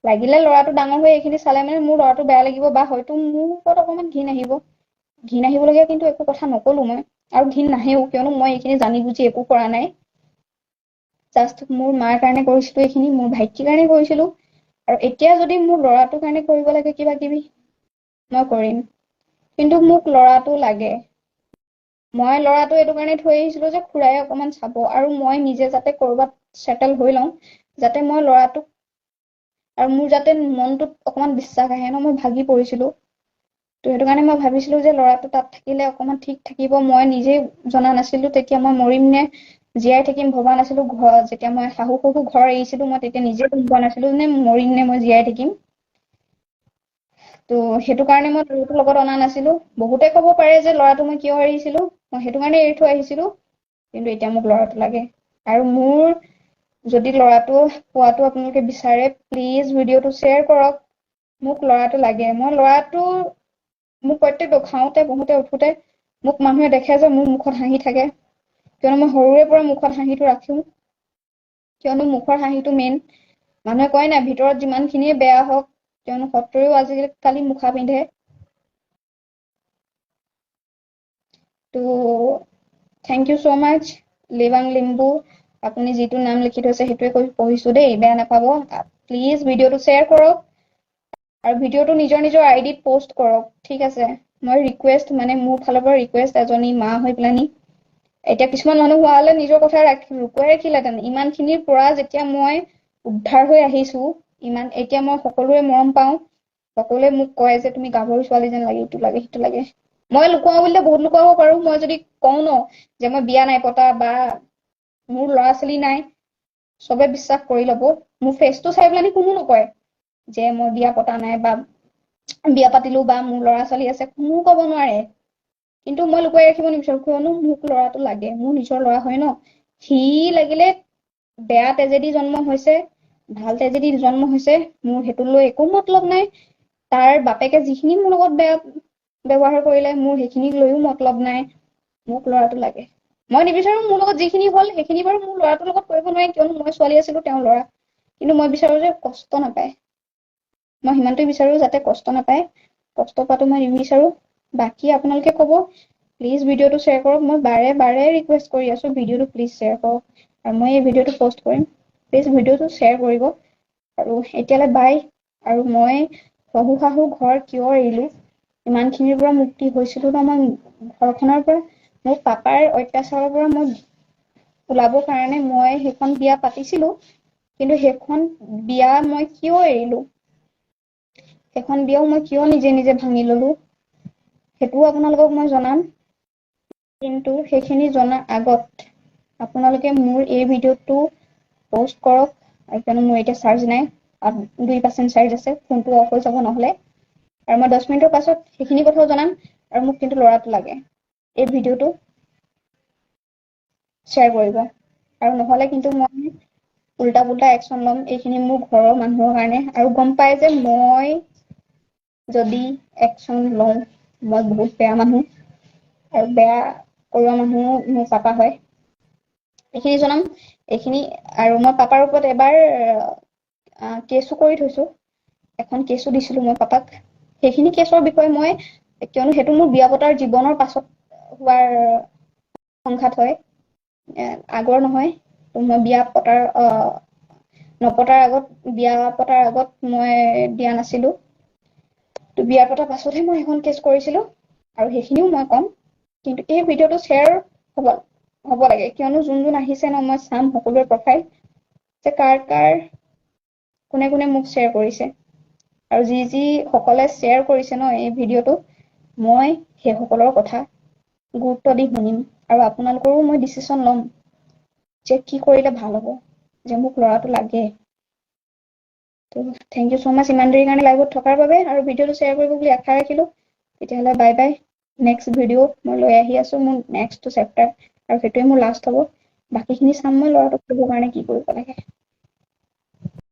লাগিলে ল'ৰাটো ডাঙৰ হৈ এইখিনি চালে মানে মোৰ ল'ৰাটো বেয়া লাগিব বা হয়তো মোৰ ওপৰত অকণমান ঘিণ আহিব। ঘিণ আহিবলগীয়া কিন্তু একো কথা নকলো মই, আৰু ঘিণ নাহেও, কিয়নো মই এইখিনি জানি বুজি একো কৰা নাই। জাষ্ট মোৰ মাৰ কাৰণে কৰিছিলো এইখিনি, মোৰ ভাইটিৰ কাৰণে কৰিছিলো। আৰু এতিয়া যদি মোৰ ল'ৰাটোৰ কাৰণে কৰিব লাগে কিবা কিবি, মই কৰিম। কিন্তু মোক ল'ৰাটো লাগে। মই ল'ৰাটো এইটো কাৰণে থৈ আহিছিলো যে খুৰাই অকণমান চাব, আৰু মই নিজে যাতে ক'ৰবাত চেটেল হৈ লওঁ, যাতে মই ল'ৰাটোক, আৰু মোৰ যাতে মনটোত অকণমান বিশ্বাস আহে মই ভাগি পৰিছিলো। তো সেইটো কাৰণে মই ভাবিছিলো যে ল'ৰাটো তাত থাকিলে অকণমান ঠিক থাকিব। মই নিজে জনা নাছিলো তেতিয়া মই মৰিম নে জীয়াই থাকিম ভবা নাছিলো। যেতিয়া মই শাহু শহু ঘৰ এৰিছিলো মই তেতিয়া নিজে ভবা নাছিলো নে মৰিম নে মই জীয়াই থাকিম। তো সেইটো কাৰণে মই ল'ৰাটোৰ লগত অনা নাছিলো। বহুতে ক'ব পাৰে যে ল'ৰাটো মই কিয় এৰিছিলো, মই সেইটো কাৰণে এৰি থৈ আহিছিলো। কিন্তু এতিয়া মোক ল'ৰাটো লাগে। আৰু মোৰ যদি ল'ৰাটো পোৱাটো আপোনালোকে বিচাৰে, প্লিজ ভিডিঅ'টো শ্বেয়াৰ কৰক। মোক ল'ৰাটো লাগে। মই ল'ৰাটো মোক প্ৰত্যেক খাওঁতে বহোতে উঠোতে মোক মানুহে দেখে যে মোৰ মুখত হাঁহি থাকে, কিয়নো মই সৰুৰে পৰা মুখত হাঁহিটো ৰাখো। কিয়নো মুখৰ হাঁহিটো মেইন। মানুহে কয় না ভিতৰত যিমানখিনিয়ে বেয়া হওক, কিয়নো শত্ৰুৱেও আজিকালি মুখা পিন্ধে। তো থেংক ইউ ছ' মাচ লিবাং লিম্বু। আপুনি যিটো নাম লিখি থৈছে সেইটোৱে পঢ়িছো দেই, বেয়া নাপাব। প্লিজ ভিডিঅ'টো শ্বেয়াৰ কৰক আৰু ভিডিঅ'টো নিজৰ নিজৰ আইডিত পষ্ট কৰক, ঠিক আছে? মই ৰিকুৱেষ্ট, মানে মোৰ ফালৰ পৰা ৰিকুৱেষ্ট, এজনী মা হৈ পেলানি। এতিয়া কিছুমান মানুহ হোৱা হলে নিজৰ কথা লুকুৱাই ৰাখিলেহেঁতেন। ইমানখিনিৰ পৰা যেতিয়া মই উদ্ধাৰ হৈ আহিছো, এতিয়া মই সকলোৰে মৰম পাওঁ। সকলোৱে মোক কয় যে তুমি গাভৰু ছোৱালী যেন লাগে, ইটো লাগে সিটো লাগে। মই লুকুৱাও বুলিলে বহুত লুকুৱাব পাৰো। মই যদি কওঁ যে মই বিয়া নাই পতা বা মোৰ ল'ৰা ছোৱালী নাই, চবে বিশ্বাস কৰি ল'ব। মোৰ ফেচটো চাই পেলানি কোনো নকয় যে মই বিয়া পতা নাই বা বিয়া পাতিলো বা মোৰ ল'ৰা ছোৱালী আছে, কোনো ক'ব নোৱাৰে। কিন্তু মই লুকুৱাই ৰাখিব নিবিচাৰো, কিয়নো মোক ল'ৰাটো লাগে। মোৰ নিজৰ ল'ৰা হয় ন। সি লাগিলে বেয়া তেজেদি জন্ম হৈছে, ভাল তেজেদি জন্ম হৈছে, মোৰ সেইটো লৈ একো মতলব নাই। তাৰ বাপেকে যিখিনি মোৰ লগত বেয়া ব্যৱহাৰ কৰিলে, মোৰ সেইখিনিক লৈও মতলব নাই। মোক ল'ৰাটো লাগে। মই নিবিচাৰো মোৰ লগত যিখিনি হ'ল সেইখিনি বাৰু মোৰ ল'ৰাটোৰ লগত কৰিব নোৱাৰি, কিয়নো মই ছোৱালী আছিলো, তেওঁ ল'ৰা। কিন্তু মই বিচাৰো যে কষ্ট নাপায়। মই সিমানটোৱে বিচাৰো যাতে কষ্ট নাপায়। কষ্ট পোৱাটো মই নিবিচাৰো। বাকী আপোনালোকে ক'ব, প্লিজ ভিডিঅ'টো শ্বেয়াৰ কৰক। মই বাৰে বাৰে ৰিকুৱেষ্ট কৰি আছো ভিডিঅ'টো প্লিজ শ্বেয়াৰ কৰক। আৰু মই এই ভিডিঅ'টো পষ্ট কৰিম, প্লিজ ভিডিঅ'টো শ্বেয়াৰ কৰিব। আৰু এতিয়ালৈ বাই। আৰু মই শহু ঘৰ কিয় এৰিলো, ইমানখিনিৰ পৰা মুক্তি হৈছিলো ন মই ঘৰখনৰ পৰা। মোৰ পাপাৰ অত্যাচাৰৰ পৰা মই ওলাবৰ কাৰণে মই সেইখন বিয়া পাতিছিলো। কিন্তু সেইখন বিয়া মই কিয় এৰিলো, সেইখন বিয়াও মই কিয় নিজে নিজে ভাঙি ললো, সেইটোও আপোনালোকক মই জনাম। কিন্তু সেইখিনি জনাৰ আগত আপোনালোকে মোৰ এই ভিডিঅ'টো পষ্ট কৰক। আৰু কিয়নো মোৰ এতিয়া চাৰ্জ নাই, 2% চাৰ্জ আছে, ফোনটো অফ হৈ যাব নহ'লে। আৰু মই 10 মিনিটৰ পাছত সেইখিনি কথাও জনাম। আৰু মোক কিন্তু ল'ৰাটো লাগে। এই ভিডিঅ'টো শ্বেয়াৰ কৰিব। আৰু নহ'লে কিন্তু মই উল্টা পুল্টা একশ্যন ল'ম এইখিনি মোৰ ঘৰৰ মানুহৰ কাৰণে। আৰু গম পাই যে মই যদি একশ্যন লওঁ, মই বহুত বেয়া মানুহ, আৰু বেয়া কৰোৱা মানুহো মোৰ পাপা হয়। এইখিনি জনাম। এইখিনি, আৰু মই পাপাৰ ওপৰত এবাৰ কেছো কৰি থৈছো। এখন কেছো দিছিলো মই পাপাক। সেইখিনি কেছৰ বিষয়ে মই, কিয়নো সেইটো মোৰ বিয়া পতাৰ জীৱনৰ পাছত হোৱাৰ সংঘাত হয়, আগৰ নহয়। তো মই বিয়া পতাৰ নপতাৰ আগত, বিয়া পতাৰ আগত মই দিয়া নাছিলো। তো বিয়া পতাৰ পাছতহে মই সেইখন কেছ কৰিছিলো। আৰু সেইখিনিও মই ক'ম কিন্তু এই ভিডিঅ'টো শ্বেয়াৰ হ'ব লাগে কিয়নো যোন আহিছে ন মই চাম সকলোৰে প্ৰফাইল যে কাৰ কোনে মোক শ্বেয়াৰ কৰিছে আৰু যি সকলে শ্বেয়াৰ কৰিছে ন এই ভিডিঅ'টো মই সেইসকলৰ কথা গুৰুত্ব দি শুনিম আৰু আপোনালোকৰো মই ডিচিশ্যন ল'ম যে কি কৰিলে ভাল হ'ব যে মোক ল'ৰাটো লাগে তো থেংক ইউ সো মাচ ইমান দেৰি কাৰণে লাইভত থকাৰ বাবে আৰু ভিডিঅ'টো শ্বেয়াৰ কৰিব বুলি আশা ৰাখিলোঁ তেতিয়াহ'লে বাই বাই নেক্সট ভিডিঅ' মই লৈ আহি আছোঁ মোৰ নেক্সট চেপ্টাৰ আৰু সেইটোৱে মোৰ লাষ্ট হ'ব বাকীখিনি চাম মই ল'ৰাটোক কৰিবৰ কাৰণে কি কৰিব লাগে